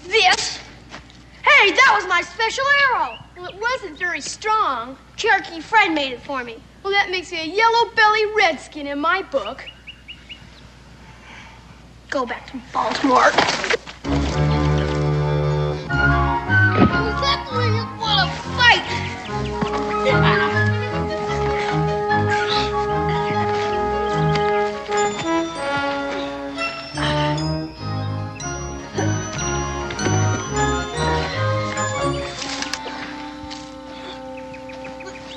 this. Hey, that was my special arrow. Well, it wasn't very strong. Cherokee Fred made it for me. Well, that makes me a yellow-belly redskin in my book. Go back to Baltimore. Exactly what a fight!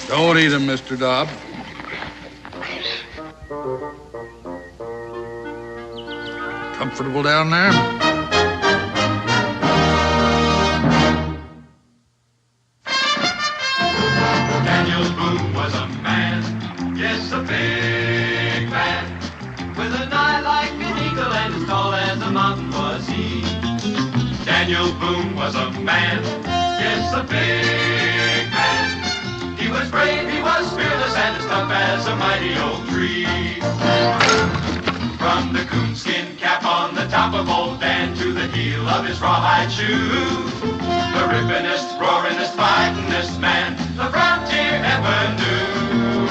Don't eat him, Mr. Dobb. Comfortable down there? Daniel Boone was a man, yes, a big man, with an eye like an eagle and as tall as a mountain was he. Daniel Boone was a man, yes, a big man. He was brave, he was fearless, and as tough as a mighty oak tree. From the coonskin cap on the top of old Dan to the heel of his rawhide shoe, the rippin'est, roaring'est, fighting'est man the frontier ever knew.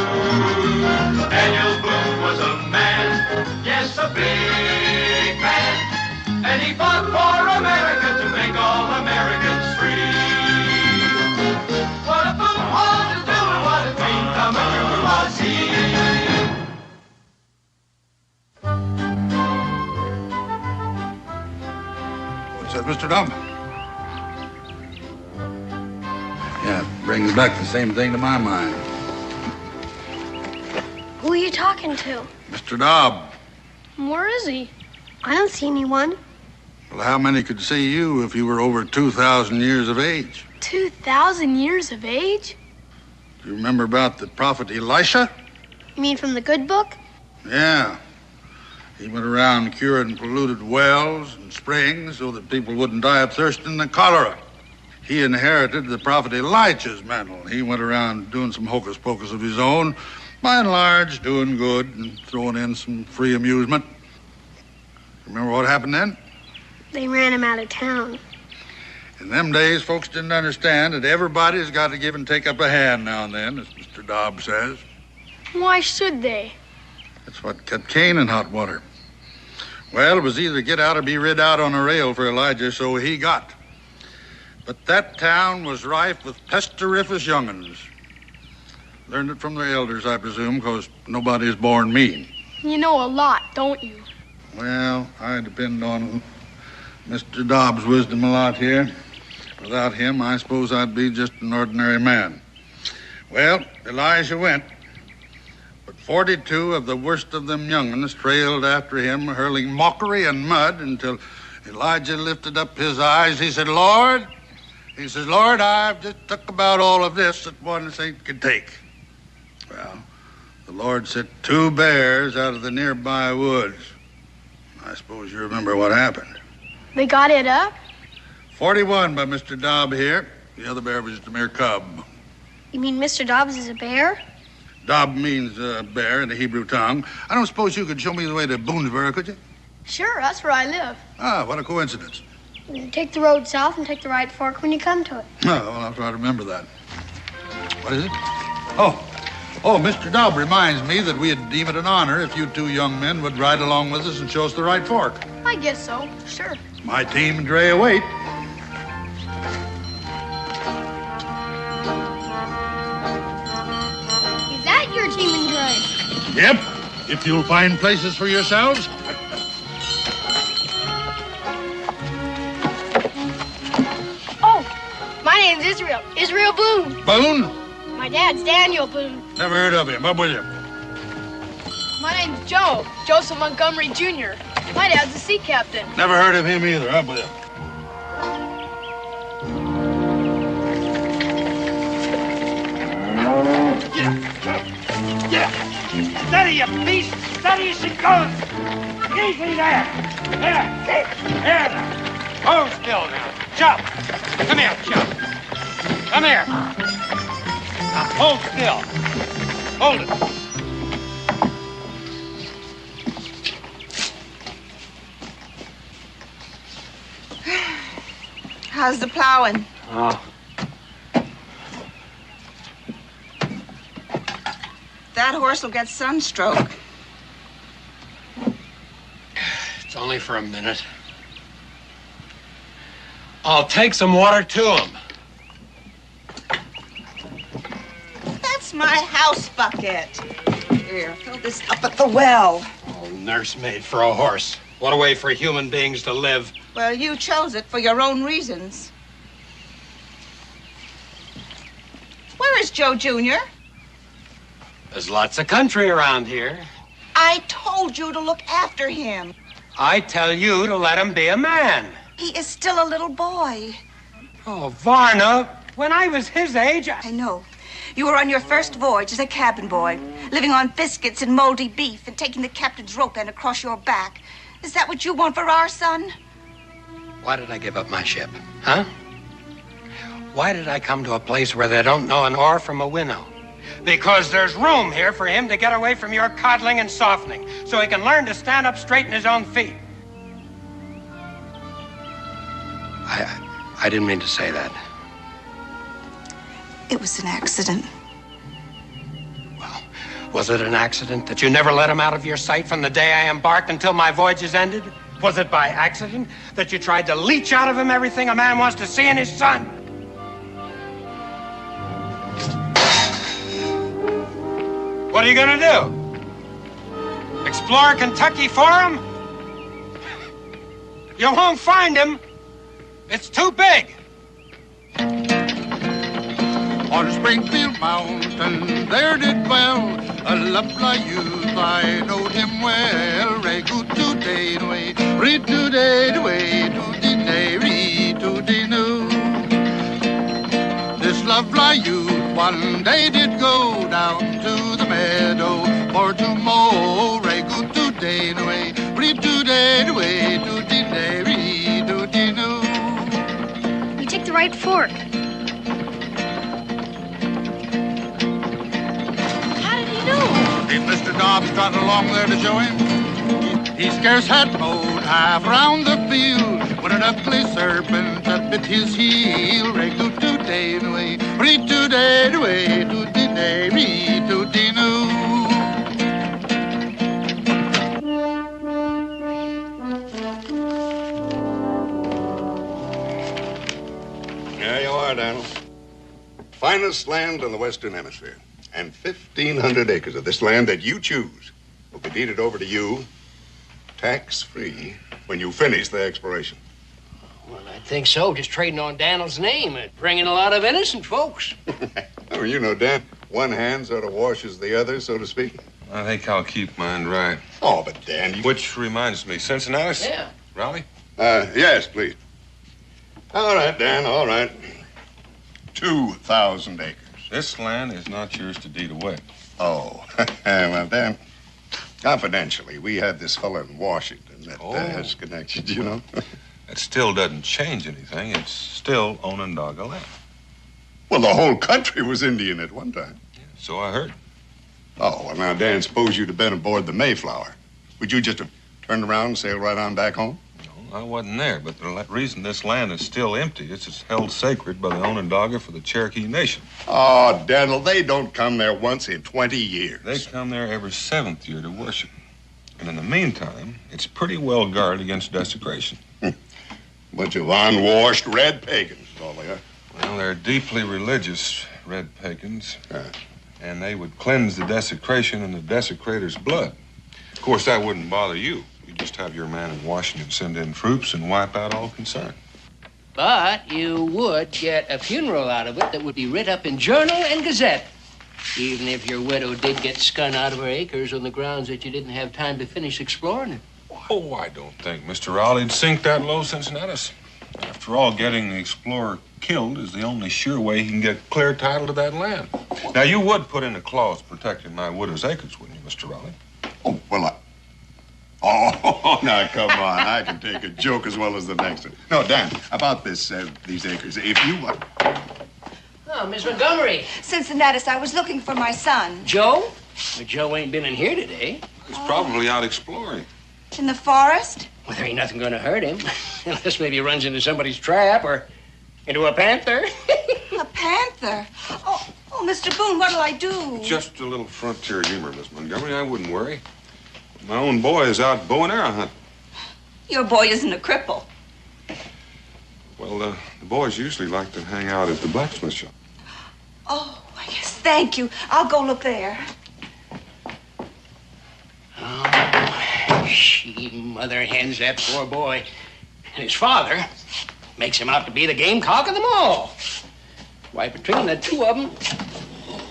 Daniel Boone was a man, yes, a big man, and he fought for America to make all Americans free. What a Boone wanted to do and what a dream come true was he. What's that, Mr. Dobb? Yeah, it brings back the same thing to my mind. Who are you talking to? Mr. Dobb. Where is he? I don't see anyone. Well, how many could see you if you were over 2,000 years of age? 2,000 years of age? Do you remember about the prophet Elisha? You mean from the good book? Yeah. He went around curing polluted wells and springs so that people wouldn't die of thirst and the cholera. He inherited the prophet Elijah's mantle. He went around doing some hocus pocus of his own, by and large doing good and throwing in some free amusement. Remember what happened then? They ran him out of town. In them days, folks didn't understand that everybody's got to give and take up a hand now and then, as Mr. Dobb says. Why should they? That's what kept Cain in hot water. Well, it was either get out or be rid out on a rail for Elijah, so he got. But that town was rife with pesteriferous young'uns. Learned it from their elders, I presume, because nobody's born mean. You know a lot, don't you? Well, I depend on Mr. Dobb's wisdom a lot here. Without him, I suppose I'd be just an ordinary man. Well, Elijah went. But 42 of the worst of them young'uns trailed after him, hurling mockery and mud until Elijah lifted up his eyes. He said, Lord, I've just took about all of this that one saint could take. Well, the Lord sent 2 bears out of the nearby woods. I suppose you remember what happened. They got it up? 41 by Mr. Dobb here. The other bear was just a mere cub. You mean Mr. Dobbs is a bear? Dobb means bear in the Hebrew tongue. I don't suppose you could show me the way to Boonesboro, could you? Sure, that's where I live. Ah, what a coincidence. You take the road south and take the right fork when you come to it. Oh, well, I'll try to remember that. What is it? Oh, Mr. Dobb reminds me that we'd deem it an honor if you 2 young men would ride along with us and show us the right fork. I guess so, sure. My team and Dre await. Is that your team and Dre? Yep, if you'll find places for yourselves. Oh, my name's Israel. Israel Boone. Boone? My dad's Daniel Boone. Never heard of him. Up with you. My name's Joe. Joseph Montgomery Jr. My dad's a sea captain. Never heard of him either. Up with you. Yeah. Steady, you beast. Steady as she goes. Easy there. There. Now. Hold still now. Jump. Come here, jump. Come here. Now hold still. Hold it. How's the plowing? Oh. That horse will get sunstroke. It's only for a minute. I'll take some water to him. That's my house bucket. Here, fill this up at the well. Oh, nursemaid for a horse. What a way for human beings to live. Well, you chose it for your own reasons. Where is Joe Jr.? There's lots of country around here. I told you to look after him. I tell you to let him be a man. He is still a little boy. Oh, Varna, when I was his age, I know. You were on your first voyage as a cabin boy, living on biscuits and moldy beef and taking the captain's rope end across your back. Is that what you want for our son? Why did I give up my ship, huh? Why did I come to a place where they don't know an oar from a winnow? Because there's room here for him to get away from your coddling and softening, so he can learn to stand up straight in his own feet. I didn't mean to say that. It was an accident. Well, was it an accident that you never let him out of your sight from the day I embarked until my voyage is ended? Was it by accident that you tried to leech out of him everything a man wants to see in his son? What are you gonna do? Explore Kentucky for him? You won't find him. It's too big. On Springfield Mountain, there did dwell a lovely youth. I knowed him well. Re good to day way, re to day way, to the day, re to the new. This lovely youth one day did go down to the meadow for to mow. Re good to day way, re to day way, to the day, re to the new. You take the right fork. If Mr. Dobbs trotted along there to show him, he scarce had mowed half around the field when an ugly serpent bit his heel. Re to day away, re to day away, to the day, re to the new. There you are, Daniel. Finest land in the Western Hemisphere. And 1,500 acres of this land that you choose will be deeded over to you, tax-free, when you finish the exploration. Well, I think so. Just trading on Daniel's name and bringing a lot of innocent folks. Oh, you know, Dan, one hand sort of washes the other, so to speak. I think I'll keep mine right. Oh, but Dan, you... Which reminds me, Cincinnati? Yeah. Raleigh? Yes, please. All right, Dan, all right. 2,000 acres. This land is not yours to deed away. Oh, well, Dan, confidentially, we had this fellow in Washington that has connections, you know. That still doesn't change anything. It's still Onondaga land. Well, the whole country was Indian at one time. Yeah, so I heard. Oh, well, now, Dan, suppose you'd have been aboard the Mayflower. Would you just have turned around and sailed right on back home? No, I wasn't there, but the reason this land is still empty is it's held sacred by the Onondaga for the Cherokee Nation. Oh, Daniel, they don't come there once in 20 years. They come there every 7th year to worship. And in the meantime, it's pretty well guarded against desecration. Bunch of unwashed red pagans, all they are. Well, they're deeply religious red pagans. And they would cleanse the desecration in the desecrator's blood. Of course, that wouldn't bother you. You'd just have your man in Washington send in troops and wipe out all concern. But you would get a funeral out of it that would be writ up in Journal and Gazette. Even if your widow did get skun out of her acres on the grounds that you didn't have time to finish exploring it. Oh, I don't think Mr. Raleigh'd sink that low, Cincinnatus. After all, getting the explorer killed is the only sure way he can get clear title to that land. Now, you would put in a clause protecting my widow's acres, wouldn't you, Mr. Raleigh? Oh, well, Oh, now, come on. I can take a joke as well as the next one. No, Dan, about these acres. If you... Oh, Miss Montgomery. Cincinnatus, I was looking for my son. Joe? Well, Joe ain't been in here today. He's probably out exploring. In the forest? Well, there ain't nothing going to hurt him. Unless maybe he runs into somebody's trap or Into a panther? A panther? Oh, Mr. Boone, what'll I do? Just a little frontier humor, Miss Montgomery. I wouldn't worry. My own boy is out bow and arrow hunting. Your boy isn't a cripple. Well, the boys usually like to hang out at the blacksmith shop. Oh, yes, thank you. I'll go look there. Oh, she mother hens that poor boy. And his father makes him out to be the gamecock of them all. Why, between the two of them,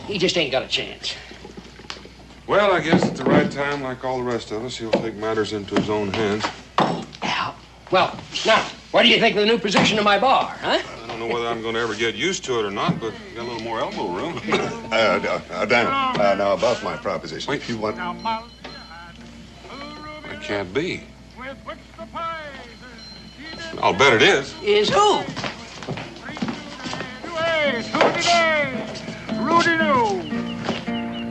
he just ain't got a chance. Well, I guess at the right time, like all the rest of us, he'll take matters into his own hands. Yeah. Well, now, what do you think of the new position of my bar, huh? I don't know whether I'm going to ever get used to it or not, but got a little more elbow room. Dan, now about my proposition. Wait. If you want... It can't be. I'll bet it is. Is who? Rudy-doo.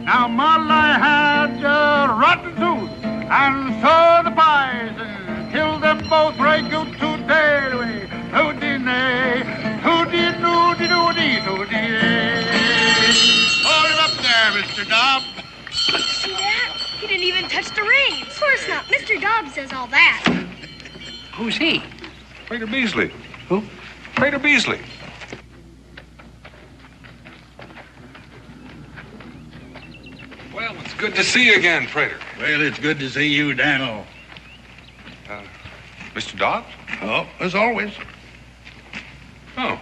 Now, Molly had a rotten tooth, and so the poison killed them both right good today. Hooty-nay, hooty-doody-doody, hooty-nay. Hold him up there, Mr. Dobbs. See that? He didn't even touch the reins. Of course not. Mr. Dobbs says all that. Who's he? Prater Beasley. Who? Prater Beasley. Well, it's good to see you again, Prater. Well, it's good to see you, Daniel. Mr. Dobbs? Oh, as always. Oh.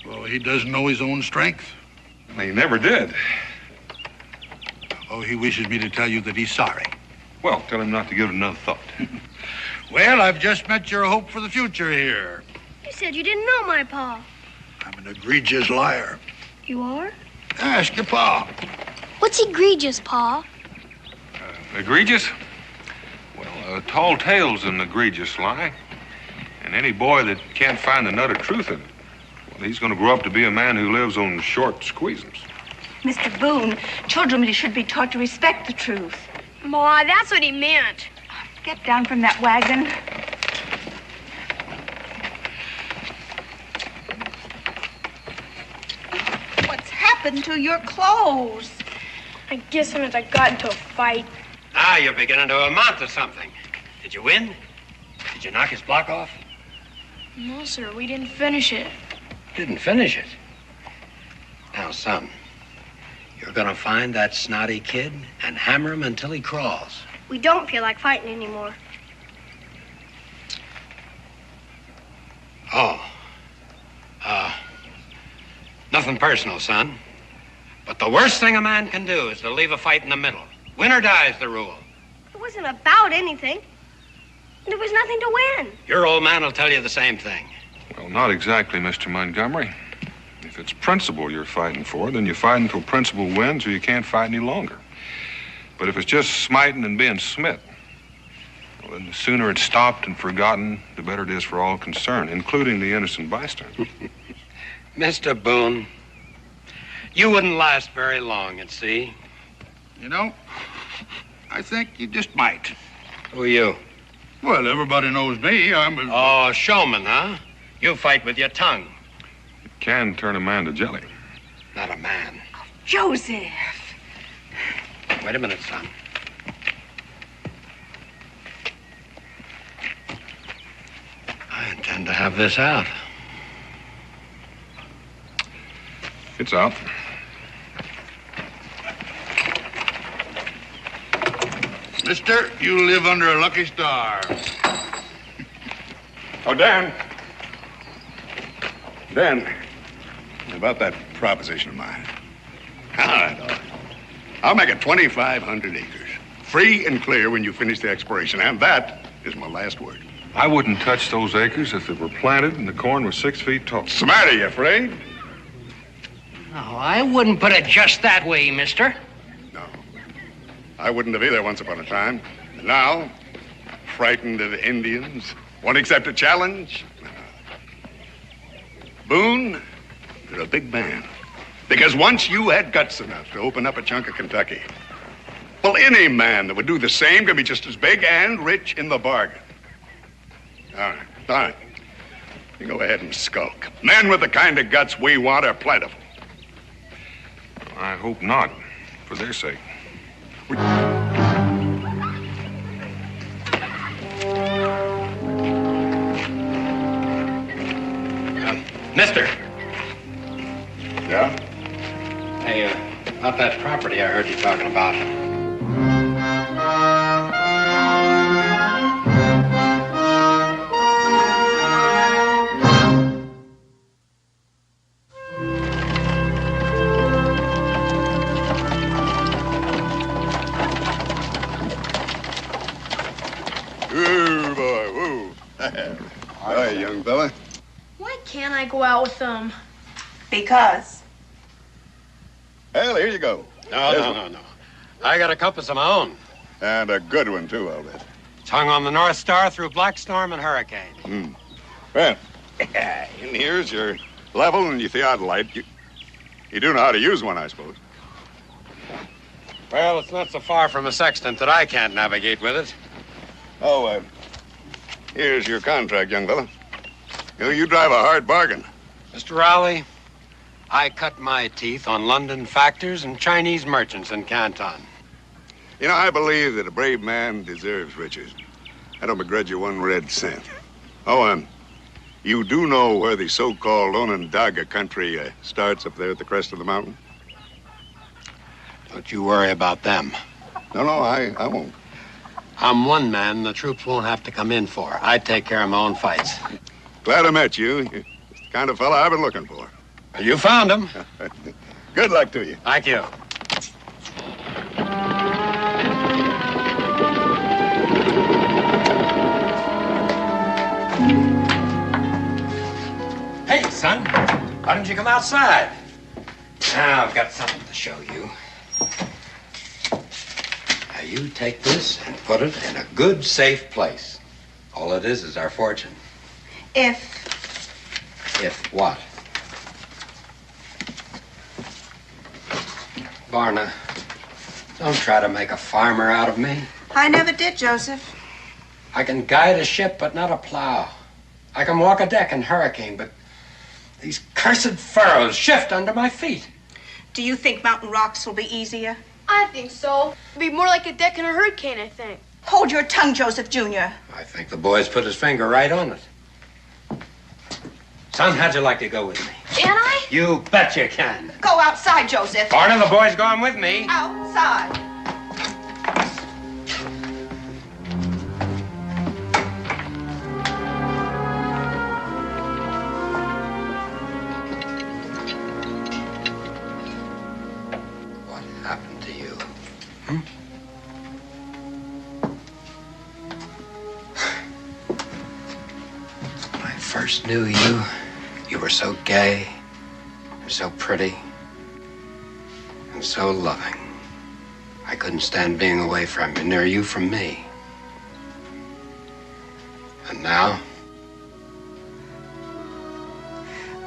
Well, he doesn't know his own strength. He never did. Oh, he wishes me to tell you that he's sorry. Well, tell him not to give it another thought. Well, I've just met your hope for the future here. You said you didn't know my pa. I'm an egregious liar. You are? Ask your pa. What's egregious, Pa? Egregious? Well, a tall tale's an egregious lie. And any boy that can't find the nut of truth in it, well, he's going to grow up to be a man who lives on short squeezins. Mr. Boone, children should be taught to respect the truth. Ma, that's what he meant. Get down from that wagon. What's happened to your clothes? I guess I got into a fight. Now you're beginning to amount to something. Did you win? Did you knock his block off? No, sir, we didn't finish it. Didn't finish it. Now, son, you're gonna find that snotty kid and hammer him until he crawls. We don't feel like fighting anymore. Oh. Nothing personal, son. But the worst thing a man can do is to leave a fight in the middle. Win or die is the rule. It wasn't about anything. There was nothing to win. Your old man will tell you the same thing. Well, not exactly, Mr. Montgomery. If it's principle you're fighting for, then you fight until principle wins or you can't fight any longer. But if it's just smiting and being smit, well, then the sooner it's stopped and forgotten, the better it is for all concerned, including the innocent bystander. Mr. Boone, you wouldn't last very long at sea. You know, I think you just might. Who are you? Well, everybody knows me. I'm a... Oh, showman, huh? You fight with your tongue. It can turn a man to jelly. Not a man. Joseph. Wait a minute, son. I intend to have this out. It's out. Mister, you live under a lucky star. Oh, Dan. Dan, about that proposition of mine. All right. I'll make it 2,500 acres. Free and clear when you finish the exploration. And that is my last word. I wouldn't touch those acres if they were planted and the corn was 6 feet tall. What's the matter, you afraid? No, I wouldn't put it just that way, mister. No. I wouldn't have either once upon a time. And now, frightened of Indians, won't accept a challenge. Boone, you're a big man. Because once you had guts enough to open up a chunk of Kentucky, Well, any man that would do the same can be just as big and rich in the bargain. All right. You go ahead and skulk. Men with the kind of guts we want are plentiful. I hope not, for their sake. Mister. Yeah? Hey, about that property I heard you talking about. Ooh, boy, woo. Hi, young fella. Why can't I go out with them? Because. Well, here you go. No. I got a compass of my own. And a good one, too, I'll bet. It's hung on the North Star through black storm and hurricane. Well, in here's your level and your theodolite. You do know how to use one, I suppose. Well, it's not so far from a sextant that I can't navigate with it. Oh, here's your contract, young fella. You drive a hard bargain. Mr. Rowley, I cut my teeth on London factors and Chinese merchants in Canton. You know, I believe that a brave man deserves riches. I don't begrudge you one red cent. Oh, you do know where the so-called Onondaga country starts up there at the crest of the mountain? Don't you worry about them. No, I won't. I'm one man the troops won't have to come in for. I take care of my own fights. Glad I met you. You're the kind of fella I've been looking for. You found him. Good luck to you. Thank you. Hey, son. Why didn't you come outside? Now, I've got something to show you. Now, you take this and put it in a good, safe place. All it is our fortune. If what? Varna, don't try to make a farmer out of me. I never did, Joseph. I can guide a ship, but not a plow. I can walk a deck in hurricane, but these cursed furrows shift under my feet. Do you think mountain rocks will be easier? I think so. It'll be more like a deck in a hurricane, I think. Hold your tongue, Joseph Jr. I think the boy's put his finger right on it. Son, how'd you like to go with me? Can I? You bet you can. Go outside, Joseph. Varna, the boy's going with me. Outside. What happened to you? When I first knew you, you were so gay, and so pretty, and so loving. I couldn't stand being away from you, nor you from me. And now?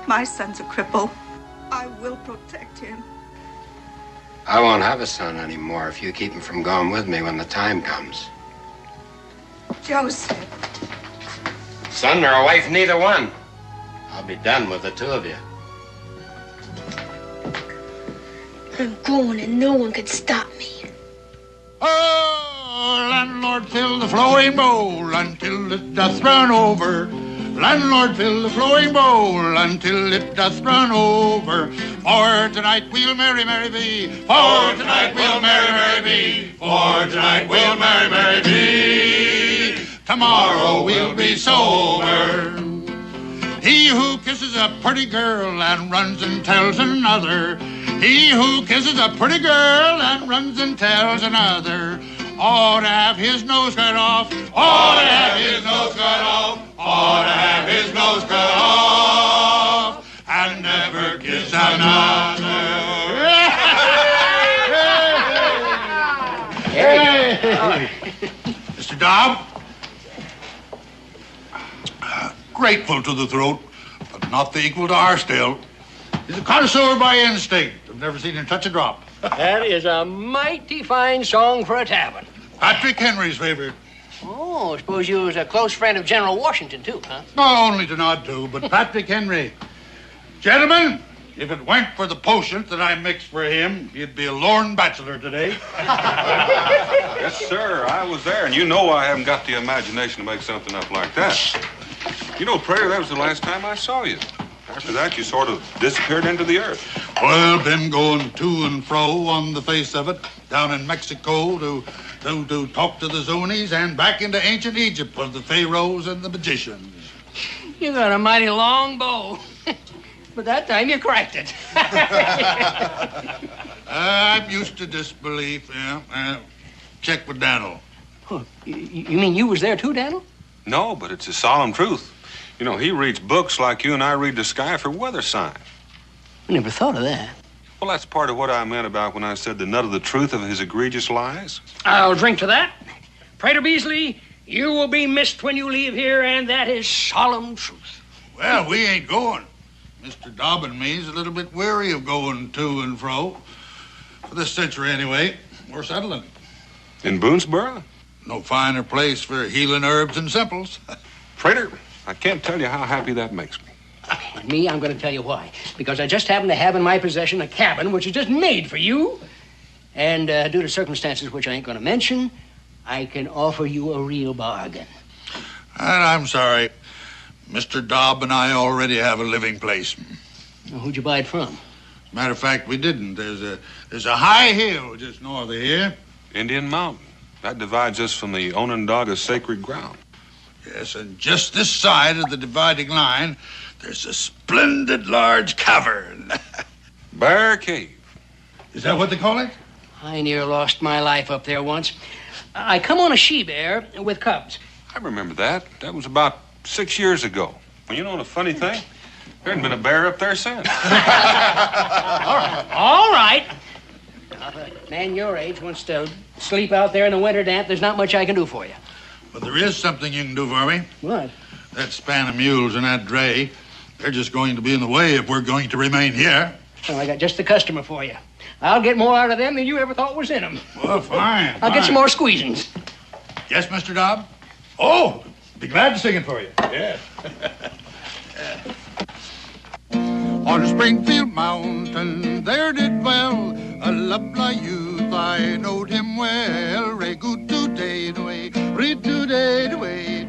My son's a cripple. I will protect him. I won't have a son anymore if you keep him from going with me when the time comes. Joseph. Son or a wife, neither one. I'll be done with the two of you. I'm going and no one can stop me. Oh, landlord, fill the flowing bowl until it doth run over. Landlord, fill the flowing bowl until it doth run over. For tonight we'll merry, merry be. For tonight we'll merry, merry be. For tonight we'll merry, merry be. Tomorrow we'll be sober. He who kisses a pretty girl and runs and tells another. He who kisses a pretty girl and runs and tells another ought to have his nose cut off. Ought to have his nose cut off. Ought to have his nose cut off. And never kiss another. Hey. Mr. Dobb? Grateful to the throat, but not the equal to our still. He's a connoisseur by instinct. I've never seen him touch a drop. That is a mighty fine song for a tavern. Patrick Henry's favorite. Oh, I suppose you was a close friend of General Washington, too, huh? Not only to nod to, but Patrick Henry. Gentlemen, if it weren't for the potions that I mixed for him, he'd be a lorn bachelor today. Yes, sir. I was there, and you know I haven't got the imagination to make something up like that. You know, Prater, that was the last time I saw you. After that, you sort of disappeared into the earth. Well, been going to and fro on the face of it, down in Mexico to talk to the Zunies and back into ancient Egypt with the pharaohs and the magicians. You got a mighty long bow. But that time you cracked it. I'm used to disbelief, yeah. Check with Daniel. Oh, you mean you was there too, Daniel? No, but it's a solemn truth. You know, he reads books like you and I read the sky for weather signs. I never thought of that. Well, that's part of what I meant about when I said the nut of the truth of his egregious lies. I'll drink to that. Prater Beasley, you will be missed when you leave here, and that is solemn truth. Well, we ain't going. Mr. Dobb and me's a little bit weary of going to and fro. For this century, anyway. We're settling. In Boonesboro? No finer place for healing herbs and simples. Prater, I can't tell you how happy that makes me. And me, I'm going to tell you why. Because I just happen to have in my possession a cabin which is just made for you. And due to circumstances which I ain't going to mention, I can offer you a real bargain. And I'm sorry. Mr. Dobb and I already have a living place. Well, who'd you buy it from? Matter of fact, we didn't. There's a high hill just north of here. Indian Mountain. That divides us from the Onondaga sacred ground. Yes, and just this side of the dividing line, there's a splendid large cavern. Bear Cave. Is that what they call it? I near lost my life up there once. I come on a she-bear with cubs. I remember that. That was about 6 years ago. Well, you know the funny thing? There hadn't been a bear up there since. All right. Now, if a man your age wants to sleep out there in the winter damp, there's not much I can do for you. But there is something you can do for me. What? That span of mules and that dray, they're just going to be in the way if we're going to remain here. Well, I got just the customer for you. I'll get more out of them than you ever thought was in them. Well, fine. I'll get some more squeezings. Yes, Mr. Dobb? Oh, be glad to sing it for you. Yes. On Springfield Mountain, there did dwell a lovely youth. I knowed him well. Re good today, way, re today, way.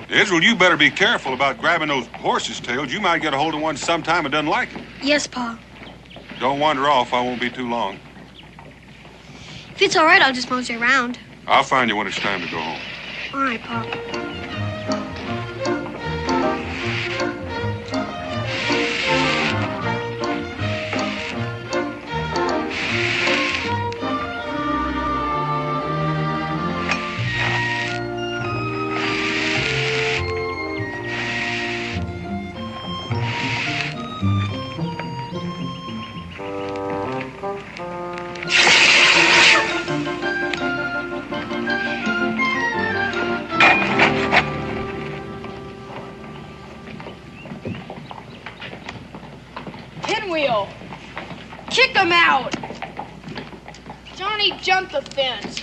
Israel, you better be careful about grabbing those horses' tails. You might get a hold of one sometime and doesn't like it. Yes, Pa. Don't wander off. I won't be too long. If it's all right, I'll just mosey around. I'll find you when it's time to go home. All right, Pa. Pinwheel! Kick him out! Johnny jumped the fence.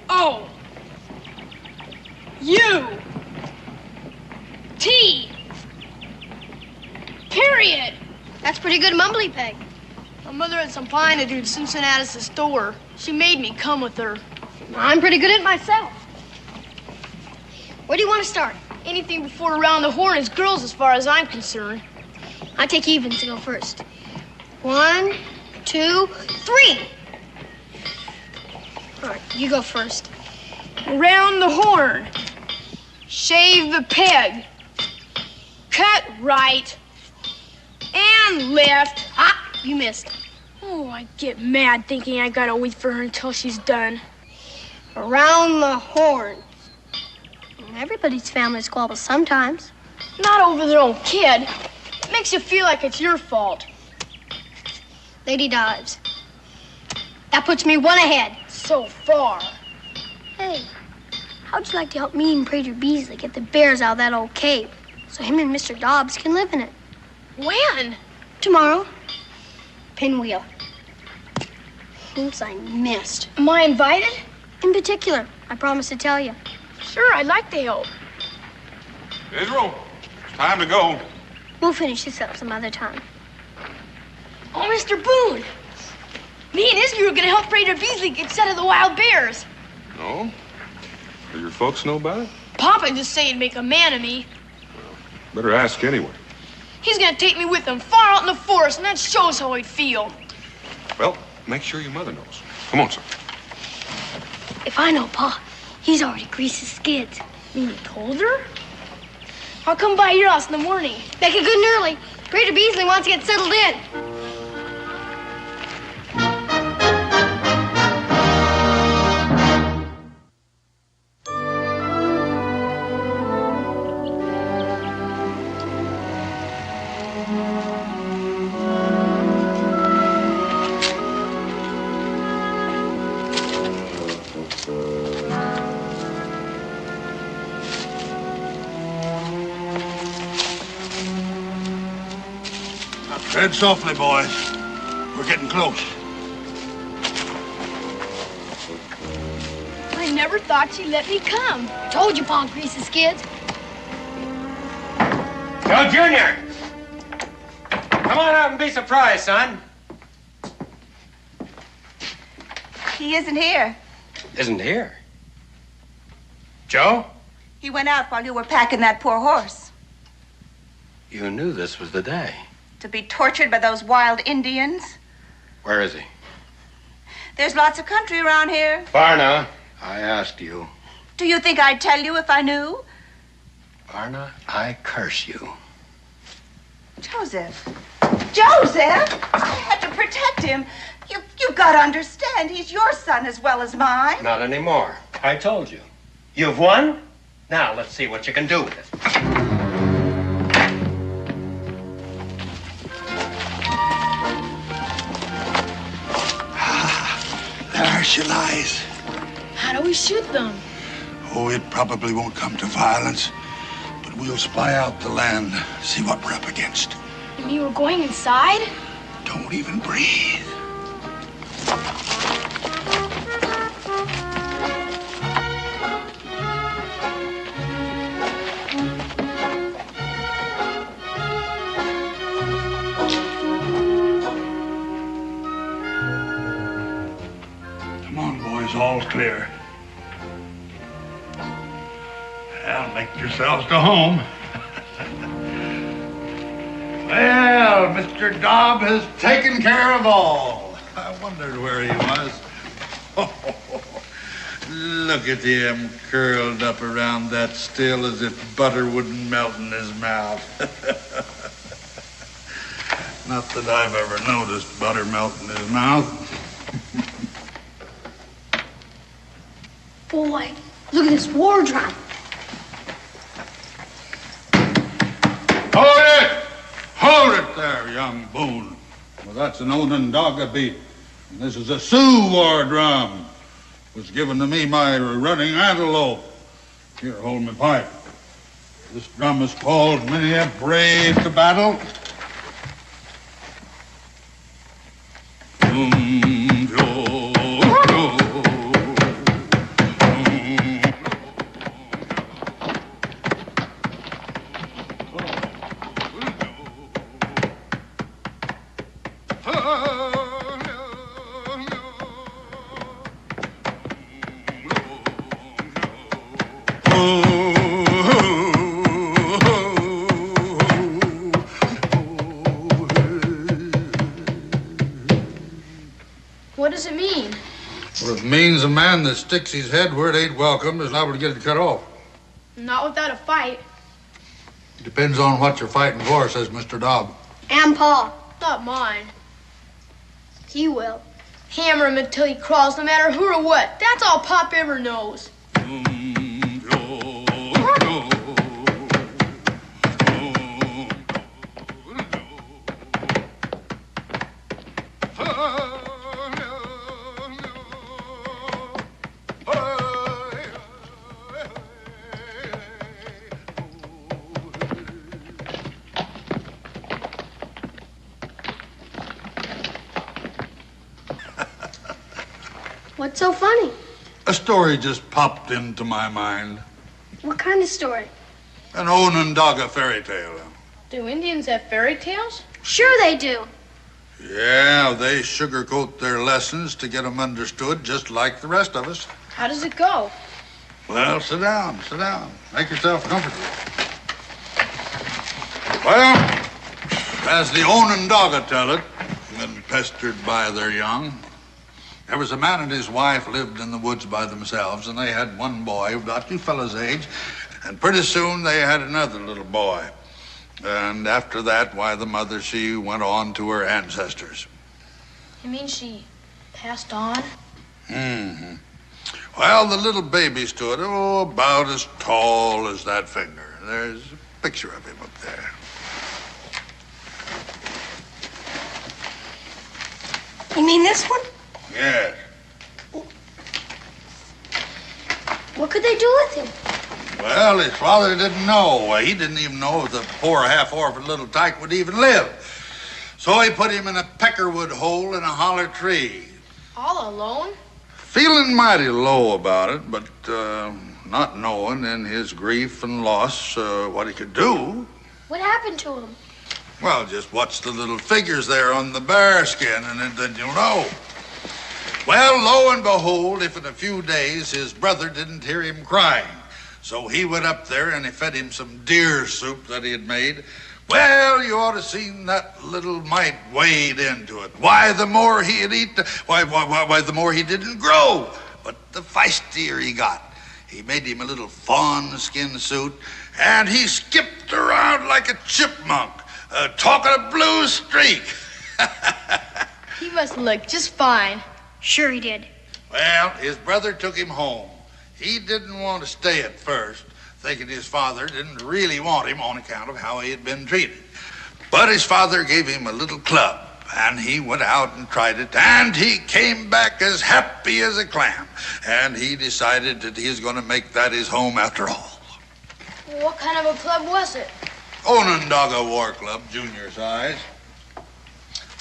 O. U. T. Period. That's pretty good mumbly peg. My mother had some pine to do at Cincinnatus' store. She made me come with her. I'm pretty good at it myself. Where do you want to start? Anything before around the horn is girls as far as I'm concerned. I take evens to go first. 1, 2, 3. All right, you go first. Around the horn. Shave the peg. Cut right. And left. Ah, you missed. Oh, I get mad thinking I gotta wait for her until she's done. Around the horn. Everybody's family squabbles sometimes. Not over their own kid. It makes you feel like it's your fault. Lady dives. That puts me 1 ahead. So far. Hey, How'd you like to help me and Prater Beasley get the bears out of that old cave so him and Mr. Dobbs can live in it? When? Tomorrow. Pinwheel. Oops, I missed. Am I invited? In particular, I promised to tell you. Sure, I'd like to help. Israel, it's time to go. We'll finish this up some other time. Oh, Mr. Boone. Me and Izzy were gonna help Prater Beasley get set of the wild bears. No? Do your folks know about it? Papa just said he'd make a man of me. Better ask anyway. He's gonna take me with him far out in the forest, and that shows how he'd feel. Well, make sure your mother knows. Come on, son. If I know Pa, he's already greased his skids. You told her? I'll come by your house in the morning. Make it good and early. Prater Beasley wants to get settled in. Tread softly, boys. We're getting close. I never thought she'd let me come. Told you Pa greased his skids. Joe Jr. Come on out and be surprised, son. He isn't here. Isn't here. Joe? He went out while you were packing that poor horse. You knew this was the day. To be tortured by those wild Indians. Where is he? There's lots of country around here. Varna, I asked you. Do you think I'd tell you if I knew? Varna, I curse you. Joseph. Joseph! I had to protect him. You've got to understand, he's your son as well as mine. Not anymore. I told you. You've won? Now let's see what you can do with it. There she lies. How do we shoot them? Oh, it probably won't come to violence, but we'll spy out the land, see what we're up against. You mean we're going inside? Don't even breathe. Come on, boys, all clear. Well, make yourselves to home. Well, Mr. Dobb has taken care of all. I wondered where he was. Look at him curled up around that still as if butter wouldn't melt in his mouth. Not that I've ever noticed butter melt in his mouth. Boy, look at this war drum. Hold it! Hold it there, young Boone. Well, that's an Onondaga beat. And this is a Sioux war drum. It was given to me by running antelope. Here, hold my pipe. This drum has called many a brave to battle. What does it mean? Well, it means a man that sticks his head where it ain't welcome is liable to get it cut off. Not without a fight. It depends on what you're fighting for, says Mr. Dobb. And Pa. Not mine. He will. Hammer him until he crawls, no matter who or what. That's all Pop ever knows. What's so funny? A story just popped into my mind. What kind of story? An Onondaga fairy tale. Do Indians have fairy tales? Sure they do. Yeah, they sugarcoat their lessons to get them understood just like the rest of us. How does it go? Well, sit down. Make yourself comfortable. Well, as the Onondaga tell it, when pestered by their young, there was a man and his wife lived in the woods by themselves, and they had one boy about you fellas' age, and pretty soon they had another little boy. And after that, why, the mother, she went on to her ancestors. You mean she passed on? Mm-hmm. Well, the little baby stood, about as tall as that finger. There's a picture of him up there. You mean this one? Yes. What could they do with him? Well, his father didn't know. He didn't even know if the poor half-orphaned little tyke would even live. So he put him in a peckerwood hole in a holler tree. All alone? Feeling mighty low about it, but not knowing in his grief and loss what he could do. What happened to him? Well, just watch the little figures there on the bear skin, and then you'll know. Well, lo and behold, if in a few days his brother didn't hear him crying, so he went up there and he fed him some deer soup that he had made. Well, you ought to seen that little mite wade into it. Why, the more he'd eat, why, the more he didn't grow. But the feistier he got. He made him a little fawn skin suit, and he skipped around like a chipmunk, talking a blue streak. He must look just fine. Sure he did. Well, his brother took him home. He didn't want to stay at first, thinking his father didn't really want him on account of how he had been treated. But his father gave him a little club, and he went out and tried it, and he came back as happy as a clam. And he decided that he was going to make that his home after all. What kind of a club was it? Onondaga War Club, junior size.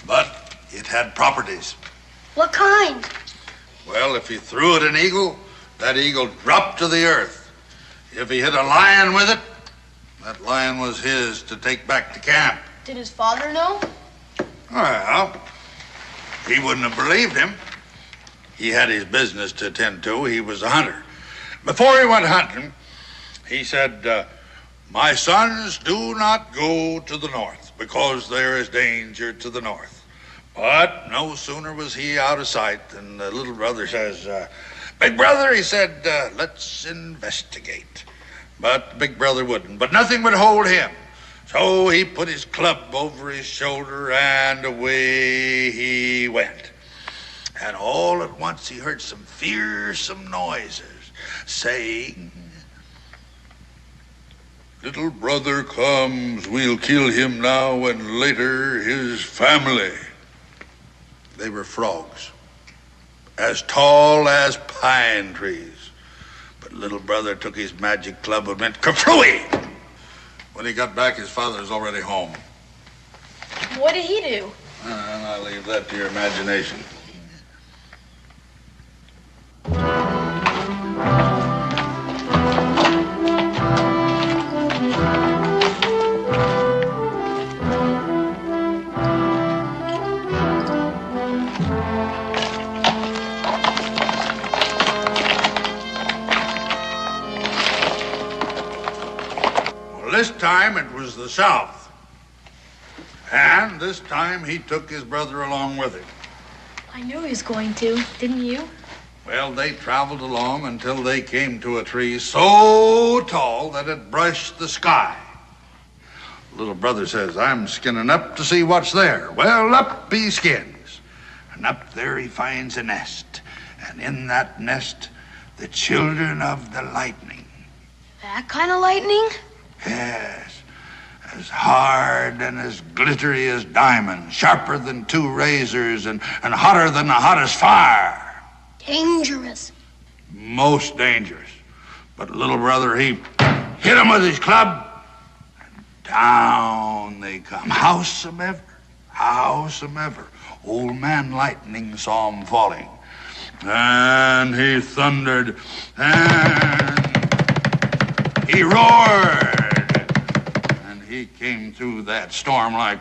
But it had properties. What kind? Well, if he threw at an eagle, that eagle dropped to the earth. If he hit a lion with it, that lion was his to take back to camp. Did his father know? Well, he wouldn't have believed him. He had his business to attend to. He was a hunter. Before he went hunting, he said, my sons, do not go to the north, because there is danger to the north. But no sooner was he out of sight than the little brother says, big brother, he said, let's investigate. But big brother wouldn't. But nothing would hold him. So he put his club over his shoulder and away he went. And all at once he heard some fearsome noises saying, little brother comes, we'll kill him now and later his family. They were frogs, as tall as pine trees. But little brother took his magic club and went kerflooey. When he got back, his father was already home. What did he do? And I leave that to your imagination. This time it was the South. And this time he took his brother along with him. I knew he was going to, didn't you? Well, they traveled along until they came to a tree so tall that it brushed the sky. Little brother says, I'm skinning up to see what's there. Well, up he skins. And up there he finds a nest. And in that nest, the children of the lightning. That kind of lightning? Yes, as hard and as glittery as diamonds, sharper than two razors, and hotter than the hottest fire. Dangerous. Most dangerous. But little brother, he hit him with his club, and down they come. Howsomever, old man Lightning saw him falling. And he thundered, and he roared. And he came through that storm like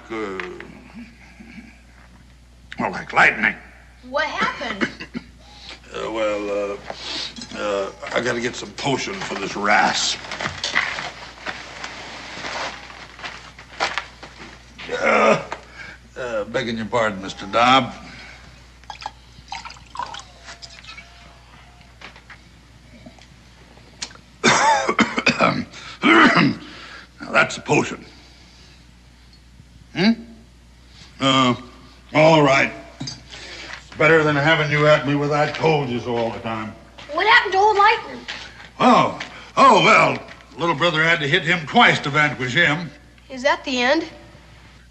lightning. What happened? I gotta get some potion for this rasp. Begging your pardon, Mr. Dobb. Now, that's a potion. All right. It's better than having you at me with I told you so all the time. What happened to old Lightning? Well, little brother had to hit him twice to vanquish him. Is that the end?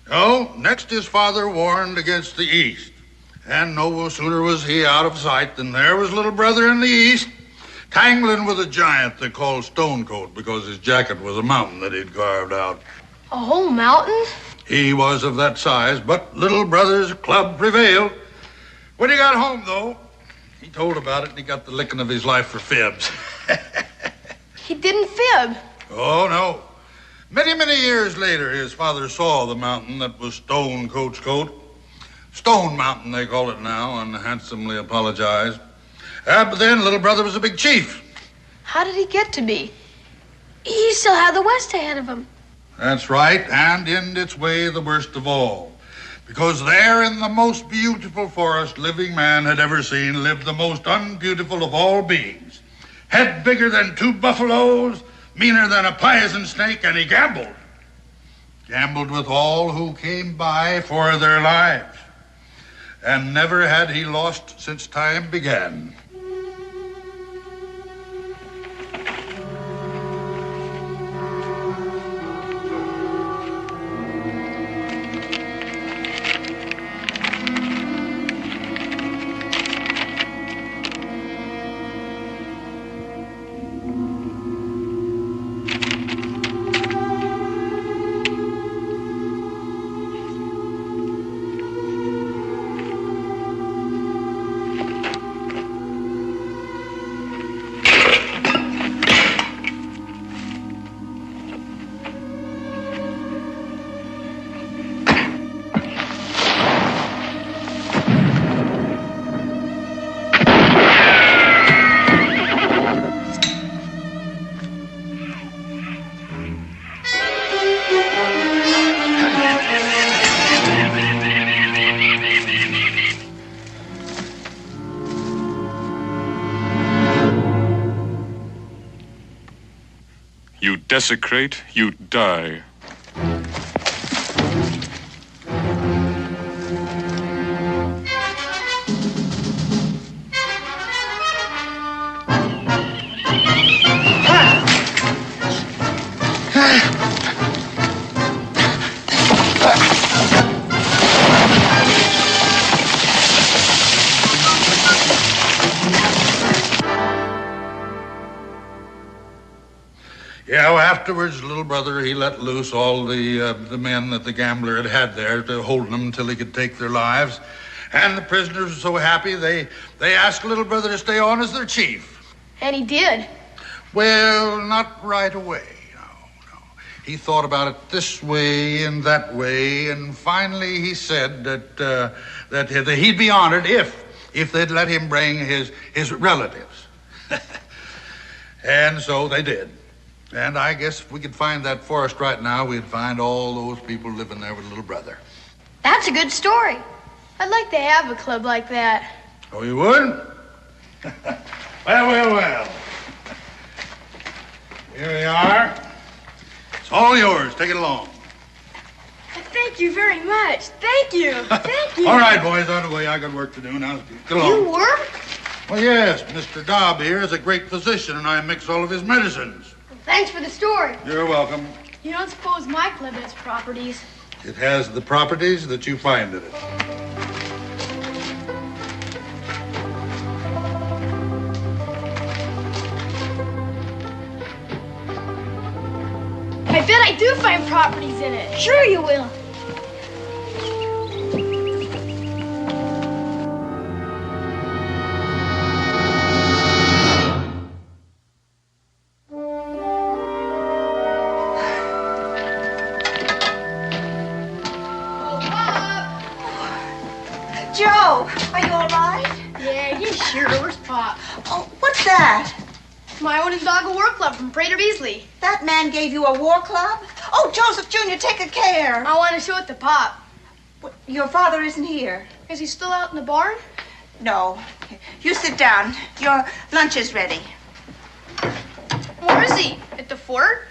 No, next his father warned against the east. And no sooner was he out of sight than there was little brother in the east, tangling with a giant they called Stonecoat because his jacket was a mountain that he'd carved out. A whole mountain? He was of that size, but little brother's club prevailed. When he got home, though, he told about it and he got the licking of his life for fibs. He didn't fib. Oh, no. Many, many years later, his father saw the mountain that was Stonecoat's coat. Stone Mountain, they call it now, and handsomely apologized. But then little brother was a big chief. How did he get to be? He still had the West ahead of him. That's right, and in its way the worst of all. Because there in the most beautiful forest living man had ever seen lived the most unbeautiful of all beings. Head bigger than 2 buffaloes, meaner than a poison snake, and he gambled. Gambled with all who came by for their lives. And never had he lost since time began. You desecrate, you die. Yeah, well, afterwards, little brother, he let loose all the men that the gambler had there to hold them until he could take their lives. And the prisoners were so happy, they asked little brother to stay on as their chief. And he did. Well, not right away, no. He thought about it this way and that way, and finally he said that he'd be honored if they'd let him bring his relatives. And so they did. And I guess if we could find that forest right now, we'd find all those people living there with little brother. That's a good story. I'd like to have a club like that. Oh, you would? Well. Here we are. It's all yours. Take it along. Thank you very much. Thank you. Thank you. All right, boys, on the way. I got work to do now. Get along. You work? Well, yes. Mr. Dobb here is a great physician, and I mix all of his medicines. Thanks for the story. You're welcome. You don't suppose my club has properties? It has the properties that you find in it. I bet I do find properties in it. Sure you will. Joe, are you all right? Yeah, he's sure. Where's Pop? Oh, what's that? My Onondaga War Club from Prater Beasley. That man gave you a war club? Oh, Joseph Jr., take a care. I want to show it to Pop. Your father isn't here. Is he still out in the barn? No. You sit down. Your lunch is ready. Where is he? At the fort?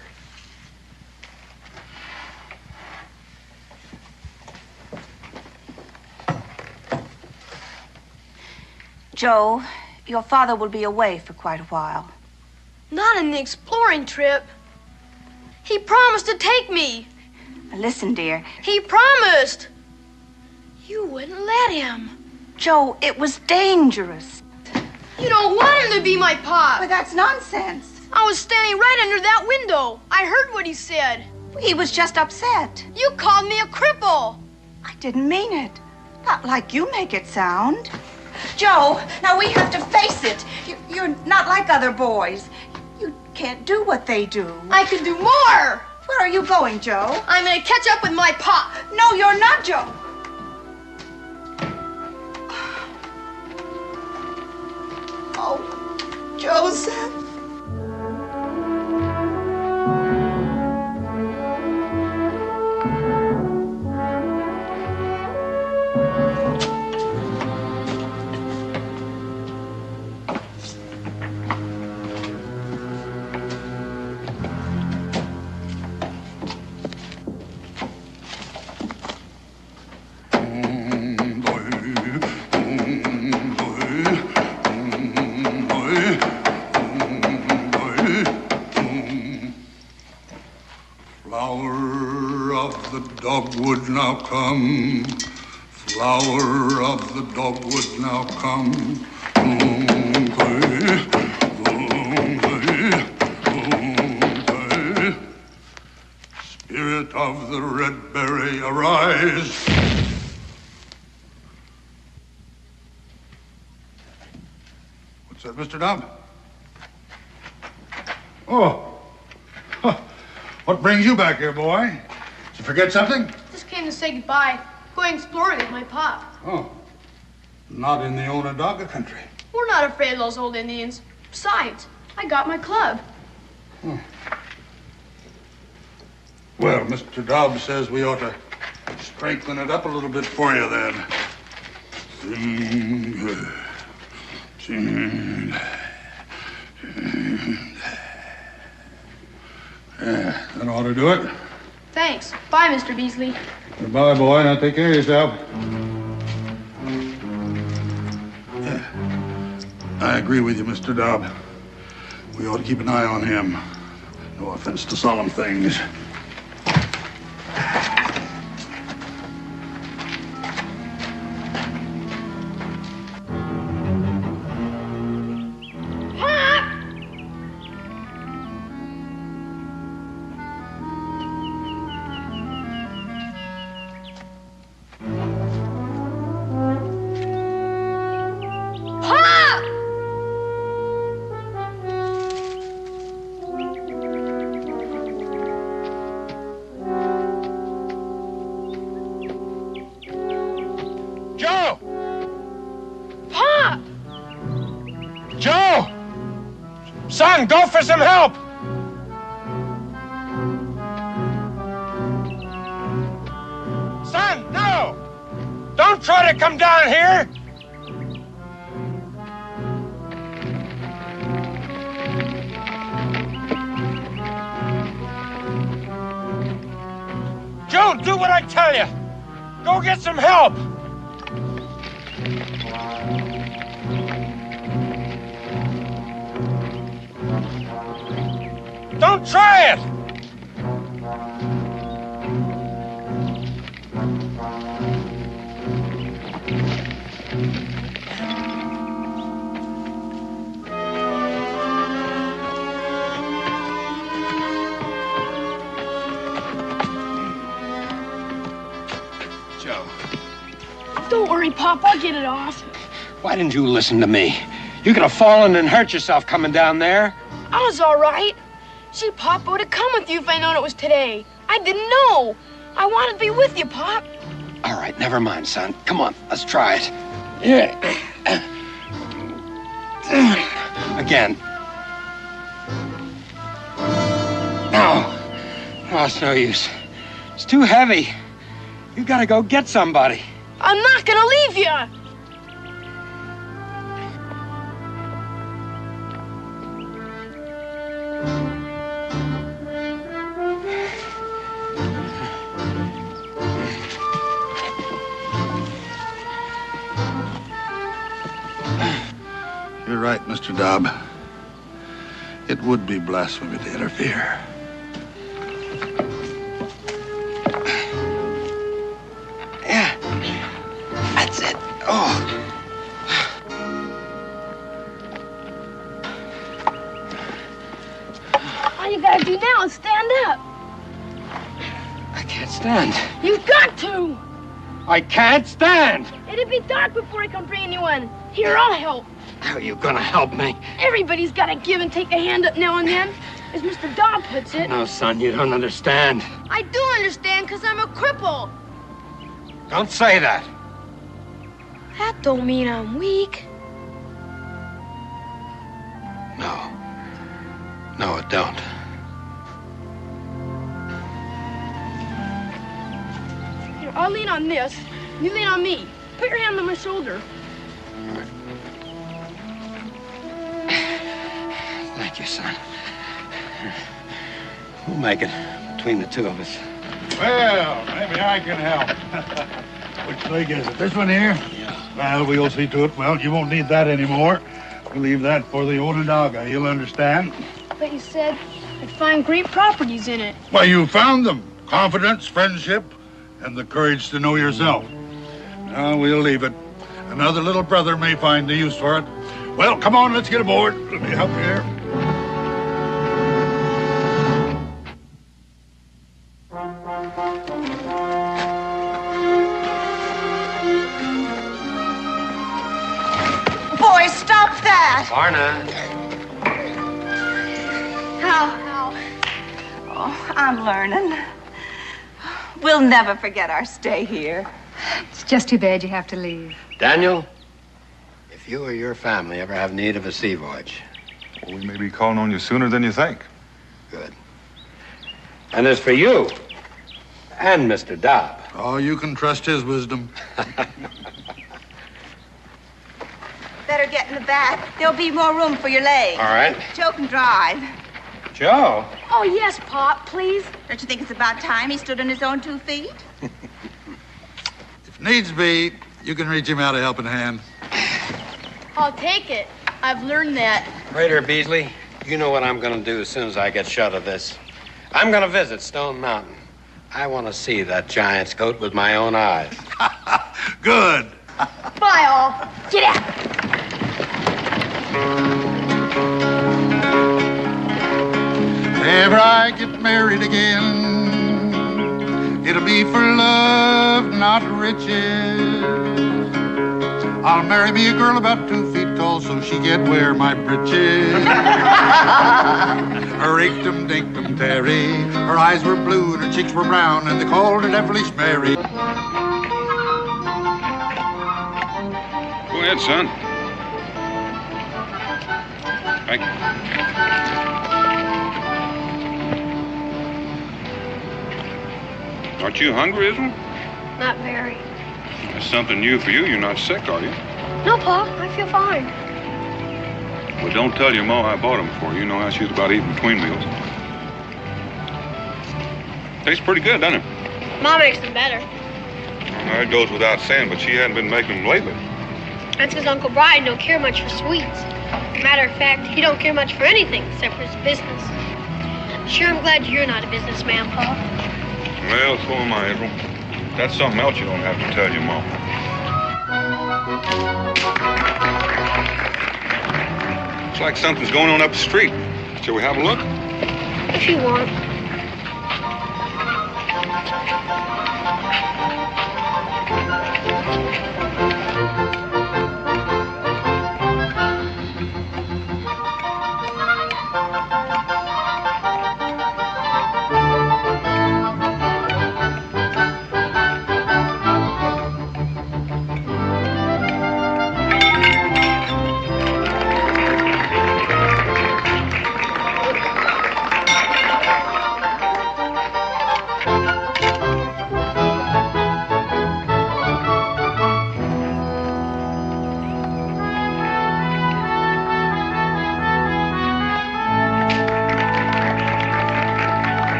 Joe, your father will be away for quite a while. Not on the exploring trip. He promised to take me. Listen, dear. He promised. You wouldn't let him. Joe, it was dangerous. You don't want him to be my Pop. But that's nonsense. I was standing right under that window. I heard what he said. He was just upset. You called me a cripple. I didn't mean it. Not like you make it sound. Joe, now we have to face it. You're not like other boys. You can't do what they do. I can do more. Where are you going, Joe? I'm gonna catch up with my Pop. No, you're not, Joe. Oh, Joseph. Dogwood now come, flower of the dogwood now come. Spirit of the red berry, arise. What's that, Mr. Dobb? Oh, what brings you back here, boy? Did you forget something? Just came to say goodbye. Going exploring with my Pop. Oh, not in the Onondaga country. We're not afraid of those old Indians. Besides, I got my club. Oh. Well, Mr. Dobbs says we ought to strengthen it up a little bit for you then. Yeah, that ought to do it. Thanks. Bye, Mr. Beasley. Goodbye, boy. Now take care of yourself. Yeah. I agree with you, Mr. Dobb. We ought to keep an eye on him. No offense to solemn things. Son, go for some help! Son, no! Don't try to come down here! Joe, do what I tell you! Go get some help! Don't try it! Joe. Don't worry, Pop. I'll get it off. Why didn't you listen to me? You could have fallen and hurt yourself coming down there. I was all right. See, Pop, I would have come with you if I'd known it was today. I didn't know. I wanted to be with you, Pop. All right, never mind, son. Come on, let's try it. Here. Again. No. No, it's no use. It's too heavy. You gotta go get somebody. I'm not gonna leave you. You're right, Mr. Dobb. It would be blasphemy to interfere. Yeah. That's it. Oh. All you gotta do now is stand up. I can't stand. You've got to. I can't stand. It'd be dark before I come bring anyone. Here, I'll help. How are you gonna help me? Everybody's gotta give and take a hand up now and then, as Mr. Dobb puts it. No, son, you don't understand. I do understand, because I'm a cripple. Don't say that. That don't mean I'm weak. No. No, it don't. Here, I'll lean on this. You lean on me. Put your hand on my shoulder. Thank you, son. We'll make it between the two of us. Well, maybe I can help. Which leg is it? This one here? Yeah. Well, we'll see to it. Well, you won't need that anymore. We'll leave that for the Onondaga. He'll understand. But you said I'd find great properties in it. Well, you found them. Confidence, friendship, and the courage to know yourself. Now, we'll leave it. Another little brother may find the use for it. Well, come on, let's get aboard. Let me help you here. Boy, stop that! Varna. How? Oh, I'm learning. We'll never forget our stay here. It's just too bad you have to leave. Daniel, if you or your family ever have need of a sea voyage. Well, we may be calling on you sooner than you think. Good. And as for you and Mr. Dobb. Oh, you can trust his wisdom. Better get in the back. There'll be more room for your legs. All right. Joe can drive. Joe? Oh, yes, Pop, please. Don't you think it's about time he stood on his own 2 feet? If needs be, you can reach him out a helping hand. I'll take it. I've learned that. Raider Beasley, you know what I'm going to do as soon as I get shut of this. I'm going to visit Stone Mountain. I want to see that giant's coat with my own eyes. Good. Bye, all. Get out. If ever I get married again, it'll be for love, not riches. I'll marry me a girl about 2 feet tall so she can wear my breeches. Her inktum dinktum Terry, her eyes were blue and her cheeks were brown, and they called her Devilish Mary. Go ahead, son. Thank you. Aren't you hungry, Ism? Not very. That's something new for you. You're not sick, are you? No, Pa, I feel fine. Well, don't tell your ma I bought them for you. You know how she's about eating between meals. Tastes pretty good, doesn't it? Mom makes them better. Well, it goes without saying, but she hadn't been making them lately. That's because Uncle Brian don't care much for sweets. Matter of fact, he don't care much for anything except for his business. Sure, I'm glad you're not a businessman, Pa. Well, so am I, Israel. That's something else you don't have to tell your mom. Looks like something's going on up the street. Shall we have a look? If you want.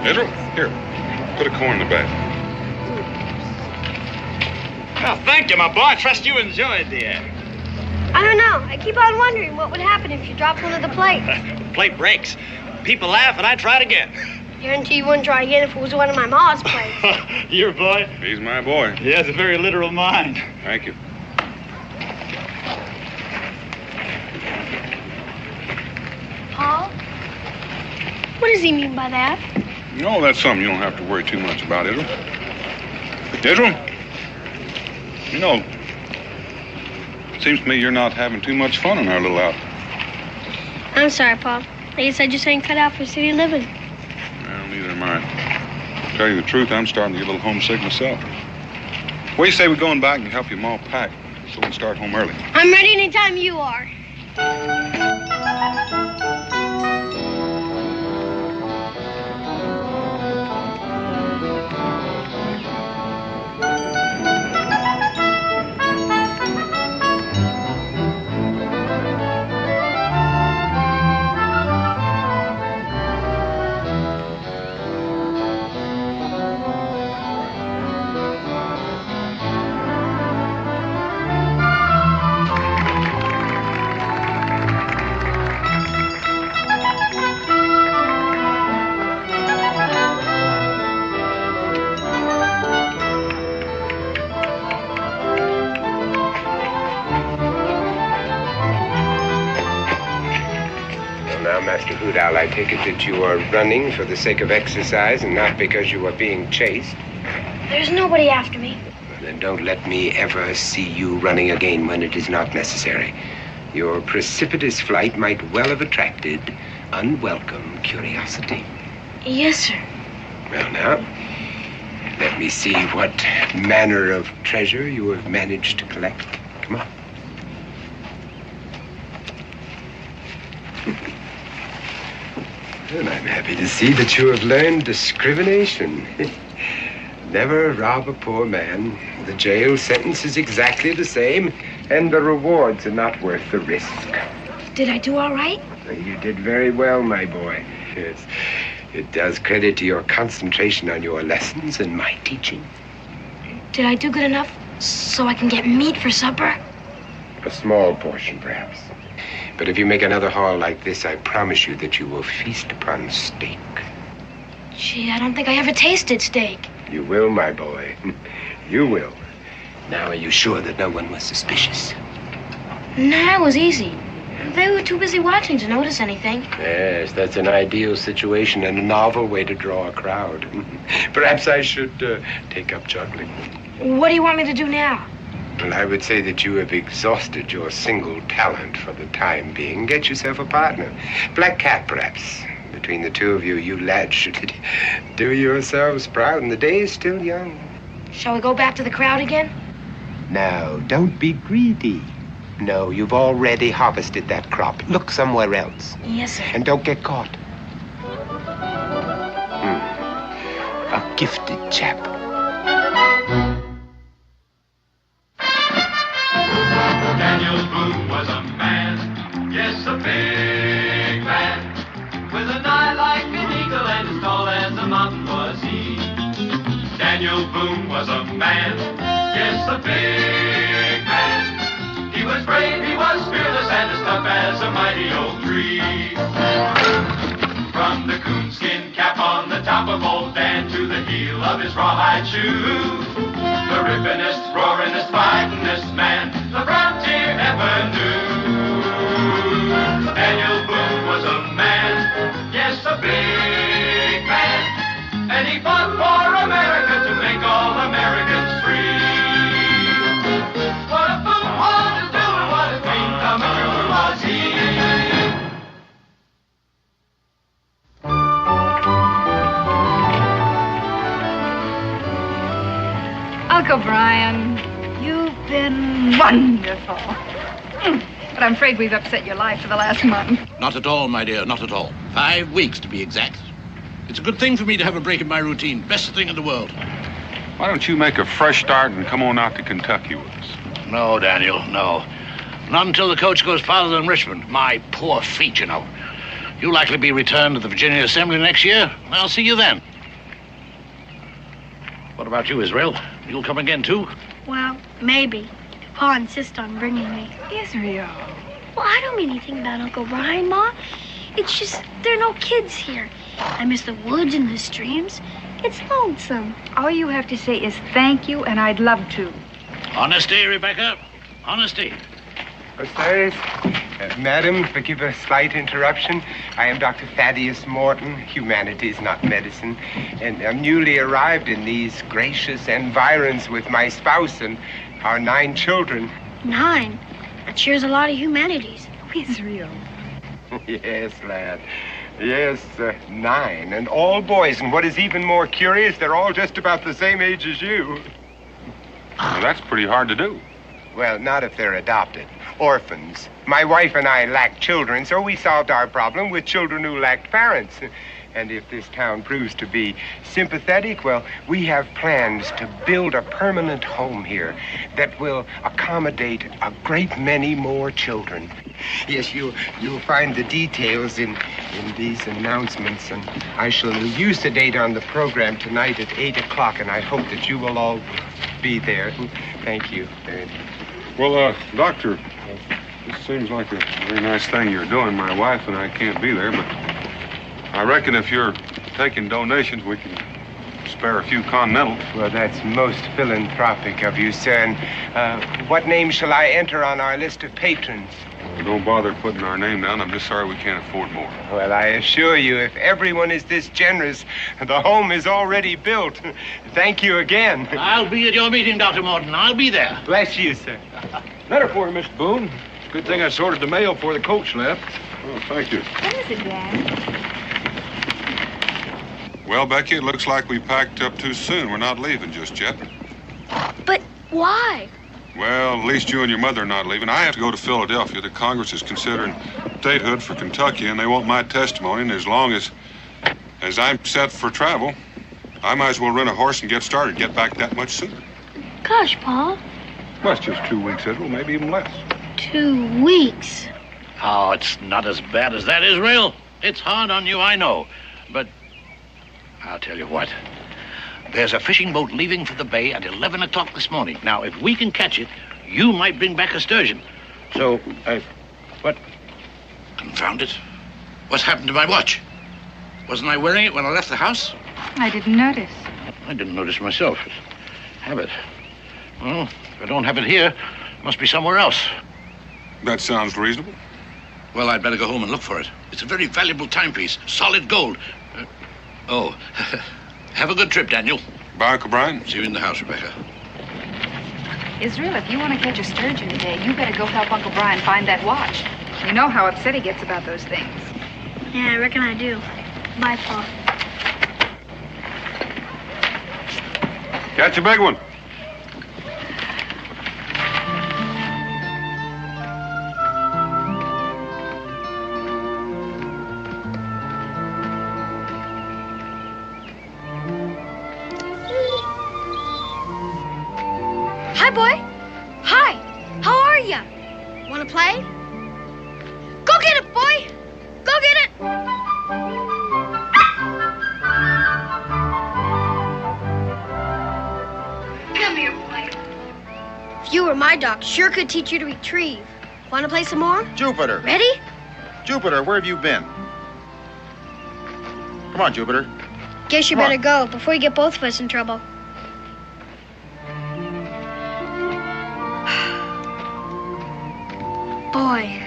Israel, here. Put a coin in the bag. Well, thank you, my boy. I trust you enjoyed the act. I don't know. I keep on wondering what would happen if you dropped one of the plates. The plate breaks. People laugh, and I try it again. Guarantee you wouldn't try again if it was one of my ma's plates. Your boy? He's my boy. He has a very literal mind. Thank you. Paul? What does he mean by that? No, that's something you don't have to worry too much about, Israel. Israel? You know, it seems to me you're not having too much fun in our little outfit. I'm sorry, Paul. I guess I just ain't cut out for city living. Well, neither am I. To tell you the truth, I'm starting to get a little homesick myself. What do you say we go in back and help your mom pack so we can start home early? I'm ready anytime you are. I take it that you are running for the sake of exercise and not because you are being chased. There's nobody after me. Well, then don't let me ever see you running again when it is not necessary. Your precipitous flight might well have attracted unwelcome curiosity. Yes, sir. Well, now, let me see what manner of treasure you have managed to collect. Come on. And I'm happy to see that you have learned discrimination. Never rob a poor man. The jail sentence is exactly the same, and the rewards are not worth the risk. Did I do all right? You did very well, my boy. Yes. It does credit to your concentration on your lessons and my teaching. Did I do good enough so I can get meat for supper? A small portion, perhaps. But if you make another haul like this, I promise you that you will feast upon steak. Gee, I don't think I ever tasted steak. You will, my boy. You will. Now, are you sure that no one was suspicious? Nah, it was easy. They were too busy watching to notice anything. Yes, that's an ideal situation and a novel way to draw a crowd. Perhaps I should take up juggling. What do you want me to do now? Well, I would say that you have exhausted your single talent for the time being. Get yourself a partner. Black Cat, perhaps. Between the two of you, you lads should do yourselves proud, and the day is still young. Shall we go back to the crowd again? No, don't be greedy. No, you've already harvested that crop. Look somewhere else. Yes, sir. And don't get caught. A gifted chap. Daniel Boone was a man, yes, a big man, with an eye like an eagle and as tall as a mountain was he. Daniel Boone was a man, yes, a big man. He was brave, he was fearless, and as tough as a mighty oak tree. From the coonskin cap on the top of old Dan to the heel of his rawhide shoe, the rippinest, roaringest, fightingest man the frontier ever knew. Daniel Boone was a man, yes, a big man, and he fought for America to make all Americans free. What a Boone wanted to do and what a dream come true was he. Uncle Brian, you've been wonderful. But I'm afraid we've upset your life for the last month. Not at all, my dear, not at all. 5 weeks, to be exact. It's a good thing for me to have a break in my routine. Best thing in the world. Why don't you make a fresh start and come on out to Kentucky with us? No, Daniel, no. Not until the coach goes farther than Richmond. My poor feet, you know. You'll likely be returned to the Virginia Assembly next year. I'll see you then. What about you, Israel? You'll come again, too? Well, maybe. If Pa insists on bringing me. Israel. Well, I don't mean anything about Uncle Brian, Ma. It's just there are no kids here. I miss the woods and the streams. It's lonesome. All you have to say is thank you, and I'd love to. Honesty, Rebecca. Honesty. Sirs, madam, forgive a slight interruption. I am Dr. Thaddeus Morton, humanities, not medicine, and I'm newly arrived in these gracious environs with my spouse and our 9 children. 9? That sure is a lot of humanities. Israel. Yes, lad. Yes, 9, and all boys, and what is even more curious, they're all just about the same age as you. Well, that's pretty hard to do. Well, not if they're adopted. Orphans. My wife and I lacked children, so we solved our problem with children who lacked parents. And if this town proves to be sympathetic, well, we have plans to build a permanent home here that will accommodate a great many more children. Yes, you'll find the details in these announcements, and I shall elucidate on the program tonight at 8 o'clock, and I hope that you will all be there. Thank you. Well, Doctor, this seems like a very nice thing you're doing. My wife and I can't be there, but I reckon if you're taking donations, we can spare a few Continentals. Well, that's most philanthropic of you, sir. And what name shall I enter on our list of patrons? Well, don't bother putting our name down. I'm just sorry we can't afford more. Well, I assure you, if everyone is this generous, the home is already built. Thank you again. I'll be at your meeting, Dr. Morton. I'll be there. Bless you, sir. Letter for you, Mr. Boone. It's a good thing I sorted the mail before the coach left. Oh, thank you. What is it, Dan? Well, Becky, it looks like we packed up too soon. We're not leaving just yet. But why? Well, at least you and your mother are not leaving. I have to go to Philadelphia. The Congress is considering statehood for Kentucky, and they want my testimony. And as long as I'm set for travel, I might as well rent a horse and get started, get back that much sooner. Gosh, Pa. Well, it's just 2 weeks, Israel, maybe even less. 2 weeks. Oh, it's not as bad as that, Israel. It's hard on you, I know. But I'll tell you what. There's a fishing boat leaving for the bay at 11 o'clock this morning. Now, if we can catch it, you might bring back a sturgeon. So, what? Confound it. What's happened to my watch? Wasn't I wearing it when I left the house? I didn't notice. I didn't notice myself. Habit. Well, if I don't have it here, it must be somewhere else. That sounds reasonable. Well, I'd better go home and look for it. It's a very valuable timepiece, solid gold. Have a good trip, Daniel. Bye, Uncle Brian. See you in the house, Rebecca. Israel, if you want to catch a sturgeon today, you better go help Uncle Brian find that watch. You know how upset he gets about those things. Yeah, I reckon I do. Bye, Pa. Catch a big one. Hi, boy. Hi. How are you? Want to play? Go get it, boy. Go get it. Come here, boy. If you were my dog, sure could teach you to retrieve. Want to play some more? Jupiter. Ready? Jupiter, where have you been? Come on, Jupiter. Guess you better go before you get both of us in trouble. Boy,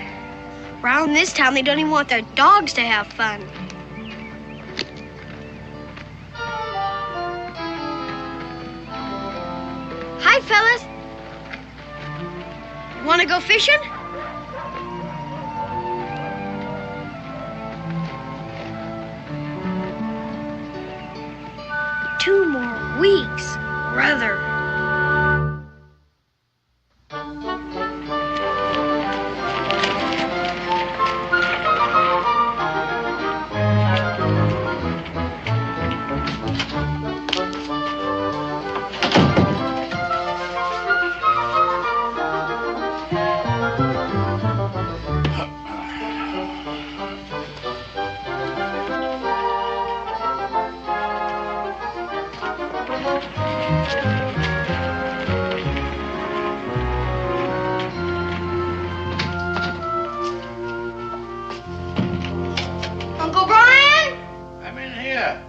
around this town, they don't even want their dogs to have fun. Hi, fellas. Want to go fishing? Two more weeks, brother. Uncle Brian? I'm in here.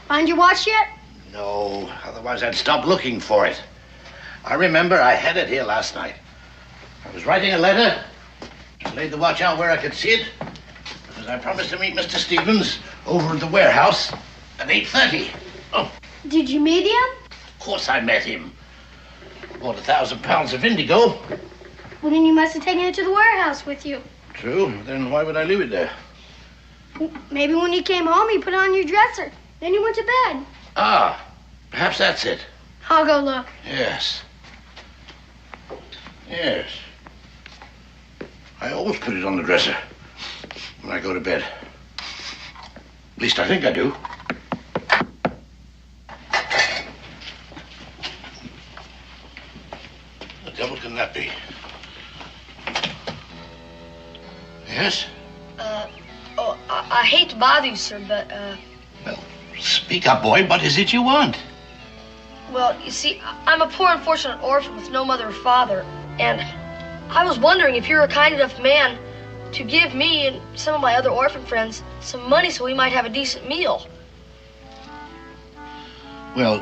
Find your watch yet? No, otherwise I'd stop looking for it. I remember I had it here last night. I was writing a letter. I laid the watch out where I could see it, because I promised to meet Mr. Stevens over at the warehouse at 8:30. Oh, Did you meet him? of course I met him. Bought 1,000 pounds of indigo. Well, then you must have taken it to the warehouse with you. True, then why would I leave it there? Maybe when you came home, you put it on your dresser. Then you went to bed. Ah, perhaps that's it. I'll go look. Yes. Yes. I always put it on the dresser when I go to bed. At least I think I do. The devil can that be? Yes? I hate to bother you, sir, but, Speak up, boy. What is it you want? well, you see, I'm a poor, unfortunate orphan with no mother or father, and I was wondering if you're a kind enough man to give me and some of my other orphan friends some money so we might have a decent meal. Well,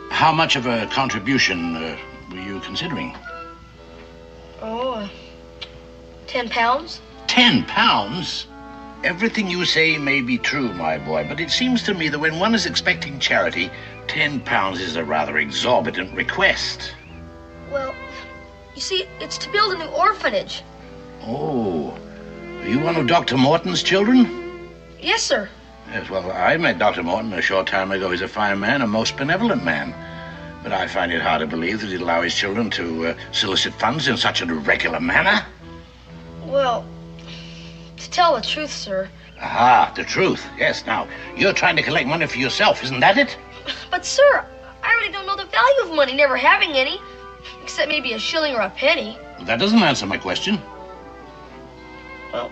how much of a contribution were you considering? Oh, 10 pounds? 10 pounds? Everything you say may be true, my boy, but it seems to me that when one is expecting charity, 10 pounds is a rather exorbitant request. Well, you see, it's to build a new orphanage. Oh, are you one of Dr. Morton's children? Yes, sir. Yes, well, I met Dr. Morton a short time ago. He's a fine man, a most benevolent man. But I find it hard to believe that he'd allow his children to solicit funds in such an irregular manner. Well, to tell the truth, sir. Aha, the truth. Yes, now, you're trying to collect money for yourself, isn't that it? But, sir, I really don't know the value of money, never having any. Except maybe a shilling or a penny. That doesn't answer my question. Well,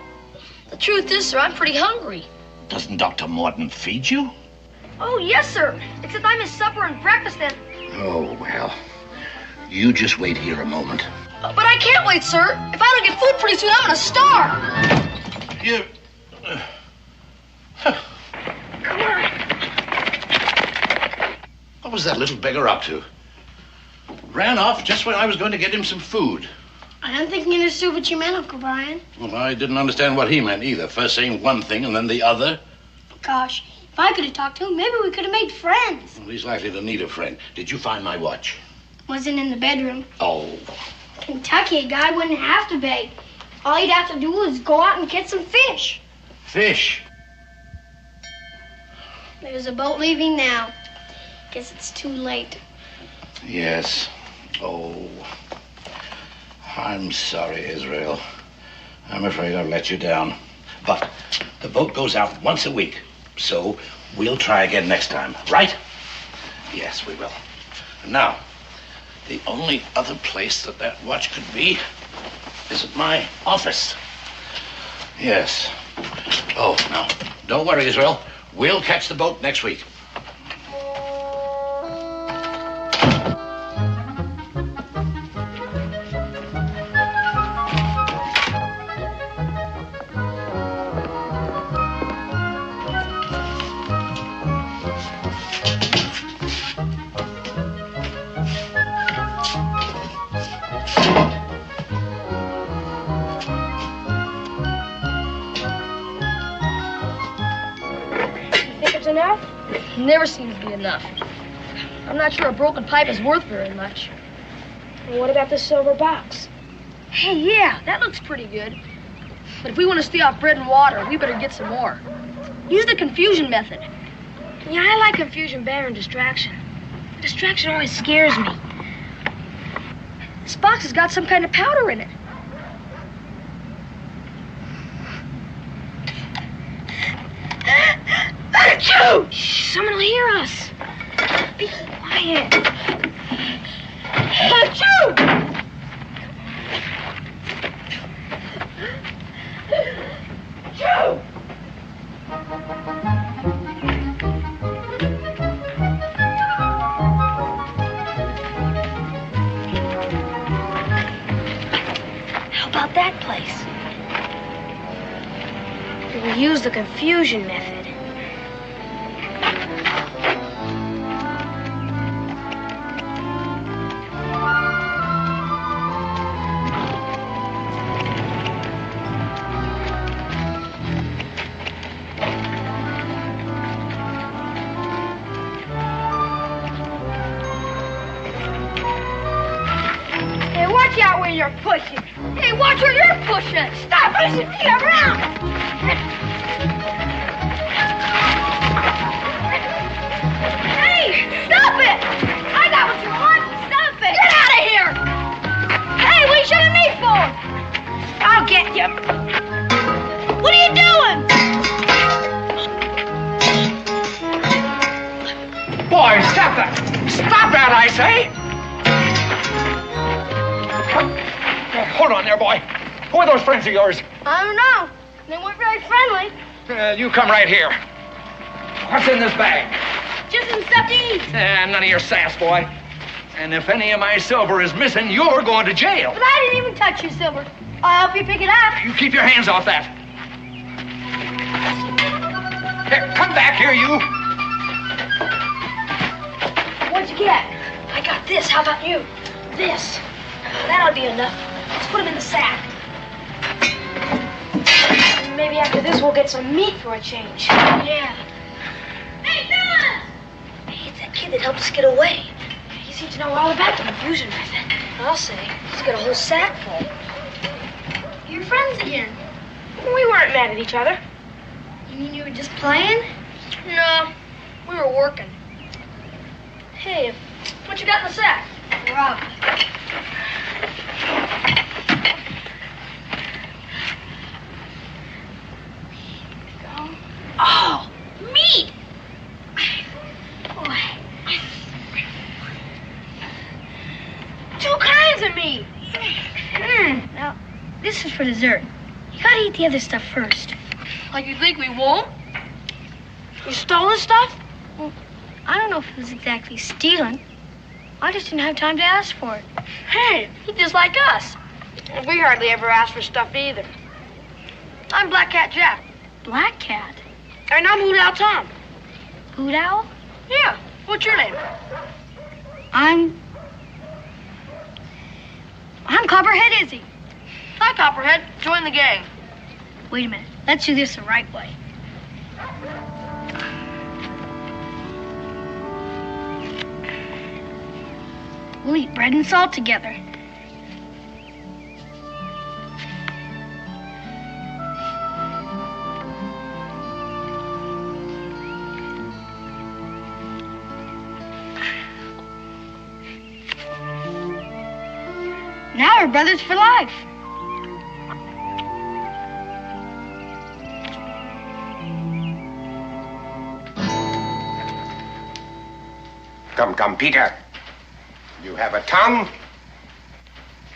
the truth is, sir, I'm pretty hungry. Doesn't Dr. Morton feed you? Oh, yes, sir. Except I miss supper and breakfast and... Oh, well, you just wait here a moment. But I can't wait, sir. If I don't get food pretty soon, I'm gonna starve. You... Come on. What was that little beggar up to? Ran off just when I was going to get him some food. I don't think you understood what you meant, Uncle Brian. Well, I didn't understand what he meant either. First saying one thing and then the other. Gosh, if I could have talked to him, maybe we could have made friends. Well, he's likely to need a friend. Did you find my watch? Wasn't in the bedroom. Oh. Kentucky, a guy wouldn't have to beg. All he'd have to do was go out and get some fish. Fish? There's a boat leaving now. Guess it's too late. Yes. Oh. I'm sorry, Israel. I'm afraid I've let you down. But the boat goes out once a week, so we'll try again next time, right? Yes, we will. And now, the only other place that watch could be is at my office. Yes. Oh, now, don't worry, Israel. We'll catch the boat next week. Enough? Never seems to be enough. I'm not sure a broken pipe is worth very much. And what about the silver box? Hey, yeah, that looks pretty good. But if we want to stay off bread and water, we better get some more. Use the confusion method. Yeah, I like confusion better than distraction. Distraction always scares me. This box has got some kind of powder in it. Achoo! Shh, someone will hear us. Be quiet. Achoo! Achoo! We use the confusion method. Watch out where you're pushing. Hey, watch where you're pushing. Stop pushing me around. Hey, stop it. I got what you want. Stop it. Get out of here. Hey, what are you shooting me for? I'll get you. What are you doing? Boy, stop that. Stop that, I say. Hold on there, boy. Who are those friends of yours? I don't know. They weren't very friendly. You come right here. What's in this bag? Just some stuff to eat. None of your sass, boy. And if any of my silver is missing, you're going to jail. But I didn't even touch your silver. I'll help you pick it up. You keep your hands off that. Here, come back here, you. What'd you get? I got this. How about you? This. That'll be enough. Let's put them in the sack. Maybe after this we'll get some meat for a change. Yeah. Hey, Phyllis! Hey, it's that kid that helped us get away. He seems to know all about the confusion method. I'll say, he's got a whole sack full. You're friends again. We weren't mad at each other. You mean you were just playing? No, we were working. Hey, what you got in the sack? Rob. Oh, meat! Boy. 2 kinds of meat. Now, this is for dessert. You gotta eat the other stuff first. Like you think we won't? You stolen stuff? Well, I don't know if it was exactly stealing. I just didn't have time to ask for it. Hey, he's just like us. We hardly ever ask for stuff either. I'm Black Cat Jack. Black Cat? And I'm Hoot Owl Tom. Hoot Owl? Yeah. What's your name? I'm Copperhead Izzy. Hi, Copperhead. Join the gang. Wait a minute. Let's do this the right way. We'll eat bread and salt together. Now we're brothers for life. Come, Peter. You have a tongue.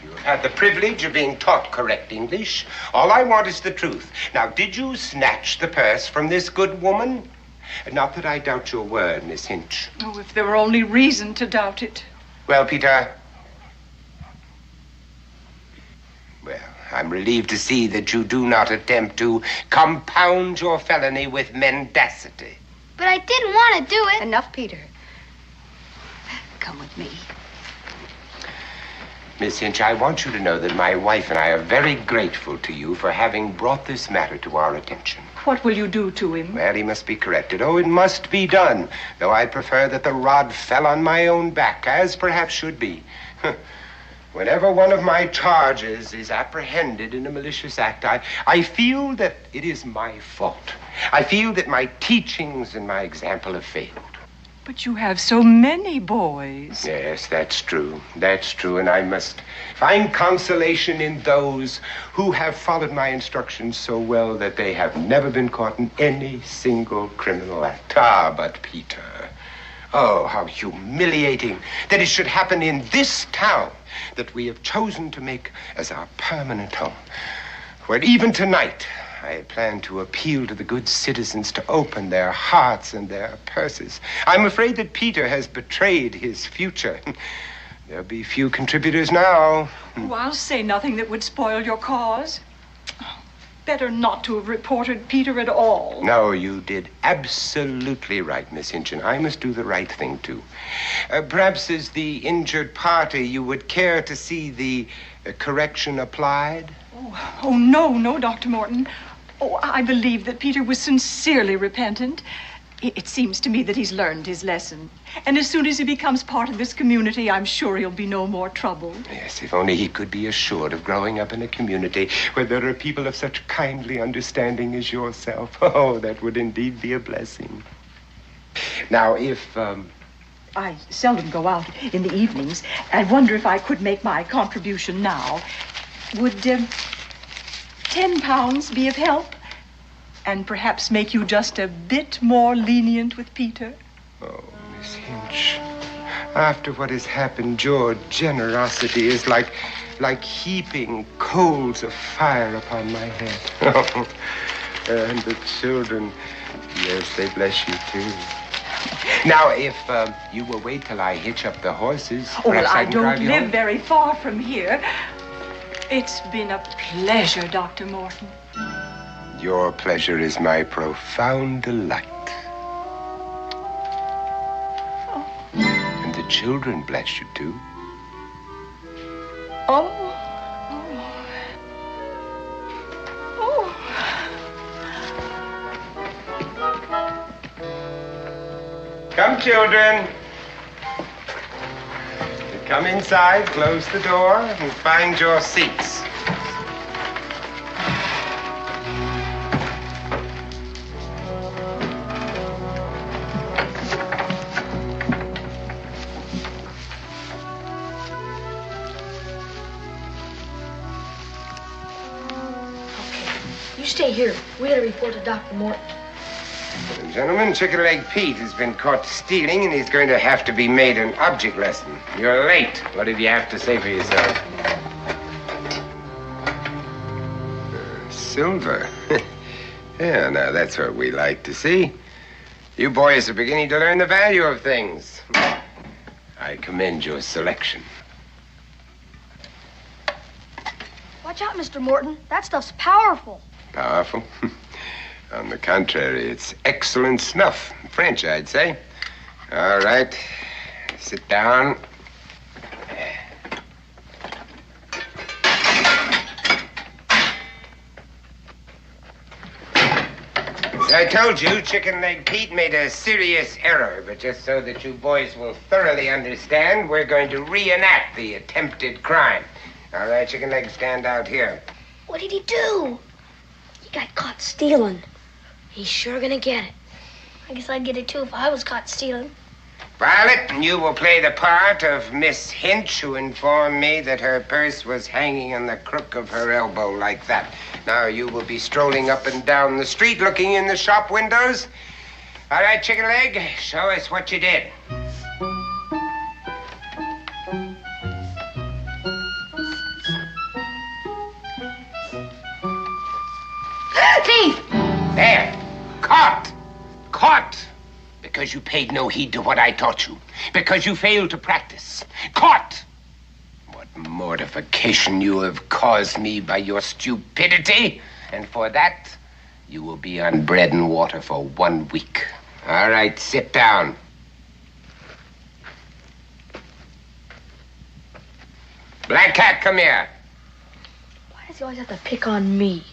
You have had the privilege of being taught correct English. All I want is the truth. Now, did you snatch the purse from this good woman? Not that I doubt your word, Miss Hinch. Oh, if there were only reason to doubt it. Well, Peter. Well, I'm relieved to see that you do not attempt to compound your felony with mendacity. But I didn't want to do it. Enough, Peter. Come with me. Miss Hinch, I want you to know that my wife and I are very grateful to you for having brought this matter to our attention. What will you do to him? Well, he must be corrected. Oh, it must be done. Though I'd prefer that the rod fell on my own back, as perhaps should be. Whenever one of my charges is apprehended in a malicious act, I feel that it is my fault. I feel that my teachings and my example have failed. But you have so many boys. Yes, that's true. That's true, and I must find consolation in those who have followed my instructions so well that they have never been caught in any single criminal act. Ah, but Peter, oh, how humiliating that it should happen in this town that we have chosen to make as our permanent home, where even tonight I had planned to appeal to the good citizens to open their hearts and their purses. I'm afraid that Peter has betrayed his future. There'll be few contributors now. Oh, I'll say nothing that would spoil your cause. better not to have reported Peter at all. No, you did absolutely right, Miss Hinchin. I must do the right thing, too. Perhaps as the injured party, you would care to see the correction applied? Oh, no, Dr. Morton. Oh, I believe that Peter was sincerely repentant. It seems to me that he's learned his lesson. And as soon as he becomes part of this community, I'm sure he'll be no more trouble. Yes, if only he could be assured of growing up in a community where there are people of such kindly understanding as yourself. Oh, that would indeed be a blessing. Now, if, I seldom go out in the evenings. I wonder if I could make my contribution now. Would 10 pounds be of help? And perhaps make you just a bit more lenient with Peter? Oh, Miss Hinch, after what has happened, your generosity is like heaping coals of fire upon my head. Oh, and the children, yes, they bless you too. Now, if you will wait till I hitch up the horses, Oh, well, I can drive don't you live home. very far from here. It's been a pleasure, Dr. Morton. Your pleasure is my profound delight. Oh. And the children bless you too. Oh. Come, children. Come inside, close the door, and find your seats. You stay here. We gotta report to Dr. Morton. Gentlemen, Chicken Leg Pete has been caught stealing, and he's going to have to be made an object lesson. You're late. What did you have to say for yourself? Silver. Yeah, now that's what we like to see. You boys are beginning to learn the value of things. I commend your selection. Watch out, Mr. Morton. That stuff's powerful. Powerful? On the contrary, it's excellent snuff. French, I'd say. All right. Sit down. As I told you, Chicken Leg Pete made a serious error, but just so that you boys will thoroughly understand, we're going to reenact the attempted crime. All right, Chicken Leg, stand out here. What did he do? He got caught stealing. He's sure gonna get it. I guess I'd get it too if I was caught stealing. Violet, you will play the part of Miss Hinch, who informed me that her purse was hanging on the crook of her elbow like that. Now you will be strolling up and down the street looking in the shop windows. All right, Chicken Leg, show us what you did. Thief! There. Caught. Caught. Because you paid no heed to what I taught you. Because you failed to practice. Caught. What mortification you have caused me by your stupidity. And for that, you will be on bread and water for 1 week. All right, sit down. Black Cat, come here. Why does he always have to pick on me?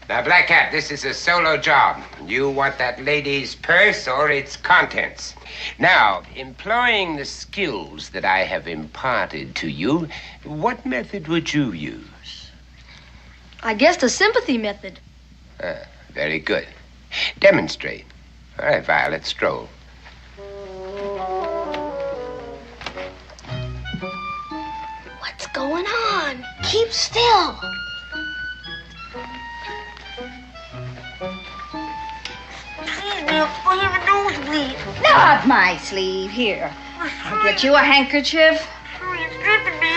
Now, Black Cat, this is a solo job. You want that lady's purse or its contents. Now, employing the skills that I have imparted to you, what method would you use? I guess the sympathy method. Very good. Demonstrate. All right, Violet, stroll. What's going on? Keep still. I have a nosebleed. Not my sleeve. Here. I'll get you a handkerchief.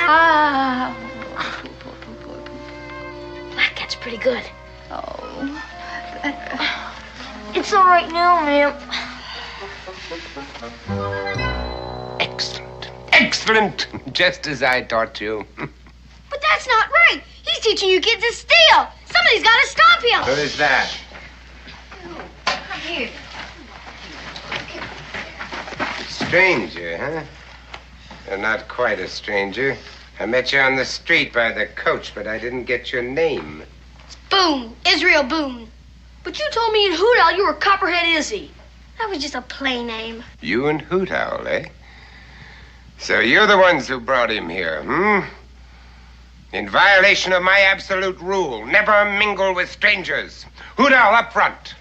Ah. Black Cat's pretty good. Oh. It's all right now, ma'am. Excellent. Excellent. Just as I taught you. But that's That's not right. He's teaching you kids to steal. Somebody's got to stop him. Who is that? Come here. Stranger, huh? Well, not quite a stranger. I met you on the street by the coach, but I didn't get your name. Boone. Israel Boone. But you told me in Hoot Owl you were Copperhead Izzy. That was just a play name. You and Hoot Owl, eh? So you're the ones who brought him here, hmm? In violation of my absolute rule, never mingle with strangers. Hoot Owl, up front.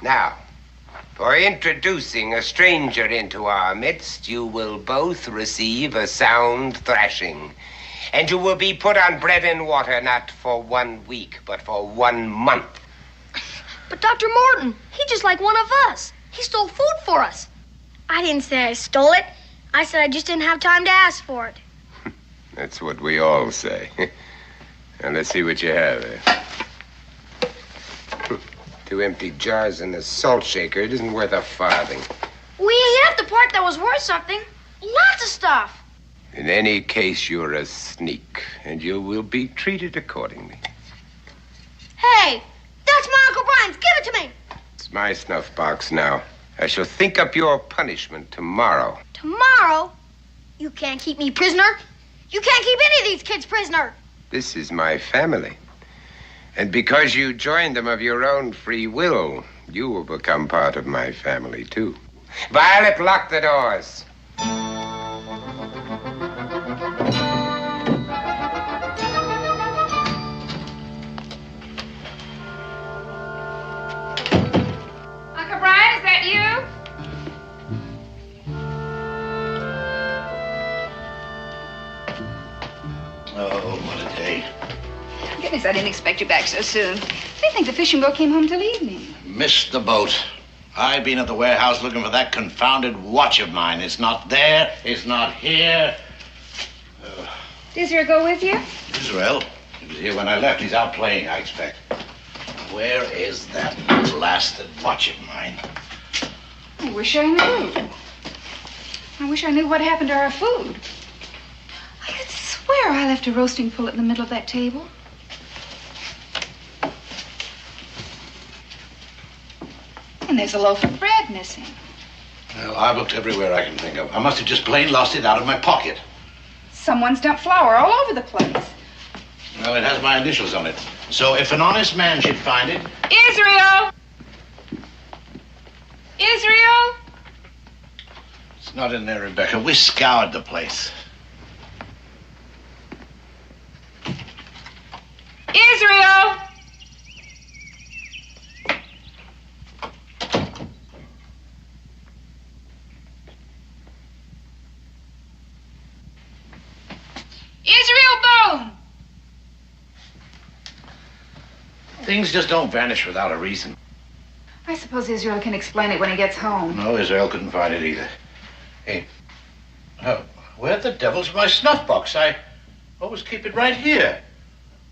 Now, for introducing a stranger into our midst, you will both receive a sound thrashing. And you will be put on bread and water not for 1 week, but for 1 month. But Dr. Morton, he's just like one of us. He stole food for us. I didn't say I stole it. I said I just didn't have time to ask for it. That's what we all say. Now, let's see what you have there. 2 empty jars and a salt shaker. It isn't worth a farthing. We ate up the part that was worth something. Lots of stuff. In any case, you're a sneak, and you will be treated accordingly. Hey, that's my Uncle Brian's. Give it to me. It's my snuff box now. I shall think up your punishment tomorrow. Tomorrow? You can't keep me prisoner. You can't keep any of these kids prisoner. This is my family. And because you joined them of your own free will, you will become part of my family, too. Violet, lock the doors. Uncle Brian, is that you? Oh, what a day. Goodness, I didn't expect you back so soon. They think the fishing boat came home till evening. Missed the boat. I've been at the warehouse looking for that confounded watch of mine. It's not there. It's not here. Did Israel go with you? Israel? He was here when I left. He's out playing, I expect. Where is that blasted watch of mine? I wish I knew. I wish I knew what happened to our food. I could swear I left a roasting pullet in the middle of that table. And there's a loaf of bread missing. Well, I've looked everywhere I can think of. I must have just plain lost it out of my pocket. Someone's dumped flour all over the place. Well, it has my initials on it. So if an honest man should find it... Israel! Israel! It's not in there, Rebecca. We scoured the place. Israel! Israel Boone! Things just don't vanish without a reason. I suppose Israel can explain it when he gets home. No, Israel couldn't find it either. Hey, where the devil's my snuff box? I always keep it right here.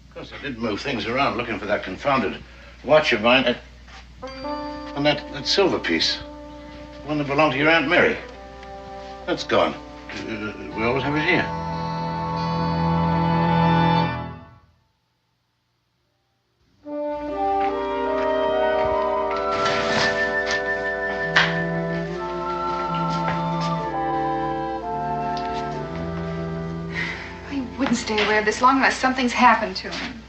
Of course, I did move things around looking for that confounded watch of mine. And that silver piece. The one that belonged to your Aunt Mary. That's gone. We always have it here. Stay away of this long unless something's happened to him.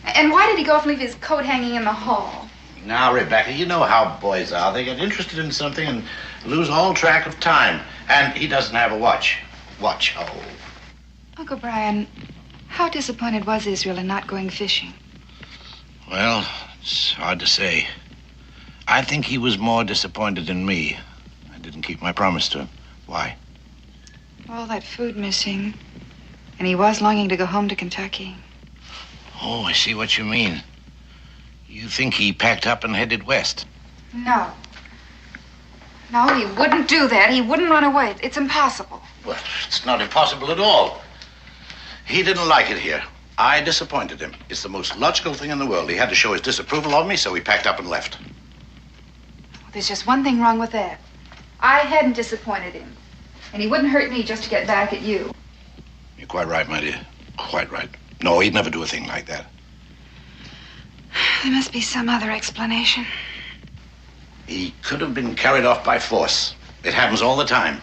And why did he go off and leave his coat hanging in the hall? Now, Rebecca, you know how boys are. They get interested in something and lose all track of time. And he doesn't have a watch. Watch, oh. Uncle Brian, how disappointed was Israel in not going fishing? Well, it's hard to say. I think he was more disappointed in me. I didn't keep my promise to him. Why? All that food missing. And he was longing to go home to Kentucky. Oh, I see what you mean. You think he packed up and headed west? No. No, he wouldn't do that. He wouldn't run away. It's impossible. Well, it's not impossible at all. He didn't like it here. I disappointed him. It's the most logical thing in the world. He had to show his disapproval of me, so he packed up and left. There's just one thing wrong with that. I hadn't disappointed him. And he wouldn't hurt me just to get back at you. You're quite right, my dear. Quite right. No, he'd never do a thing like that. There must be some other explanation. He could have been carried off by force. It happens all the time.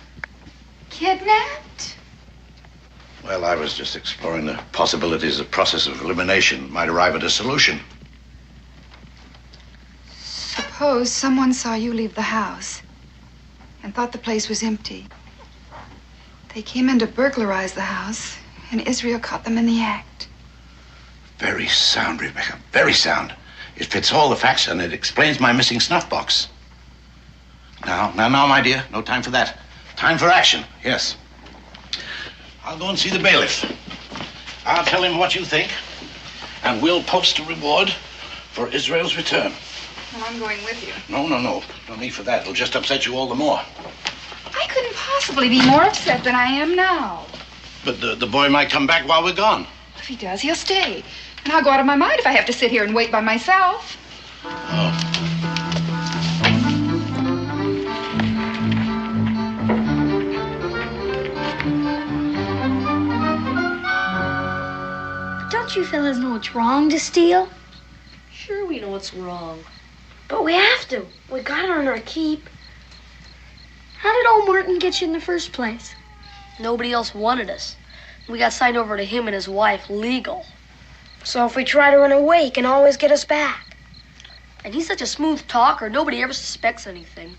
Kidnapped? Well, I was just exploring the possibilities a process of elimination might arrive at a solution. Suppose someone saw you leave the house and thought the place was empty. They came in to burglarize the house, and Israel caught them in the act. Very sound, Rebecca. Very sound. It fits all the facts, and it explains my missing snuff box. Now, my dear. No time for that. Time for action. Yes. I'll go and see the bailiff. I'll tell him what you think, and we'll post a reward for Israel's return. Well, I'm going with you. No. No need for that. It'll just upset you all the more. I couldn't possibly be more upset than I am now. But the boy might come back while we're gone. If he does, he'll stay. And I'll go out of my mind if I have to sit here and wait by myself. Don't you fellas know it's wrong to steal? Sure, we know it's wrong. But we have to. We got it on our keep. How did old Martin get you in the first place? Nobody else wanted us. We got signed over to him and his wife legal. So if we try to run away, he can always get us back. And he's such a smooth talker, nobody ever suspects anything.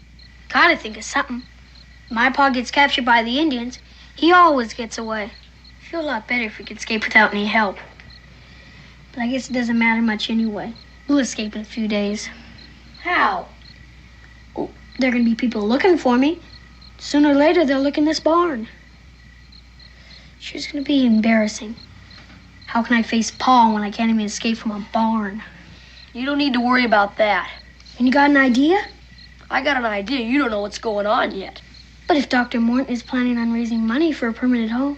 Gotta think of something. My pa gets captured by the Indians. He always gets away. I feel a lot better if we could escape without any help. But I guess it doesn't matter much anyway. We'll escape in a few days. How? Oh, there are gonna be people looking for me. Sooner or later, they'll look in this barn. Sure, it's gonna be embarrassing. How can I face Pa when I can't even escape from a barn? You don't need to worry about that. And you got an idea? I got an idea. You don't know what's going on yet. But if Dr. Morton is planning on raising money for a permanent home...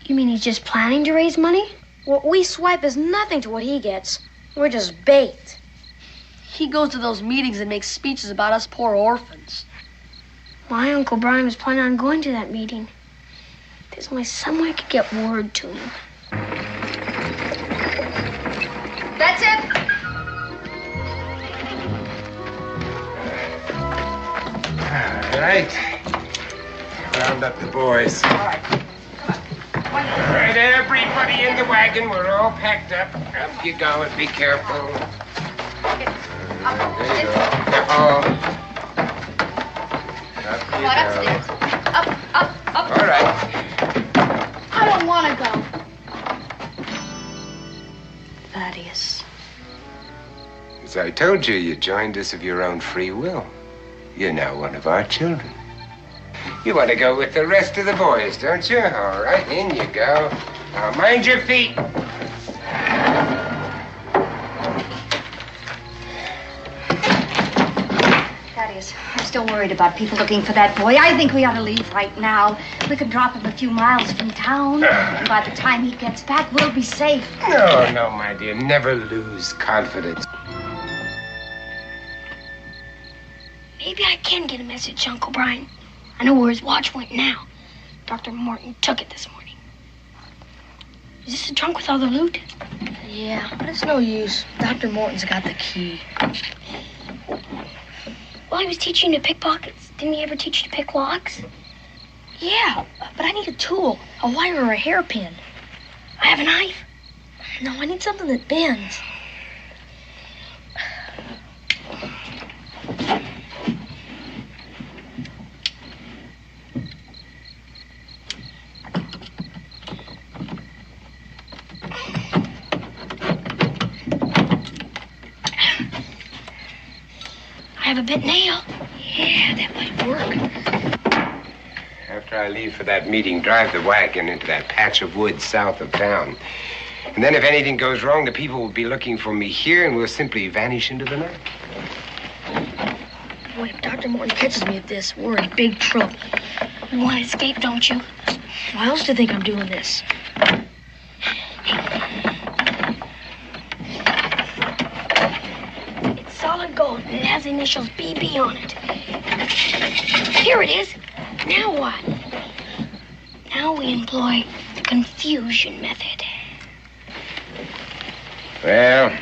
You mean he's just planning to raise money? What we swipe is nothing to what he gets. We're just bait. He goes to those meetings and makes speeches about us poor orphans. My Uncle Brian was planning on going to that meeting. There's only some way I could get word to him. That's it. All right. Round up the boys. All right. All right, everybody in the wagon. We're all packed up. Up you go and be careful. There you go. Up you go. Upstairs. Up. All right. I don't want to go. Thaddeus. As I told you, you joined us of your own free will. You're now one of our children. You want to go with the rest of the boys, don't you? All right, in you go. Now, mind your feet. Thaddeus, I'm still worried about people looking for that boy. I think we ought to leave right now. We could drop him a few miles from town, and by the time he gets back, we'll be safe. No, my dear. Never lose confidence. Maybe I can get a message, Uncle Brian. I know where his watch went now. Dr. Morton took it this morning. Is this the trunk with all the loot? Yeah, but it's no use. Dr. Morton's got the key. Well, he was teaching you to pick pockets. Didn't he ever teach you to pick locks? Yeah, but I need a tool, a wire or a hairpin. I have a knife. No, I need something that bends. I have a bent nail. Yeah, that might work. After I leave for that meeting, drive the wagon into that patch of woods south of town. And then if anything goes wrong, the people will be looking for me here and we'll simply vanish into the night. Boy, if Dr. Morton catches me at this, we're in big trouble. You want to escape, don't you? Why else do you think I'm doing this? It's solid gold. the initials BB on it. Here it is. Now what? Now we employ the confusion method. Well,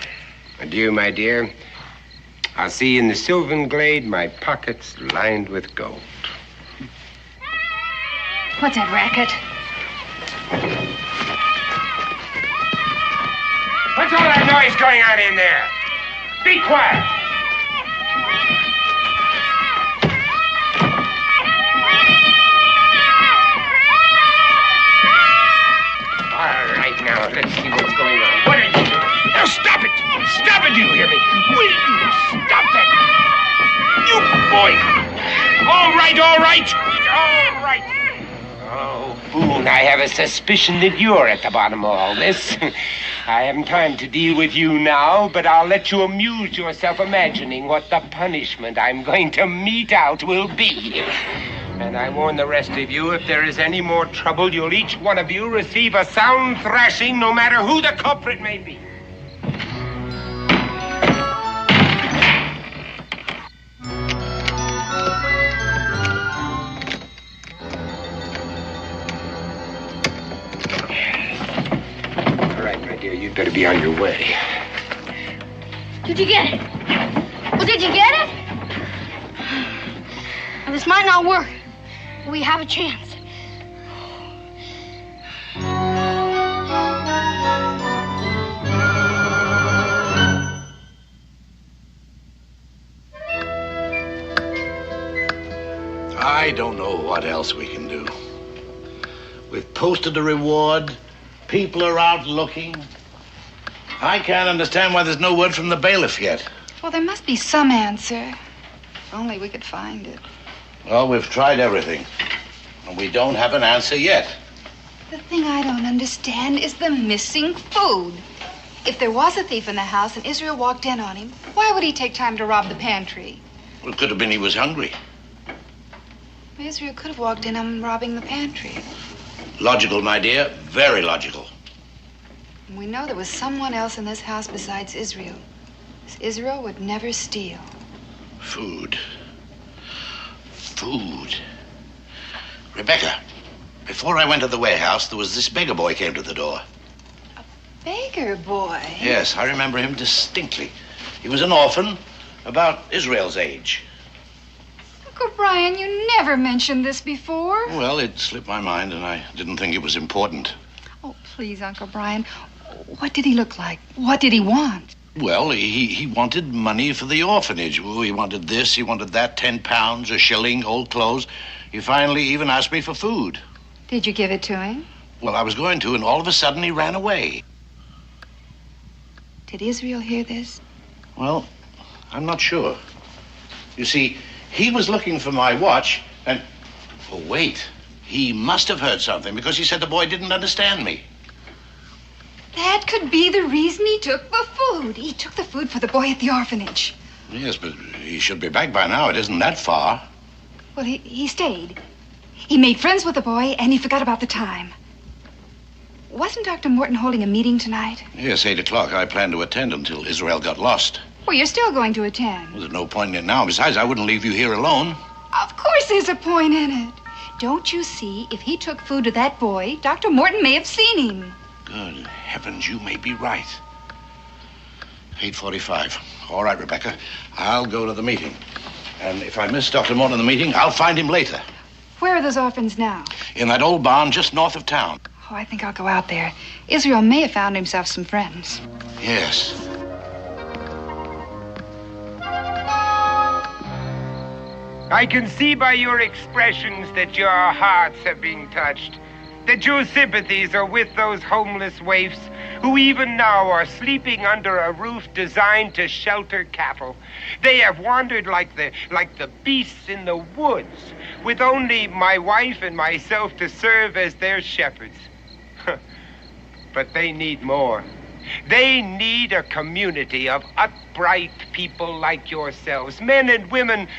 adieu, my dear. I'll see you in the sylvan glade, my pockets lined with gold. What's that racket? What's all that noise going on in there? Be quiet. All right, now, let's see what's going on. What are you doing? Now, stop it! Stop it, do you hear me? Will you stop that? You boy! All right, all right! All right! Oh, Boone, I have a suspicion that you're at the bottom of all this. I haven't time to deal with you now, but I'll let you amuse yourself imagining what the punishment I'm going to mete out will be. And I warn the rest of you, if there is any more trouble, you'll each one of you receive a sound thrashing, no matter who the culprit may be. You'd better be on your way. Did you get it? Well, did you get it? Now, this might not work. But we have a chance. I don't know what else we can do. We've posted a reward. People are out looking. I can't understand why there's no word from the bailiff yet. Well, there must be some answer. If only we could find it. Well, we've tried everything, and we don't have an answer yet. The thing I don't understand is the missing food. If there was a thief in the house and Israel walked in on him, why would he take time to rob the pantry? Well, it could have been he was hungry. Israel could have walked in on him robbing the pantry. Logical, my dear. Very logical. And we know there was someone else in this house besides Israel. Israel would never steal. Food. Food. Rebecca, before I went to the warehouse, there was this beggar boy came to the door. Beggar boy? Yes, I remember him distinctly. He was an orphan, about Israel's age. Uncle Brian, you never mentioned this before. Well, it slipped my mind, and I didn't think it was important. Oh, please, Uncle Brian. What did he look like? What did he want? Well, he wanted money for the orphanage. Oh, he wanted this, he wanted that, 10 pounds, a shilling, old clothes. He finally even asked me for food. Did you give it to him? Well, I was going to, and all of a sudden he ran away. Did Israel hear this? Well, I'm not sure. You see, he was looking for my watch, and... Oh, wait. He must have heard something, because he said the boy didn't understand me. That could be the reason he took the food. He took the food for the boy at the orphanage. Yes, but he should be back by now. It isn't that far. Well, he stayed. He made friends with the boy, and he forgot about the time. Wasn't Dr. Morton holding a meeting tonight? Yes, 8 o'clock. I planned to attend until Israel got lost. Well, you're still going to attend. Well, there's no point in it now. Besides, I wouldn't leave you here alone. Of course there's a point in it. Don't you see, if he took food to that boy, Dr. Morton may have seen him. Good heavens, you may be right. 8:45. All right, Rebecca. I'll go to the meeting. And if I miss Dr. Morton in the meeting, I'll find him later. Where are those orphans now? In that old barn just north of town. Oh, I think I'll go out there. Israel may have found himself some friends. Yes. I can see by your expressions that your hearts have been touched, that your sympathies are with those homeless waifs who even now are sleeping under a roof designed to shelter cattle. They have wandered like the beasts in the woods, with only my wife and myself to serve as their shepherds. But they need more. They need a community of upright people like yourselves, men and women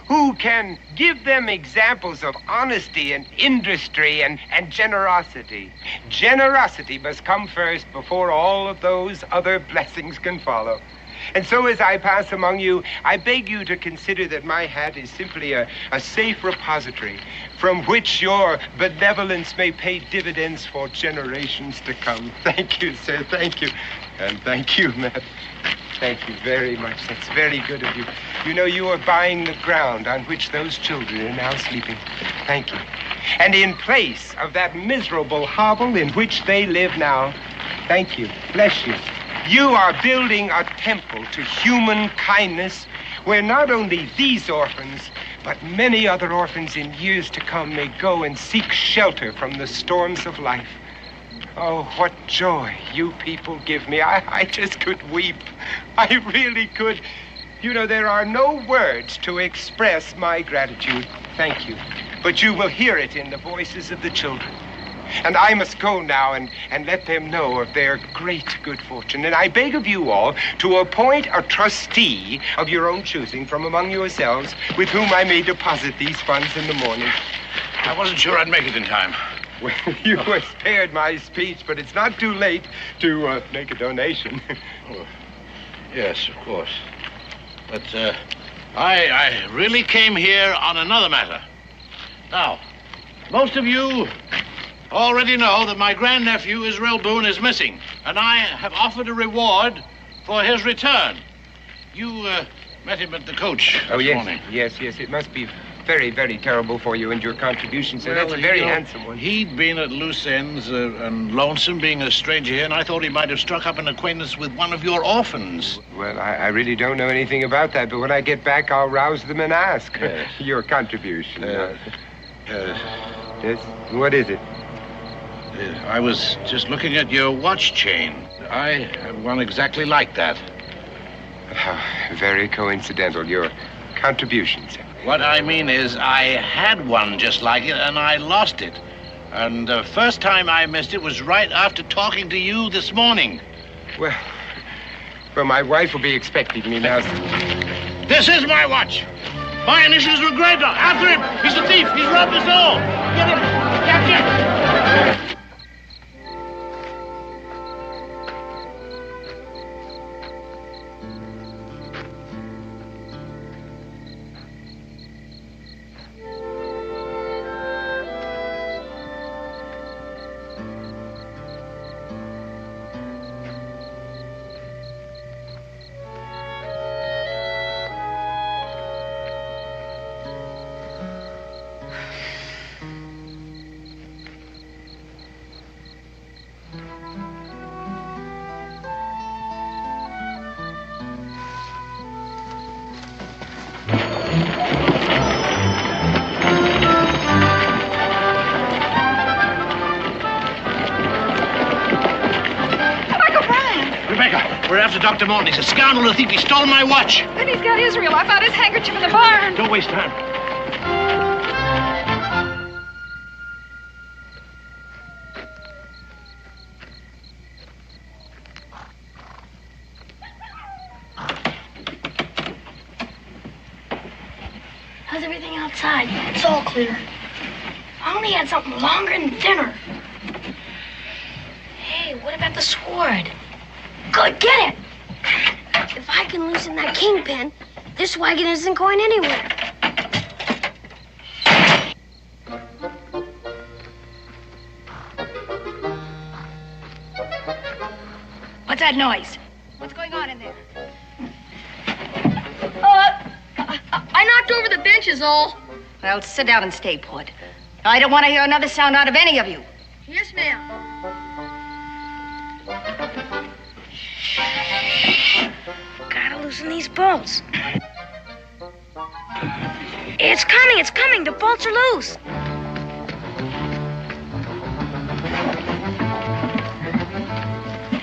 who can give them examples of honesty and industry and generosity. Generosity must come first before all of those other blessings can follow. And so as I pass among you, I beg you to consider that my hat is simply a safe repository from which your benevolence may pay dividends for generations to come. Thank you, sir. Thank you. And thank you, Matt. Thank you very much. That's very good of you. You know, you are buying the ground on which those children are now sleeping. Thank you. And in place of that miserable hovel in which they live now, thank you. Bless you. You are building a temple to human kindness where not only these orphans, but many other orphans in years to come may go and seek shelter from the storms of life. Oh, what joy you people give me. I just could weep. I really could. You know, there are no words to express my gratitude. Thank you. But you will hear it in the voices of the children. And I must go now and let them know of their great good fortune. And I beg of you all to appoint a trustee of your own choosing from among yourselves with whom I may deposit these funds in the morning. I wasn't sure I'd make it in time. Well, you were spared my speech, but it's not too late to make a donation. Oh, yes, of course. But I really came here on another matter. Now, most of you already know that my grandnephew, Israel Boone, is missing, and I have offered a reward for his return. You met him at the coach this morning. Yes. It must be very, very terrible for you and your contribution, sir. That's a very handsome one. He'd been at loose ends and lonesome being a stranger here, and I thought he might have struck up an acquaintance with one of your orphans. Well, I really don't know anything about that, but when I get back, I'll rouse them and ask. Yes. Your contribution. Yes? What is it? I was just looking at your watch chain. I have one exactly like that. Very coincidental, your contribution, sir. What I mean is I had one just like it, and I lost it. And the first time I missed it was right after talking to you this morning. Well, my wife will be expecting me now. This is my watch. My initials were engraved on. After him. He's a thief. He's robbed us all. Get him. Captain. Dr. Morton, he's a scoundrel, a thief. He stole my watch. Then he's got Israel. I found his handkerchief in the barn. Don't waste time. How's everything outside? It's all clear. I only had something longer than dinner. Hey, what about the sword? Good, get it! If I can loosen that kingpin, this wagon isn't going anywhere. What's that noise? What's going on in there? I knocked over the benches, all. Well, sit down and stay put. I don't want to hear another sound out of any of you. Yes, ma'am. Gotta loosen these bolts. It's coming. The bolts are loose.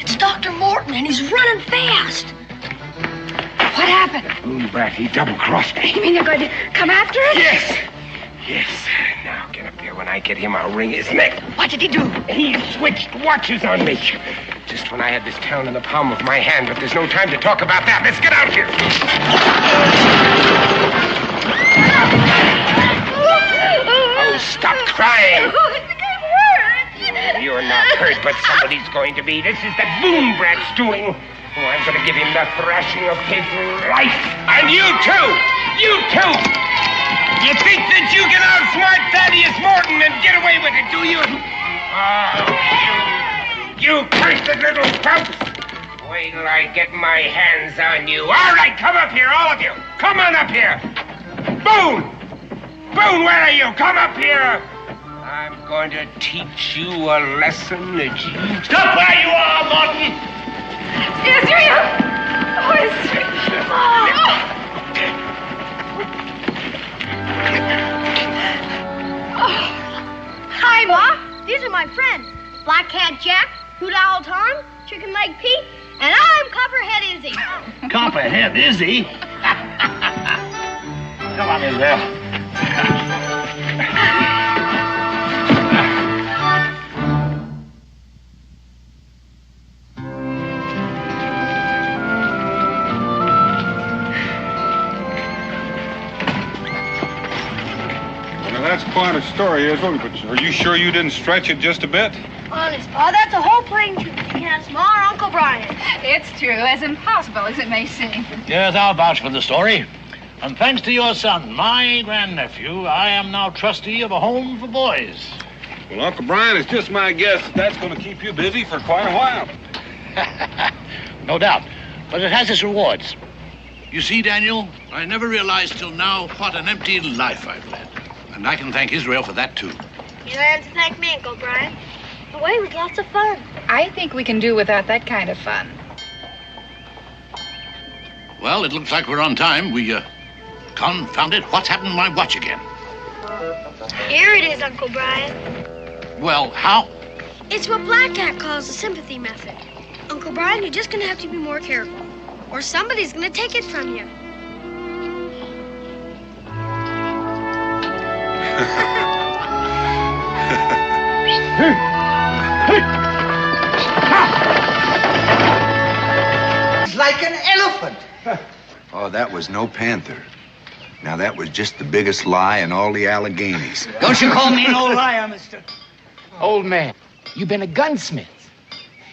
It's Dr. Morton, and he's running fast. What happened? Boone brat, he double-crossed me. You mean they're going to come after us? Yes. Now, get up there. When I get him, I'll wring his neck. What did he do? He switched watches on me. Just when I had this town in the palm of my hand, but there's no time to talk about that. Let's get out here. Oh, stop crying. You're not hurt, but somebody's going to be. This is that Boone brat's doing. Oh, I'm going to give him the thrashing of his life. And you too! You too! You think that you can outsmart Thaddeus Morton and get away with it, do you? Oh, you cursed little pumps! Wait till I get my hands on you. All right, come up here, all of you. Come on up here. Boone! Boone, where are you? Come up here. I'm going to teach you a lesson that you... Stop where you are, Morton! Israel! Oh, Israel! Hi, Ma. These are my friends. Black Cat Jack, Hoot Owl Tom, Chicken Leg Pete, and I'm Copperhead Izzy. Copperhead Izzy? Come on in there. That's quite a story, isn't it? But are you sure you didn't stretch it just a bit? Honest, Pa, that's a whole plain truth. You can ask Ma or Uncle Brian. It's true, as impossible as it may seem. Yes, I'll vouch for the story. And thanks to your son, my grandnephew, I am now trustee of a home for boys. Well, Uncle Brian, it's just my guess that that's going to keep you busy for quite a while. No doubt. But it has its rewards. You see, Daniel, I never realized till now what an empty life I've led. And I can thank Israel for that, too. You don't have to thank me, Uncle Brian. The way was lots of fun. I think we can do without that kind of fun. Well, it looks like we're on time. Confound it, what's happened to my watch again? Here it is, Uncle Brian. Well, how? It's what Black Cat calls the sympathy method. Uncle Brian, you're just gonna have to be more careful, or somebody's gonna take it from you. It's like an elephant. Oh, that was no panther. Now, that was just the biggest lie in all the Alleghenies. Don't you call me no liar, mister. Old man, you've been a gunsmith.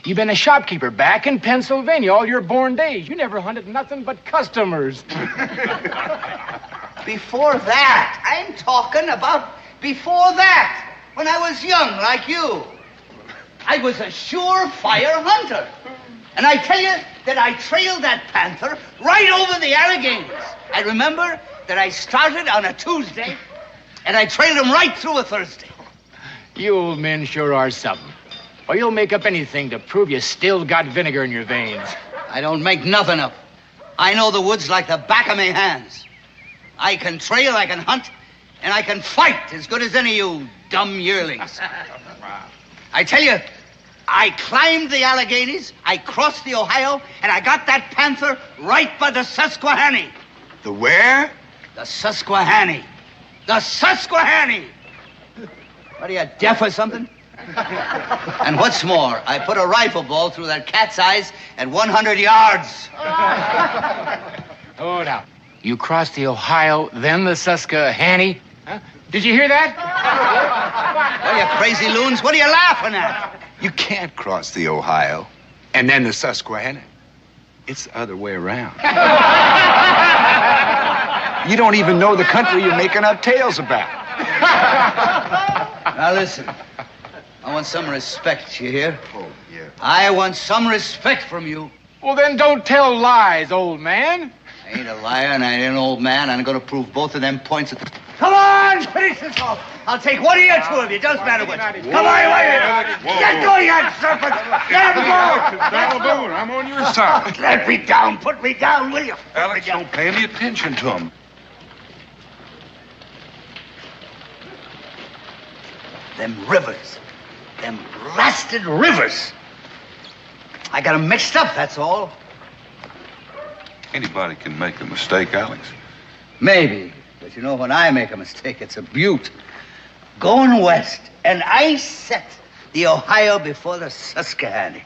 You've been a shopkeeper back in Pennsylvania all your born days. You never hunted nothing but customers. Before that, I'm talking about before that, when I was young like you. I was a surefire hunter. And I tell you that I trailed that panther right over the Alleghenies. I remember that I started on a Tuesday, and I trailed him right through a Thursday. You old men sure are something. Or you'll make up anything to prove you still got vinegar in your veins. I don't make nothing up. I know the woods like the back of my hands. I can trail, I can hunt, and I can fight as good as any of you dumb yearlings. I tell you, I climbed the Alleghenies, I crossed the Ohio, and I got that panther right by the Susquehanna. The where? The Susquehanna. The Susquehanna! What are you, deaf or something? And what's more, I put a rifle ball through that cat's eyes at 100 yards. Oh, now. You crossed the Ohio, then the Susquehanna. Huh? Did you hear that? What are you, crazy loons? What are you laughing at? You can't cross the Ohio and then the Susquehanna. It's the other way around. You don't even know the country you're making up tales about. Now listen, I want some respect, you hear? Oh, yeah. I want some respect from you. Well, then don't tell lies, old man. I ain't a liar and I ain't an old man. I'm going to prove both of them points. Come on, finish this off. I'll take one of you, two of you. Doesn't matter which. Come on, get going, you serpent. Let him go. Daniel Boone, I'm on your side. Let me down. Put me down, will you? Alex, don't pay any attention to him. Them rivers. Them blasted rivers. I got them mixed up, that's all. Anybody can make a mistake, Alex. Maybe. But you know, when I make a mistake, it's a beaut. Going west, and I set the Ohio before the Susquehanna.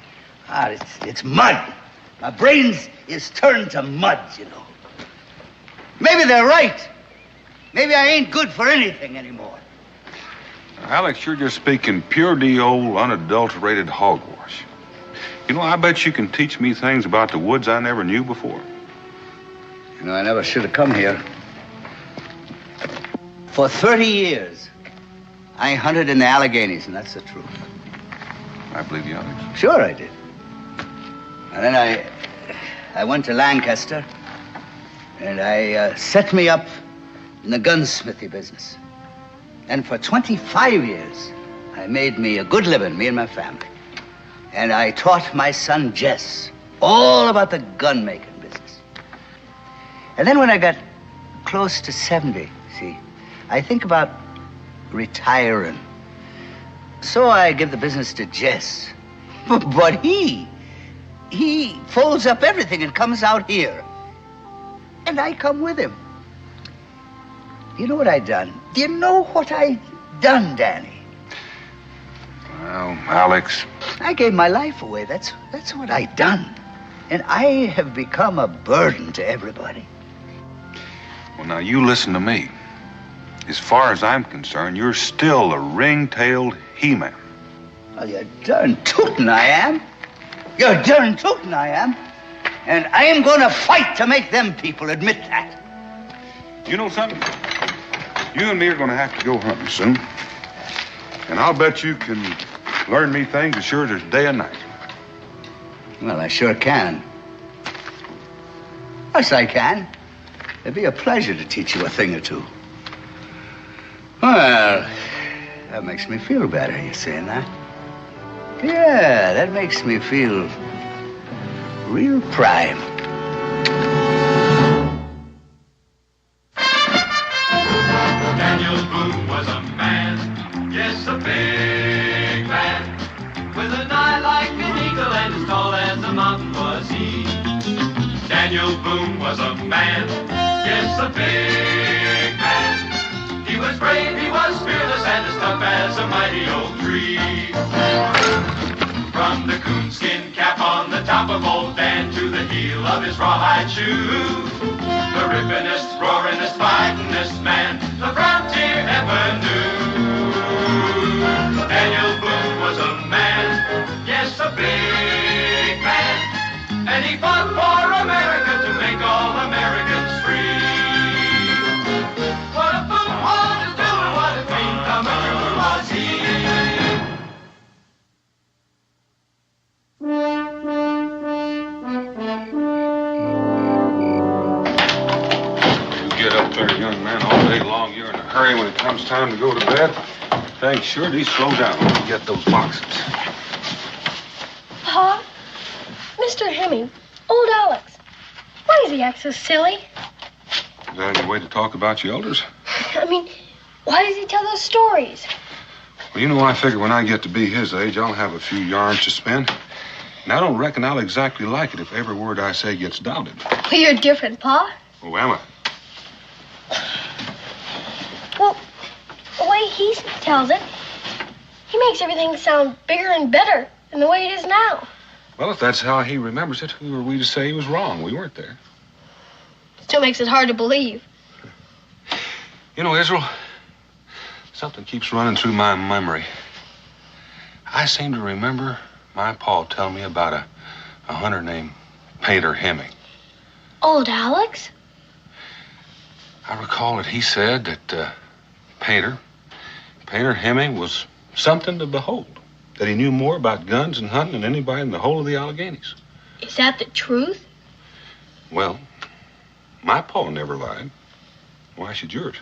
It's mud. My brains is turned to mud, you know. Maybe they're right. Maybe I ain't good for anything anymore. Alex, you're just speaking pure D old, unadulterated hogwash. You know, I bet you can teach me things about the woods I never knew before. You know, I never should have come here. For 30 years, I hunted in the Alleghenies, and that's the truth. I believe you, Alex. Sure I did. And then I went to Lancaster, and I set me up in the gunsmithy business. And for 25 years, I made me a good living, me and my family. And I taught my son, Jess, all about the gun-making business. And then when I got close to 70, see, I think about retiring. So I give the business to Jess. But he folds up everything and comes out here. And I come with him. You know what I done? Do you know what I done, Danny? Well, Alex. I gave my life away. That's what I done. And I have become a burden to everybody. Well, now, you listen to me. As far as I'm concerned, you're still a ring-tailed he-man. Well, you're darn tootin' I am. You're darn tootin' I am. And I am going to fight to make them people admit that. You know something? You and me are going to have to go hunting soon. And I'll bet you can learn me things as sure as day and night. Well, I sure can. Yes, I can. It'd be a pleasure to teach you a thing or two. Well, that makes me feel better, you saying that? Yeah, that makes me feel real prime. Daniel Boone was a man, yes, a big man, with an eye like an eagle and as tall as a mountain was he. Daniel Boone was a man, yes, a big man. He was brave, he was fearless, and as tough as a mighty oak tree. From the coonskin cap on the top of old Dan to the heel of his rawhide shoe, the rippinest, roaringest, fightingest man the frontier ever knew. Daniel Boone was a man, yes, a big man, and he fought for America to make all Americans free. What a Boone wanted to do and what a dream come true was he. Get up there, young man, all day long. You're in a hurry when it comes time to go to bed. Thanks, sure do slow down when you get those boxes. Pa? Mr. Hemming, old Alex, why does he act so silly? Is that any way to talk about your elders? I mean, why does he tell those stories? Well, you know, I figure when I get to be his age, I'll have a few yarns to spin. And I don't reckon I'll exactly like it if every word I say gets doubted. Well, you're different, Pa. Oh, am I? Well, the way he tells it, he makes everything sound bigger and better than the way it is now. Well, if that's how he remembers it, who are we to say he was wrong? We weren't there. Still makes it hard to believe. You know, Israel, something keeps running through my memory. I seem to remember my pa telling me about a hunter named Painter Hemming. Old Alex? I recall that he said that Painter Hemming was something to behold. That he knew more about guns and hunting than anybody in the whole of the Alleghenies. Is that the truth? Well, my pa never lied. Why should yours?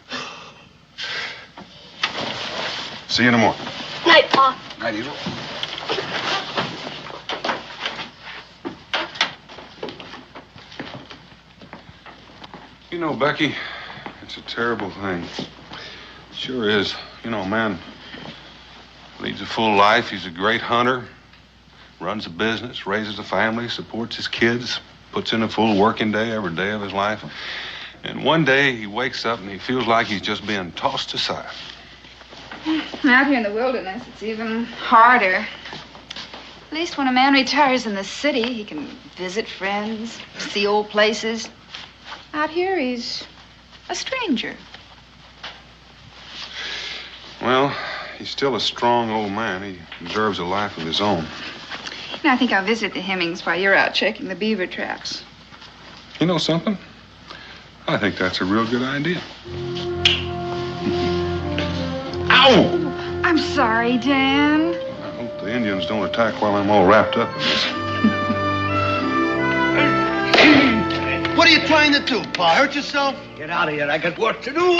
See you in the morning. Night, Pa. Night, Israel. You know, Becky, it's a terrible thing. It sure is. You know, man leads a full life. He's a great hunter, runs a business, raises a family, supports his kids, puts in a full working day every day of his life. And one day he wakes up and he feels like he's just being tossed aside. Out here in the wilderness, it's even harder. At least when a man retires in the city, he can visit friends, see old places. Out here, he's a stranger. Well, he's still a strong old man. He deserves a life of his own. And I think I'll visit the Hemmings while you're out checking the beaver traps. You know something? I think that's a real good idea. Ow! I'm sorry, Dan. I hope the Indians don't attack while I'm all wrapped up in this. What are you trying to do, Pa? Hurt yourself? Get out of here. I got work to do.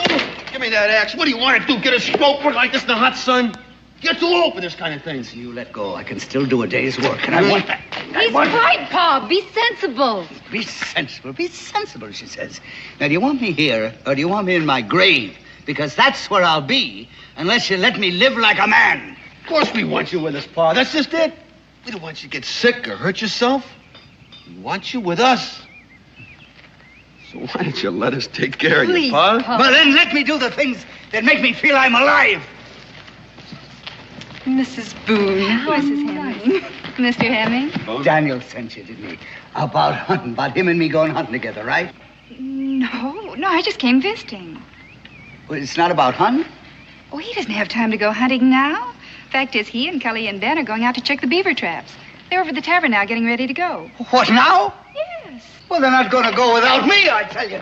Give me that axe. What do you want to do? Get a stroke work like this in the hot sun? You're too old for this kind of thing. You let go. I can still do a day's work, and I want that. He's right, Pa. Be sensible. Be sensible. Be sensible, she says. Now, do you want me here, or do you want me in my grave? Because that's where I'll be, unless you let me live like a man. Of course we want you with us, Pa. That's just it. We don't want you to get sick or hurt yourself. We want you with us. So why don't you let us take care of you, Pa? Well, then let me do the things that make me feel I'm alive. Mrs. Boone. Mrs. Hemming. Mr. Hemming? Daniel sent you, didn't he? About hunting, about him and me going hunting together, right? No, I just came visiting. Well, it's not about hunting? Oh, he doesn't have time to go hunting now. Fact is, he and Kelly and Ben are going out to check the beaver traps. They're over at the tavern now getting ready to go. What, now? Yes. Well, they're not going to go without me, I tell you.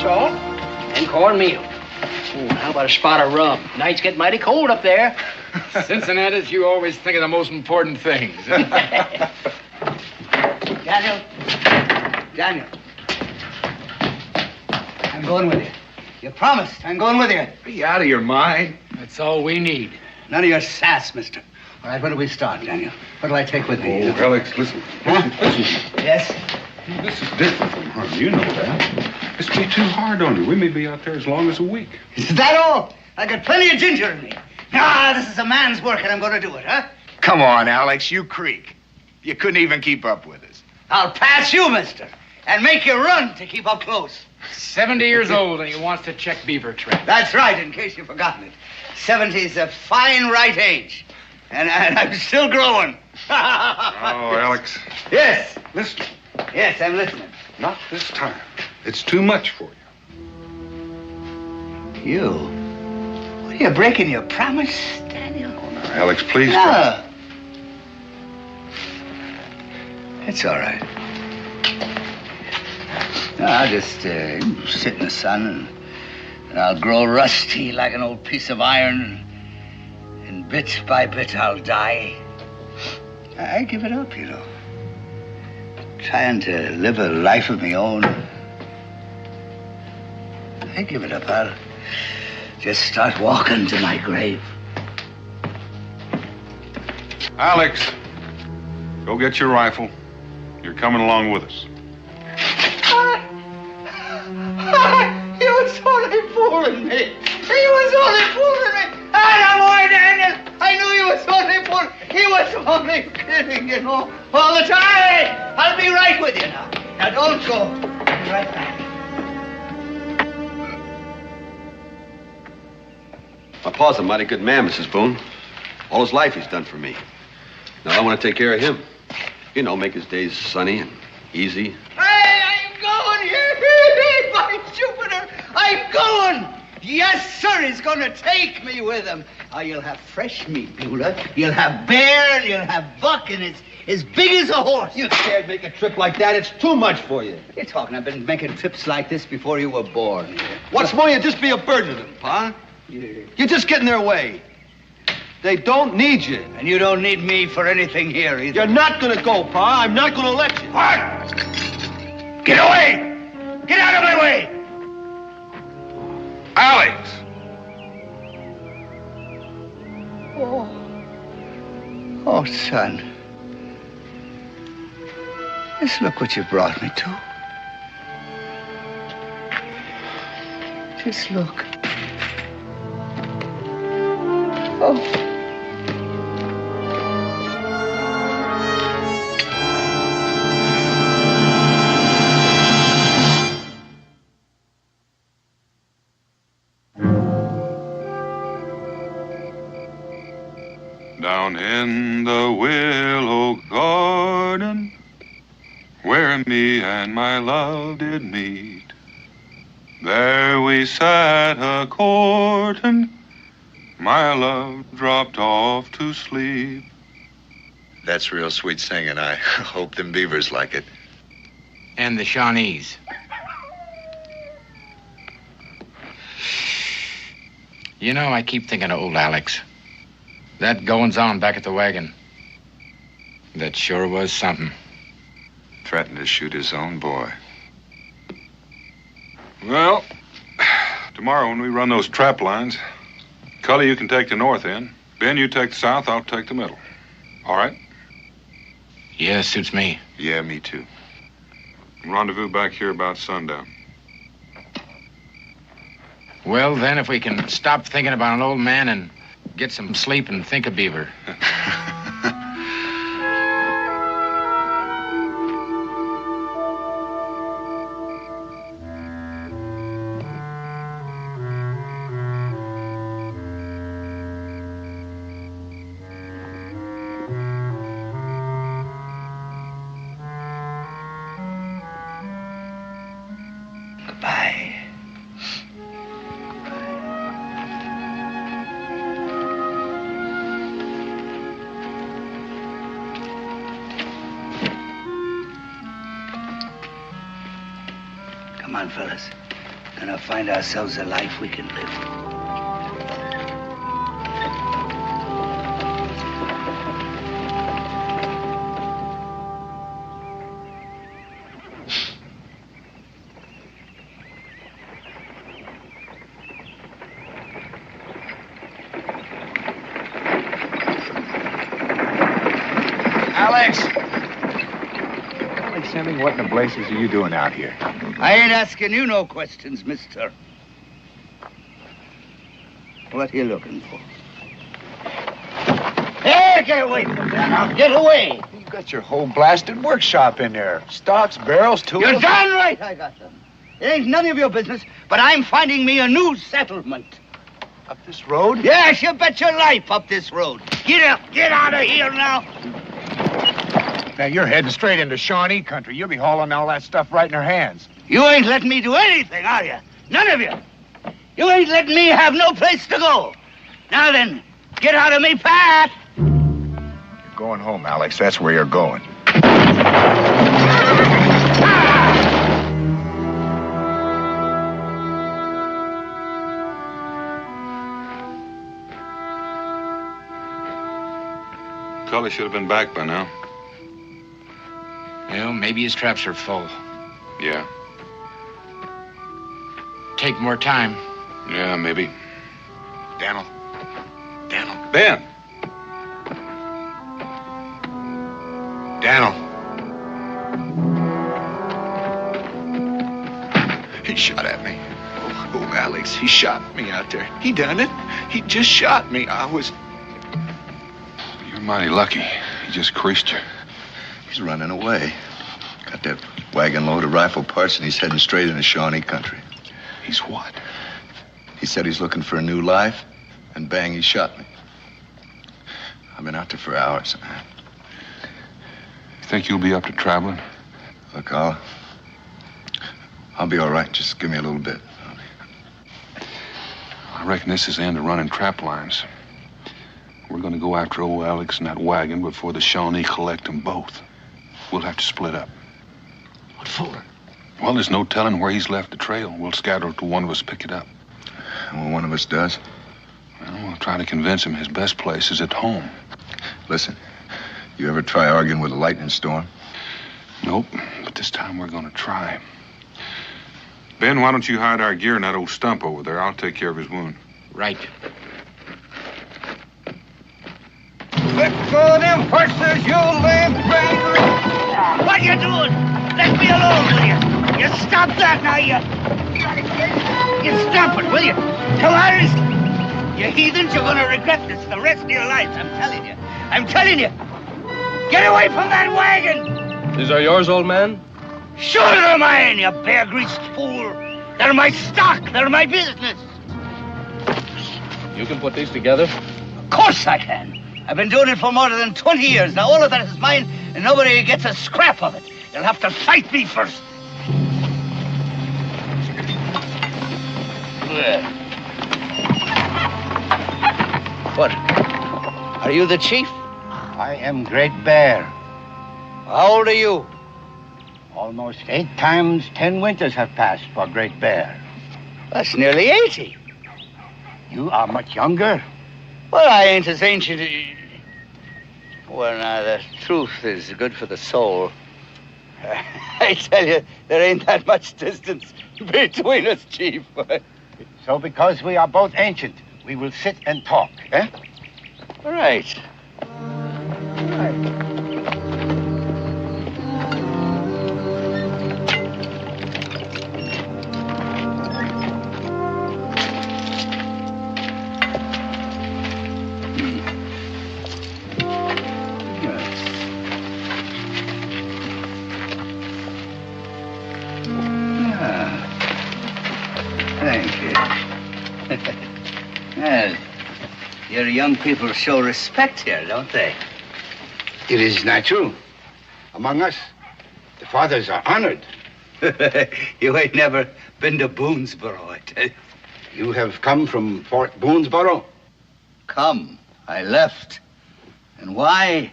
Salt and cornmeal. How about a spot of rum? Nights get mighty cold up there. Cincinnati, you always think of the most important things. Daniel. I'm going with you. You promised. I'm going with you. Are you out of your mind? That's all we need. None of your sass, mister. All right, when do we start, Daniel? What do I take with me? Oh, Alex, listen. Huh? Listen. Yes? This is different from hunting. You know that. This will be too hard on you. We may be out there as long as a week. Is that all? I got plenty of ginger in me. Ah, this is a man's work, and I'm going to do it, huh? Come on, Alex, you creak. You couldn't even keep up with us. I'll pass you, mister, and make you run to keep up close. 70 years old, and he wants to check beaver traps. That's right, in case you've forgotten it. 70's a fine right age, and I'm still growing. Oh, Alex. Yes. Listen. Yes, I'm listening. Not this time. It's too much for you. You? What, are you breaking your promise, Daniel? Oh, now, Alex, please. No. It's all right. No, I'll just sit in the sun, and I'll grow rusty like an old piece of iron, and bit by bit I'll die. I give it up, you know. Trying to live a life of my own. I give it up. I'll just start walking to my grave. Alex, go get your rifle. You're coming along with us. He was only fooling me. He was only fooling me. Ah, no more, Daniel. I knew he was only fooling. He was only kidding, you know, all the time. I'll be right with you now. Now, don't go. I'll be right back. My pa's a mighty good man, Mrs. Boone. All his life he's done for me. Now I want to take care of him. You know, make his days sunny and easy. Hey, I'm going here. By Jupiter, I'm going. Yes, sir, he's going to take me with him. Oh, you'll have fresh meat, Beulah. You'll have bear, and you'll have buck, and it's as big as a horse. You can't make a trip like that. It's too much for you. You're talking. I've been making trips like this before you were born. What's more, you just be a burden to them, Pa. You're just getting their way. They don't need you. And you don't need me for anything here either. You're not going to go, Pa. I'm not going to let you. What? Get away! Get out of my way! Alex! Oh, son. Just look what you brought me to. Just look. Oh. Down in the willow garden, where me and my love did meet, there we sat a-courtin', my love dropped off to sleep. That's real sweet singing. I hope them beavers like it. And the Shawnees. You know, I keep thinking of old Alex. That goings-on back at the wagon. That sure was something. Threatened to shoot his own boy. Well, tomorrow when we run those trap lines, Cully, you can take the north end. Ben, you take the south, I'll take the middle. All right? Yeah, suits me. Yeah, me too. Rendezvous back here about sundown. Well, then, if we can stop thinking about an old man and get some sleep and think of Beaver. Come on, fellas. Gonna find ourselves a life we can live. Alex! Sammy, what in the blazes are you doing out here? I ain't asking you no questions, mister. What are you looking for? Hey, get away from there now. Get away. You got your whole blasted workshop in there. Stocks, barrels, tools. You're darn right I got them. It ain't none of your business, but I'm finding me a new settlement. Up this road? Yes, you bet your life up this road. Get up. Get out of here now. Now, you're heading straight into Shawnee country. You'll be hauling all that stuff right in her hands. You ain't letting me do anything, are you? None of you. You ain't letting me have no place to go. Now then, get out of me path. You're going home, Alex. That's where you're going. Cully should have been back by now. Well, maybe his traps are full. Yeah. Take more time. Yeah, maybe. Daniel. Ben! Daniel. He shot at me. Oh, Alex, he shot me out there. He done it. He just shot me. You're mighty lucky. He just creased you. He's running away. Got that wagon load of rifle parts and he's heading straight into Shawnee country. He's what? He said he's looking for a new life, and bang, he shot me. I've been out there for hours. You think you'll be up to traveling? Look, I'll be all right. Just give me a little bit. I reckon this is the end of running trap lines. We're gonna go after old Alex and that wagon before the Shawnee collect them both. We'll have to split up. What for? Well, there's no telling where he's left the trail. We'll scatter till one of us pick it up. And when one of us does? Well, we'll try to convince him his best place is at home. Listen, you ever try arguing with a lightning storm? Nope, but this time we're gonna try. Ben, why don't you hide our gear in that old stump over there? I'll take care of his wound. Right. Let go of them horses, you lamb bangers! What you doing? Let me alone, will you? You stop that now, you stop it, will you? Cowards! You heathens, you're gonna regret this the rest of your lives, I'm telling you. I'm telling you. Get away from that wagon! These are yours, old man? Sure they're mine, you bear-greased fool. They're my stock. They're my business. You can put these together? Of course I can. I've been doing it for more than 20 years. Now all of that is mine, and nobody gets a scrap of it. You'll have to fight me first. What? Are you the chief? I am Great Bear. How old are you? Almost 8 times 10 winters have passed for Great Bear. That's nearly 80. You are much younger. Well, I ain't as ancient as... Well, now, the truth is good for the soul. I tell you, there ain't that much distance between us, Chief. So because we are both ancient, we will sit and talk, eh? All right. Well, your young people show respect here, don't they? It is natural. Among us, the fathers are honored. You ain't never been to Boonesboro, I tell you. You have come from Fort Boonesboro? Come. I left. And why?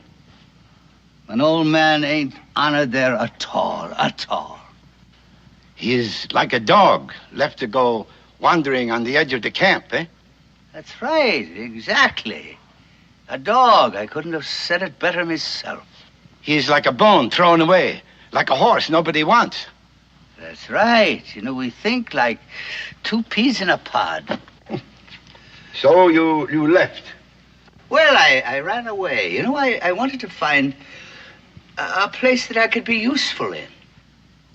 An old man ain't honored there at all, at all. He is like a dog left to go wandering on the edge of the camp, eh? That's right, exactly. A dog. I couldn't have said it better myself. He is like a bone thrown away, like a horse nobody wants. That's right. You know, we think like 2 peas in a pod. So you left? Well, I ran away. You know, I wanted to find a place that I could be useful in.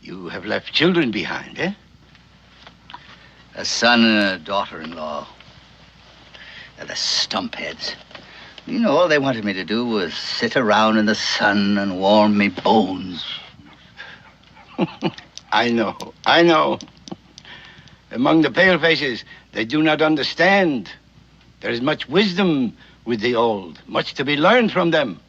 You have left children behind, eh? A son and a daughter-in-law. They're the stumpheads. You know, all they wanted me to do was sit around in the sun and warm me bones. I know. Among the palefaces, they do not understand. There is much wisdom with the old, much to be learned from them.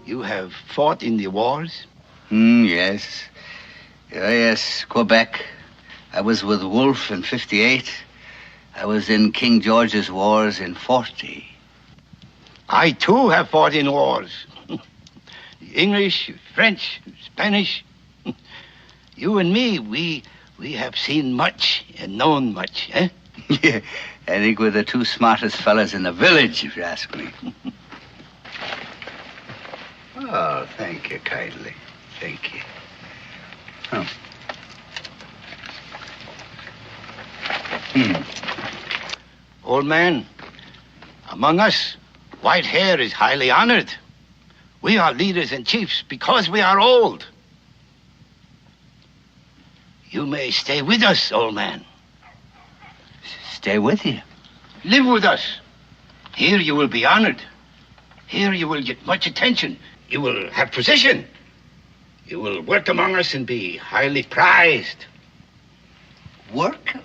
You have fought in the wars? Yes. Yes, Quebec. I was with Wolfe in 58. I was in King George's wars in 40. I, too, have fought in wars. English, French, Spanish. You and me, we have seen much and known much, eh? Yeah, I think we're the 2 smartest fellas in the village, if you ask me. Oh, thank you kindly. Thank you. Oh. Old man, among us, white hair is highly honored. We are leaders and chiefs because we are old. You may stay with us, old man. Stay with you? Live with us. Here you will be honored. Here you will get much attention. You will have position. You will work among us and be highly prized. Work?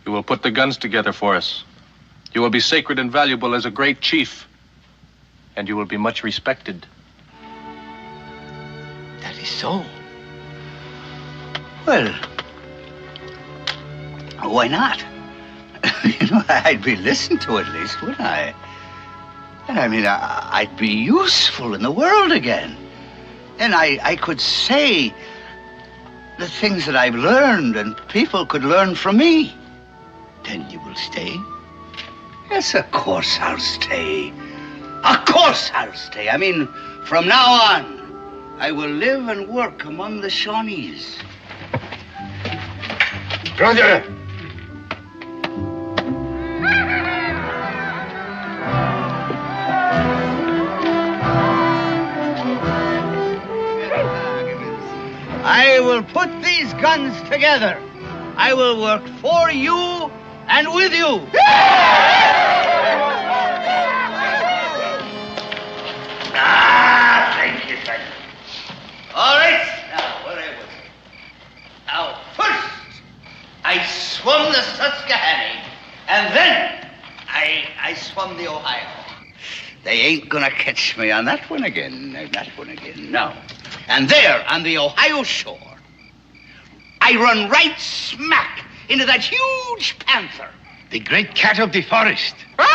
You will put the guns together for us. You will be sacred and valuable as a great chief. And you will be much respected. That is so. Well, why not? You know, I'd be listened to at least, wouldn't I? And I mean, I'd be useful in the world again. And I could say the things that I've learned and people could learn from me. Then you will stay? Yes, of course I'll stay. Of course I'll stay. I mean, from now on, I will live and work among the Shawnees. Brother! I will put these guns together. I will work for you and with you. Thank you, sir. All right. Now, where I was. Now, first, I swum the Susquehanna, and then I swum the Ohio. They ain't gonna catch me on that one again, no. And there, on the Ohio shore, I run right smack into that huge panther. The great cat of the forest. That's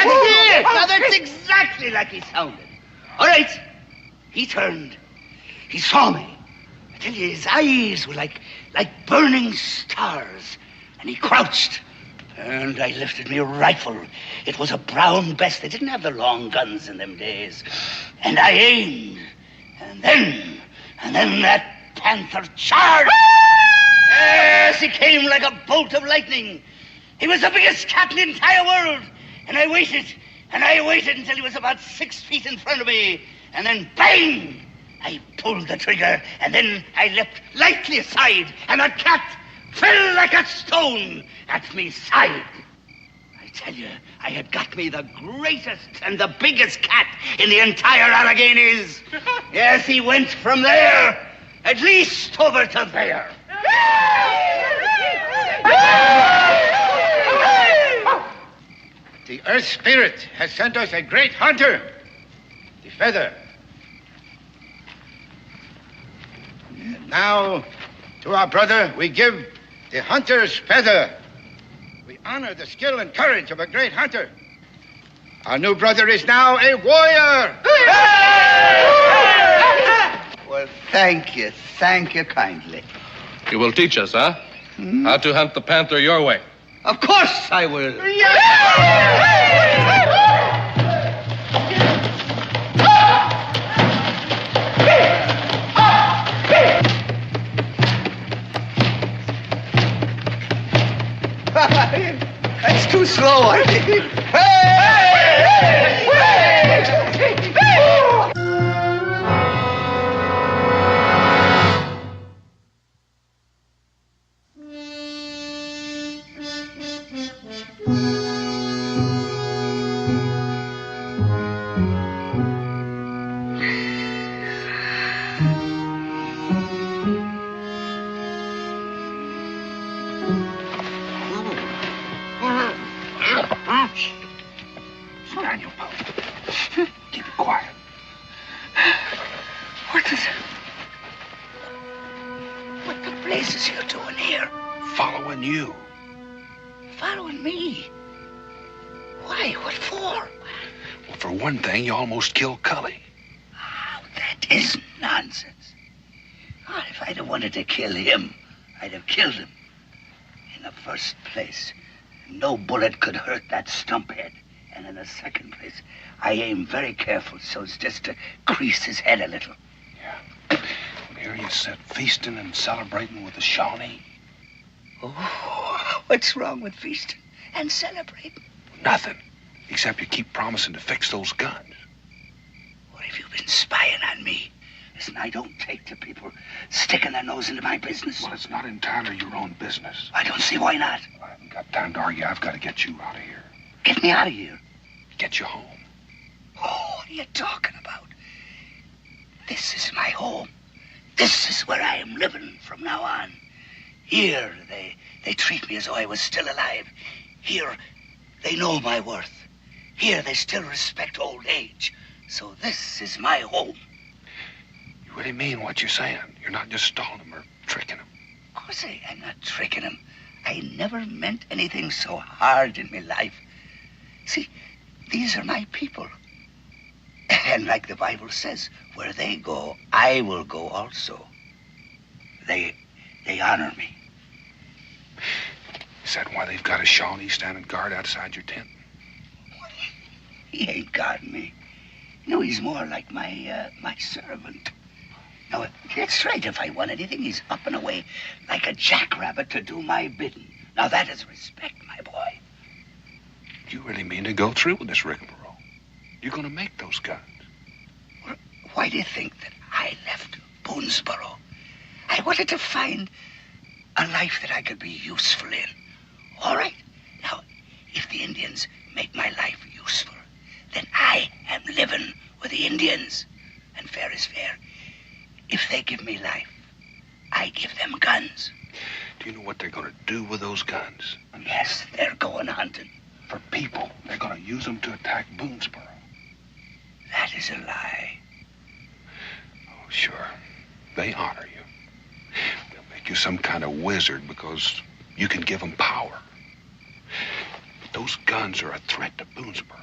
it! Now, that's exactly like he sounded. All right. He turned. He saw me. I tell you, his eyes were like burning stars. And he crouched. And I lifted me rifle. It was a Brown Bess. They didn't have the long guns in them days. And I aimed. And then that panther charged. Yes, he came like a bolt of lightning. He was the biggest cat in the entire world. And I waited until he was about 6 feet in front of me. And then, bang! I pulled the trigger, and then I leapt lightly aside, and that cat fell like a stone at me side. I tell you, I had got me the greatest and the biggest cat in the entire Alleghenies. Yes, he went from there, at least over to there. The Earth Spirit has sent us a great hunter, the feather. And now, to our brother, we give the hunter's feather. We honor the skill and courage of a great hunter. Our new brother is now a warrior. Well, thank you kindly. You will teach us, huh? How to hunt the panther your way. Of course I will. That's too slow, I think. Daniel Boone, keep it quiet. What the blazes you doing here? Following you. Following me? Why? What for? Well, for one thing, you almost killed Cully. Oh, that is nonsense. Oh, if I'd have wanted to kill him, I'd have killed him. In the first place, no bullet could hurt that stumphead. And in the second place, I aim very careful so as just to crease his head a little. Yeah. And here you sit feasting and celebrating with the Shawnee. Oh, what's wrong with feasting and celebrating? Nothing. Except you keep promising to fix those guns. What have you been spying on me? Listen, I don't take to people sticking their nose into my business. Well, it's not entirely your own business. I don't see why not. I haven't got time to argue. I've got to get you out of here. Get me out of here. Get you home. Oh, what are you talking about? This is my home. This is where I am living from now on. Here, they treat me as though I was still alive. Here, they know my worth. Here, they still respect old age. So this is my home. You really mean what you're saying? You're not just stalling him or tricking him? Of course I'm not tricking him. I never meant anything so hard in my life. See, these are my people. And like the Bible says, where they go, I will go also. They honor me. Is that why they've got a Shawnee standing guard outside your tent? He ain't guarding me. No, he's more like my servant. Now, that's right. If I want anything, he's up and away like a jackrabbit to do my bidding. Now, that is respect, my boy. You really mean to go through with this rigmarole? You're going to make those guns? Well, why do you think that I left Boonesboro? I wanted to find a life that I could be useful in. All right. Now, if the Indians make my life useful, then I am living with the Indians. And fair is fair. If they give me life, I give them guns. Do you know what they're going to do with those guns? Yes, they're going hunting. For people. They're going to use them to attack Boonesboro. That is a lie. Oh, sure. They honor you. They'll make you some kind of wizard because you can give them power. But those guns are a threat to Boonesboro.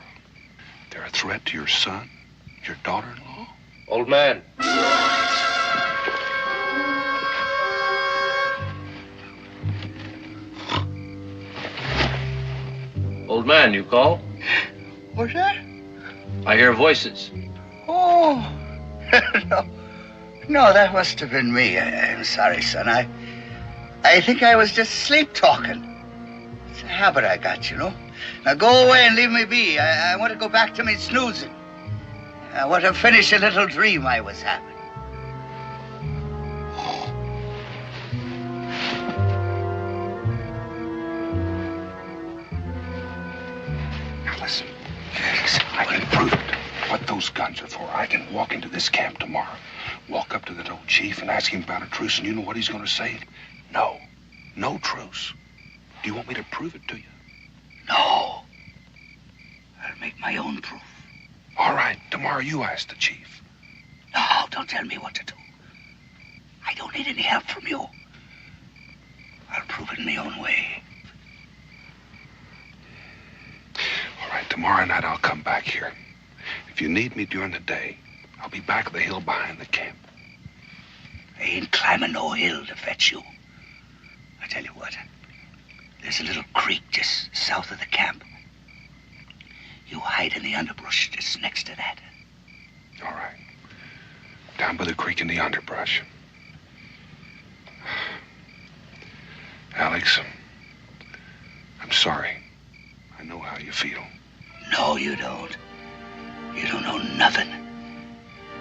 They're a threat to your son, your daughter-in-law. Old man. Old man, you call? What's that? I hear voices. Oh, no, that must have been me. I'm sorry, son. I think I was just sleep talking. It's a habit I got, you know. Now go away and leave me be. I want to go back to me snoozing. I want to finish a little dream I was having. Now listen, I can prove it. What those guns are for. I can walk into this camp tomorrow, walk up to that old chief and ask him about a truce, and you know what he's going to say? No. No truce. Do you want me to prove it to you? No. I'll make my own proof. All right. Tomorrow you ask the chief. No, don't tell me what to do. I don't need any help from you. I'll prove it in my own way. All right. Tomorrow night I'll come back here. If you need me during the day, I'll be back at the hill behind the camp. I ain't climbing no hill to fetch you. I tell you what, there's a little creek just south of the camp. You hide in the underbrush just next to that. All right. Down by the creek in the underbrush. Alex, I'm sorry. I know how you feel. No, you don't. You don't know nothing.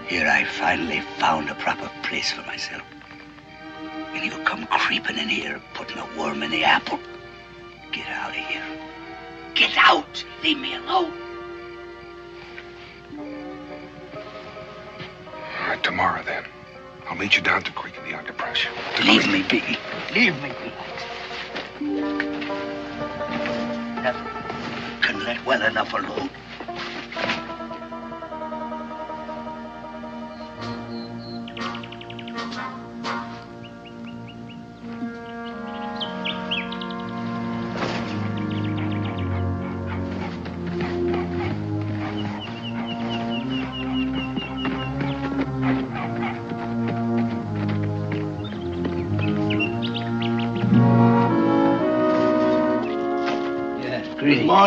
Here I finally found a proper place for myself. And you come creeping in here, putting a worm in the apple. Get out of here. Get out! Leave me alone. All right, tomorrow then. I'll meet you down at the creek in the underbrush. Leave me be. Leave me be. Never can let well enough alone.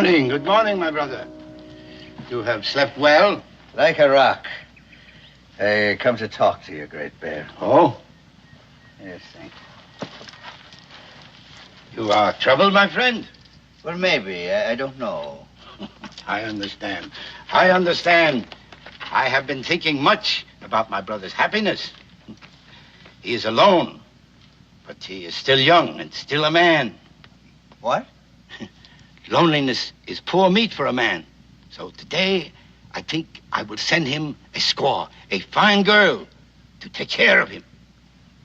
Good morning, my brother. You have slept well? Like a rock. I come to talk to you, Great Bear. Oh? Yes, thank you. You are troubled, my friend? Well, maybe. I don't know. I understand. I understand. I have been thinking much about my brother's happiness. He is alone, but he is still young and still a man. What? Loneliness is poor meat for a man. So today, I think I will send him a squaw, a fine girl, to take care of him.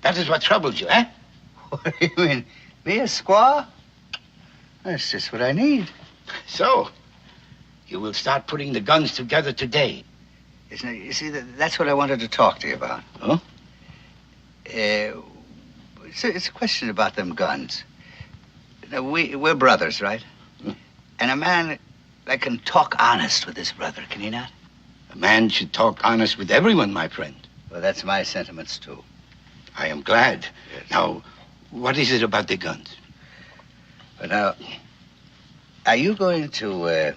That is what troubles you, eh? What do you mean? Me a squaw? That's just what I need. So, you will start putting the guns together today. Isn't it? You see, that's what I wanted to talk to you about. Huh? It's a question about them guns. Now, we're brothers, right? And a man that can talk honest with his brother, can he not? A man should talk honest with everyone, my friend. Well, that's my sentiments, too. I am glad. Yes. Now, what is it about the guns? Well, now, are you going to,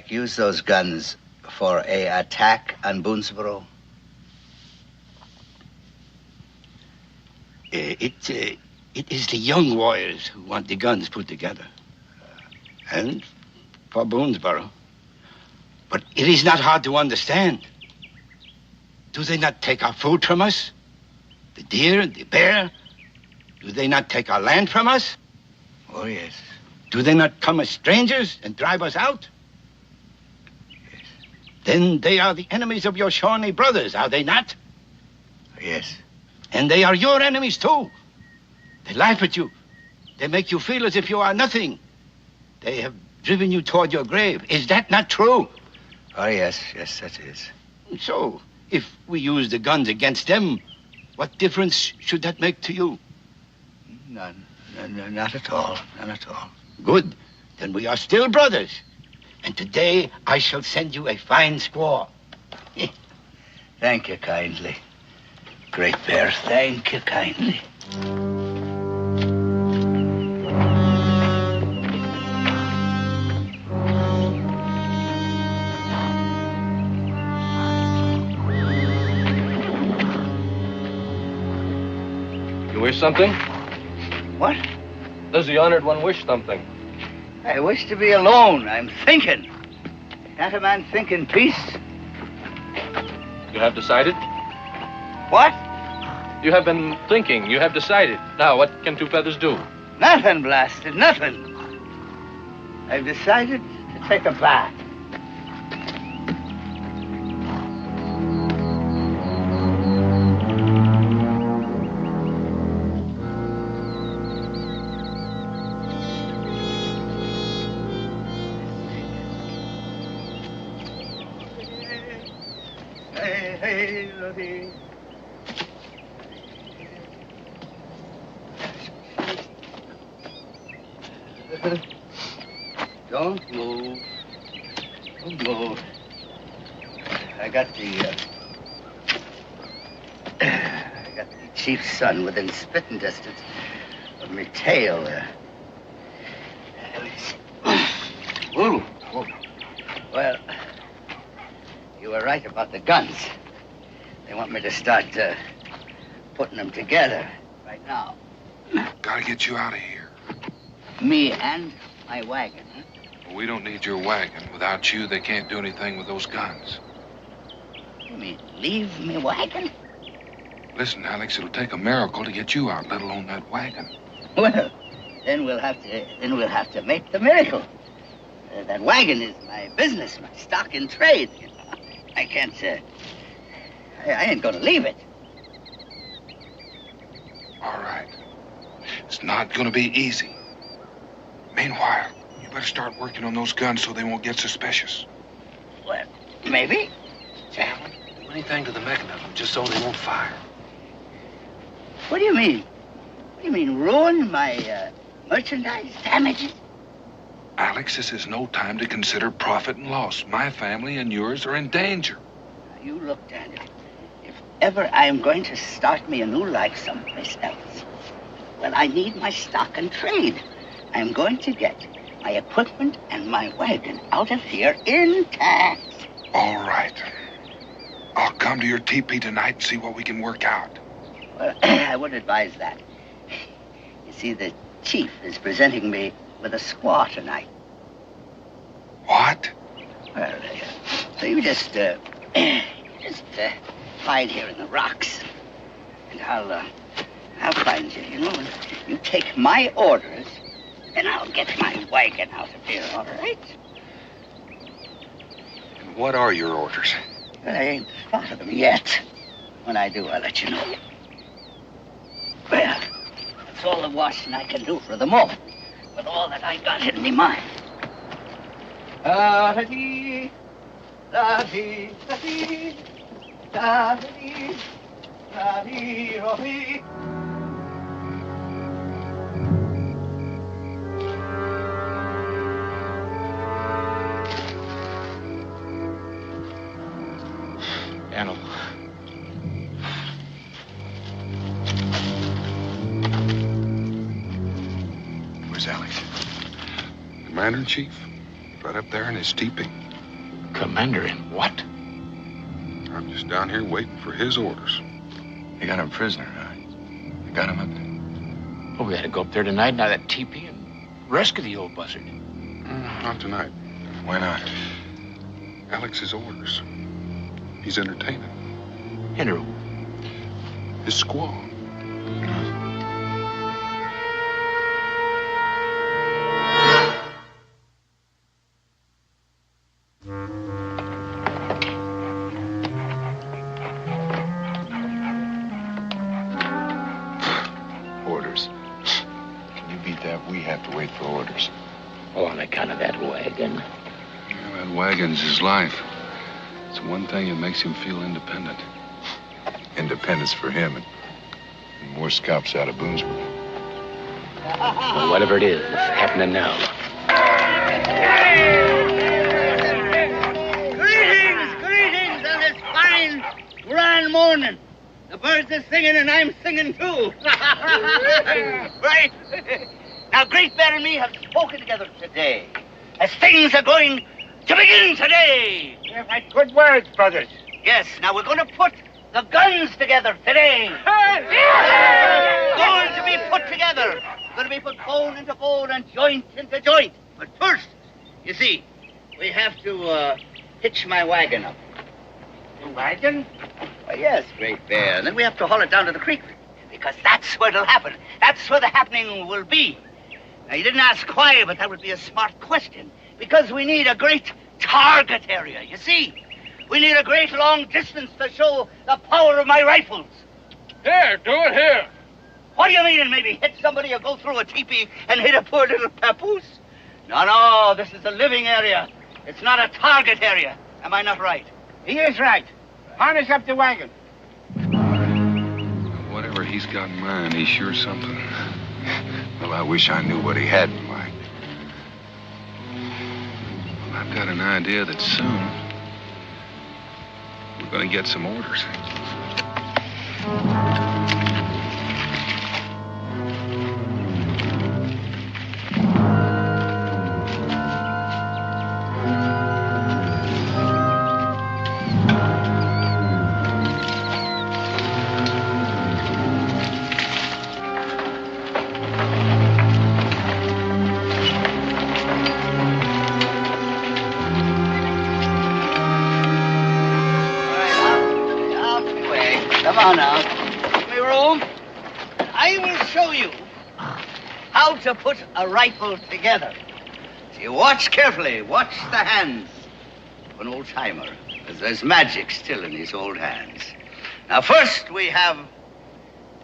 use those guns for a attack on Boonesboro? It is the young warriors who want the guns put together. And for Boonesboro. But it is not hard to understand. Do they not take our food from us? The deer and the bear? Do they not take our land from us? Oh, yes. Do they not come as strangers and drive us out? Yes. Then they are the enemies of your Shawnee brothers, are they not? Yes. And they are your enemies, too. They laugh at you They make you feel as if you are nothing. They have driven you toward your grave. Is that not true? Oh, yes, that is. So, if we use the guns against them, what difference should that make to you? None. Not at all. None at all. Good. Then we are still brothers. And today I shall send you a fine squaw. Thank you kindly. Great Bear, thank you kindly. You wish something? What? Does the honored one wish something? I wish to be alone. I'm thinking. Can't a man think in peace? You have decided? What? You have been thinking. You have decided. Now, what can Two Feathers do? Nothing, blasted, nothing. I've decided to take a bath. Don't move. Don't move. I got the chief's son within spitting distance of me tail there. Ooh. Well, you were right about the guns. They want me to start putting them together right now. Gotta get you out of here. Me and my wagon, huh? Well, we don't need your wagon. Without you, they can't do anything with those guns. You mean leave me wagon? Listen, Alex, it'll take a miracle to get you out, let alone that wagon. Well, then we'll have to make the miracle. That wagon is my business, my stock in trade. You know? I can't. I ain't gonna leave it. All right. It's not gonna be easy. Meanwhile, you better start working on those guns so they won't get suspicious. Well, maybe. Sam, do anything to the mechanism just so they won't fire. What do you mean? What do you mean, ruin my merchandise, damage it? Alex, this is no time to consider profit and loss. My family and yours are in danger. Now, you look, Daniel. If ever I am going to start me a new life someplace else, well, I need my stock and trade. I'm going to get my equipment and my wagon out of here intact. All right. I'll come to your teepee tonight and see what we can work out. Well, I would advise that. You see, the chief is presenting me with a squaw tonight. What? Well, so you just hide here in the rocks, and I'll find you, you know, and you take my orders, and I'll get my wagon out of here, all right? And what are your orders? Well, I ain't thought of them yet. When I do, I'll let you know. Well, that's all the washing I can do for the moment, with all that I got in me mind. Da-da-dee, da-dee, da-dee, da-dee, da-dee, da-dee. Daniel. Where's Alex? Commander-in-Chief. Right up there in his teepee. Commander in what? I'm just down here waiting for his orders. You got him prisoner, huh? You got him up there? Oh, we had to go up there tonight, now that teepee, and rescue the old buzzard. Not tonight. Why not? Alex's orders. He's entertaining. Enter. His squaw. Orders. Can you beat that? we have to wait for orders. Oh, on account of that wagon. Yeah, that wagon's his life. It's one thing that makes him feel independent. Independence for him and more scalps out of Boonesboro. Well, whatever it is, it's happening now. Greetings on this fine, grand morning. The birds are singing and I'm singing too. Right? Now, Great Bear and me have spoken together today, as things are going to begin today. They're right good words, brothers. Yes, now we're going to put the guns together today. Going to be put together. Going to be put bone into bone and joint into joint. But first, you see, we have to hitch my wagon up. The wagon? Why, yes, Great Bear. And then we have to haul it down to the creek, because that's where it'll happen. That's where the happening will be. Now, you didn't ask why, but that would be a smart question. Because we need a great target area, you see. We need a great long distance to show the power of my rifles. Here, do it here. What do you mean, maybe hit somebody or go through a teepee and hit a poor little papoose? No, this is a living area. It's not a target area. Am I not right? He is right. Harness up the wagon. Whatever he's got in mind, he's sure something. Well, I wish I knew what he had in mind. Well, I've got an idea that soon we're going to get some orders. Come on now. Give me room. I will show you how to put a rifle together. See, watch carefully. Watch the hands of an old-timer, because there's magic still in these old hands. Now, first we have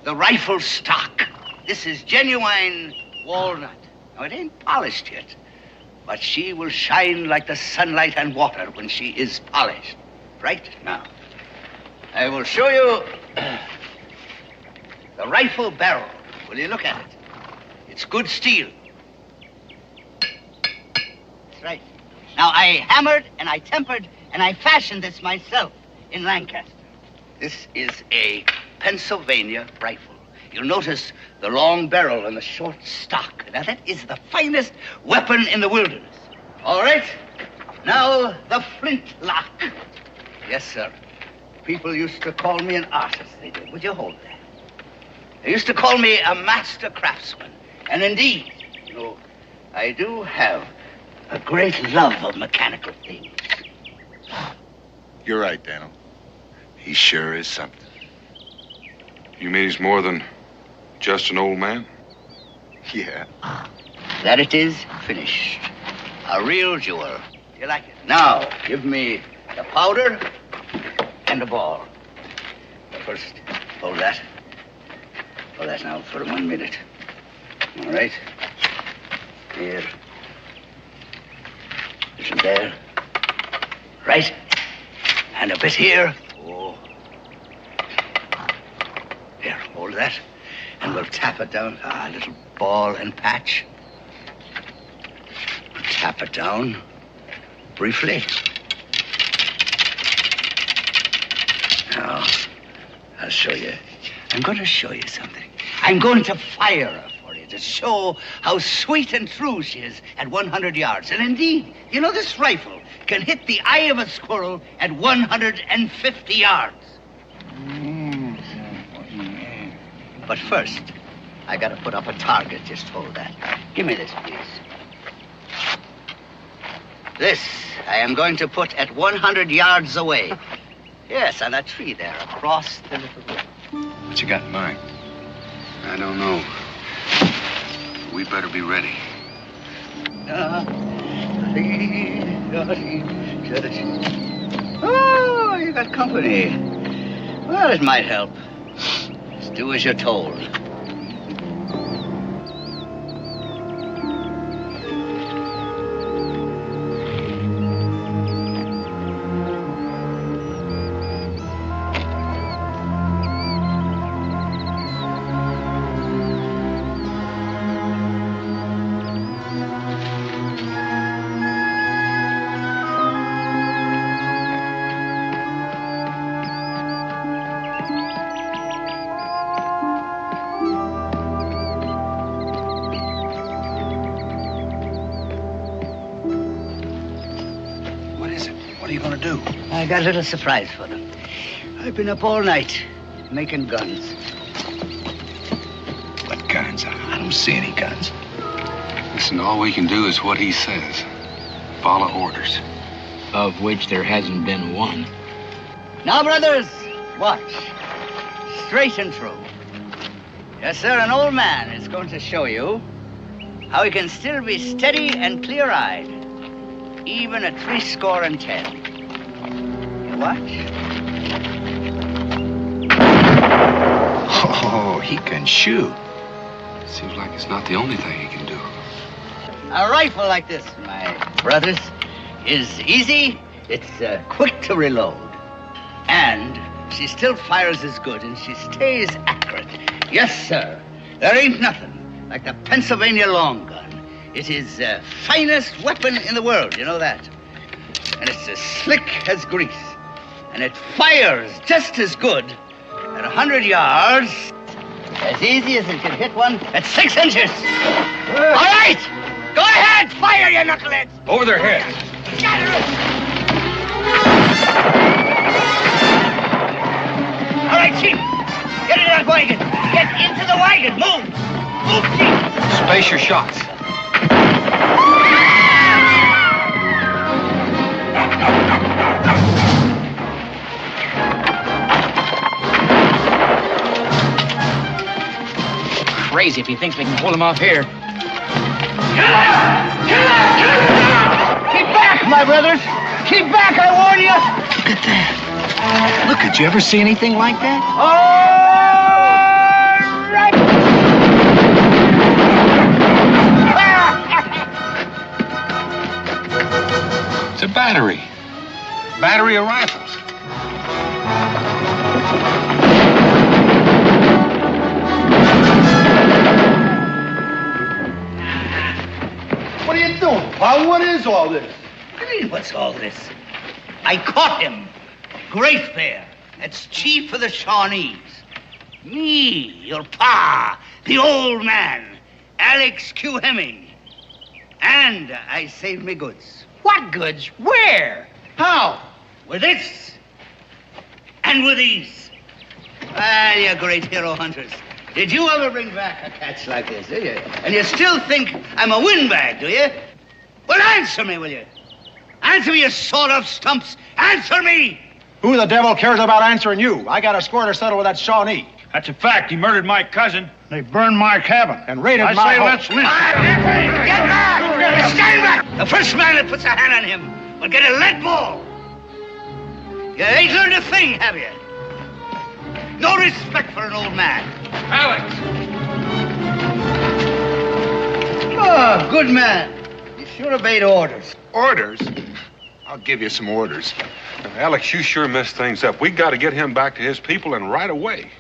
the rifle stock. This is genuine walnut. Now, it ain't polished yet, but she will shine like the sunlight and water when she is polished. Right now, I will show you the rifle barrel. Will you look at it? It's good steel. That's right. Now, I hammered and I tempered and I fashioned this myself in Lancaster. This is a Pennsylvania rifle. You'll notice the long barrel and the short stock. Now, that is the finest weapon in the wilderness. All right. Now, the flintlock. Yes, sir. People used to call me an artist, they did. Would you hold that? They used to call me a master craftsman. And indeed, you know, I do have a great love of mechanical things. You're right, Daniel. He sure is something. You mean he's more than just an old man? Yeah. That it is finished. A real jewel. You like it? Now, give me the powder and the ball. But first, hold that. Hold that now for 1 minute. All right. Here. Listen there. Right. And a bit here. Oh. Here, hold that. And we'll tap it down. A little ball and patch. Tap it down briefly. Now, I'll show you. I'm going to show you something. I'm going to fire her for you to show how sweet and true she is at 100 yards. And indeed, you know, this rifle can hit the eye of a squirrel at 150 yards. But first, I got to put up a target. Just hold that. Give me this, please. This I am going to put at 100 yards away. Yes, on that tree there, across the little river. What you got in mind? I don't know. We better be ready. Oh, you got company. Well, it might help. Just do as you're told. to do? I got a little surprise for them. I've been up all night making guns. What guns? I don't see any guns. Listen, all we can do is what he says. Follow orders. Of which there hasn't been one. Now, brothers, watch. Straight and true. Yes, sir, an old man is going to show you how he can still be steady and clear-eyed, even at 70. You watch. Oh, he can shoot. Seems like it's not the only thing he can do. A rifle like this, my brothers, is easy, it's quick to reload. And she still fires as good, and she stays accurate. Yes, sir. There ain't nothing like the Pennsylvania long gun. It is the finest weapon in the world, you know that. And it's as slick as grease. And it fires just as good at 100 yards, as easy as it can hit one at 6 inches. All right! Go ahead! Fire, you knuckleheads! Over their heads. All right, Chief. Get in that wagon. Get into the wagon. Move. Move, Chief. Space your shots. Crazy if he thinks we can pull him off here. Keep back, my brothers. Keep back, I warn you. Look at that. Look, did you ever see anything like that? All right. It's a battery. Battery of rifles. What are you doing, Pa? What is all this? What do you mean, what's all this? I caught him. Great Bear. That's chief of the Shawnees. Me, your pa, the old man, Alex Q. Hemming. And I saved me goods. What goods? Where? How? With this. And with these. Well, you great hero hunters. Did you ever bring back a catch like this, did you? And you still think I'm a windbag, do you? Well, answer me, will you? Answer me, you sawed-off stumps. Answer me! Who the devil cares about answering you? I got a score to settle with that Shawnee. That's a fact. He murdered my cousin. They burned my cabin and raided I my say home. let's lynch. Get back! Stand back! The first man that puts a hand on him will get a lead ball. You ain't learned a thing, have you? No respect for an old man. Alex! Oh, good man. You sure obeyed orders. Orders? I'll give you some orders. Alex, you sure messed things up. We got to get him back to his people and right away.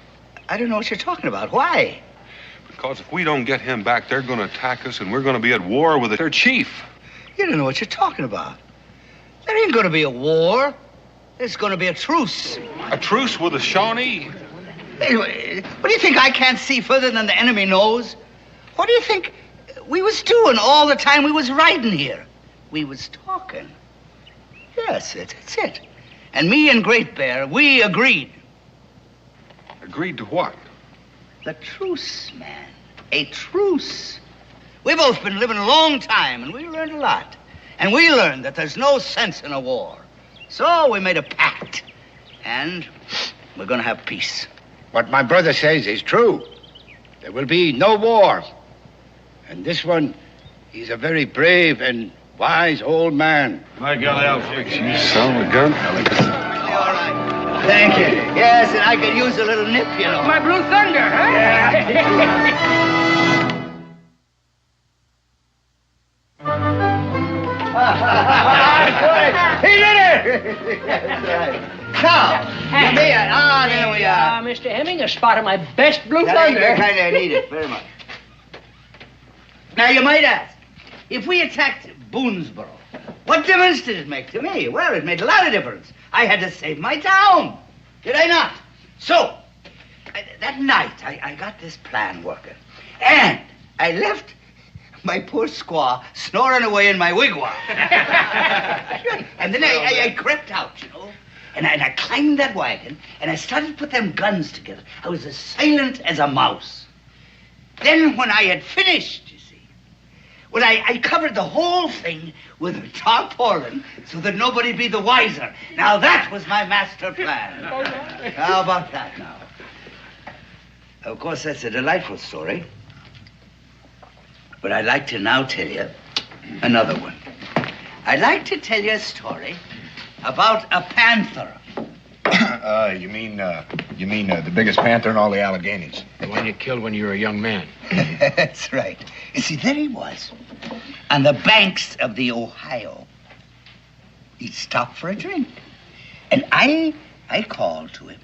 I don't know what you're talking about. Why? Because if we don't get him back, they're going to attack us and we're going to be at war with their chief. You don't know what you're talking about. There ain't going to be a war. There's going to be a truce. A truce with the Shawnee? Anyway, what do you think I can't see further than the enemy knows? What do you think we was doing all the time we was riding here? We was talking. Yes, that's it. And me and Great Bear, we agreed. Agreed to what? The truce, man. A truce. We've both been living a long time, and we learned a lot. And we learned that there's no sense in a war. So we made a pact. And we're going to have peace. What my brother says is true. There will be no war. And this one, he's a very brave and wise old man. My God, I'll fix you. Son of a gun, Alex. All right. Thank you. Yes, and I could use a little nip, you know. My Blue Thunder, huh? He did it! That's right. Now, there we are. Mr. Hemming, a spot of my best Blue That Thunder. ain't the kind I need it very much. Now, you might ask, if we attacked Boonesboro, what difference did it make to me? Well, it made a lot of difference. I had to save my town. Did I not? So, that night, I got this plan working. And I left my poor squaw snoring away in my wigwam. And then I crept out, you know, and I climbed that wagon, and I started to put them guns together. I was as silent as a mouse. Then when I had finished, you see, well, I covered the whole thing with a tarpaulin so that nobody be the wiser. Now that was my master plan. How about that now? Of course, that's a delightful story. But I'd like to now tell you another one. I'd like to tell you a story about a panther. You mean the biggest panther in all the Alleghenies? The one you killed when you were a young man. That's right. You see, there he was, on the banks of the Ohio. He'd stopped for a drink. And I called to him.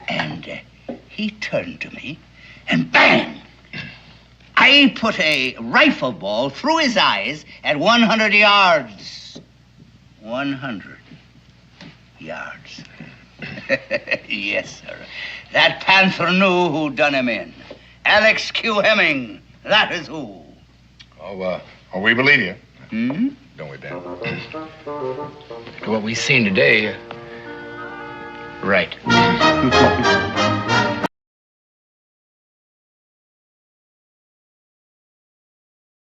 And he turned to me, and bang! I put a rifle ball through his eyes at 100 yards. 100 yards. Yes, sir. That panther knew who done him in. Alex Q. Hemming. That is who. Oh, we believe you. Hmm? Don't we, Dan? What we've seen today, right.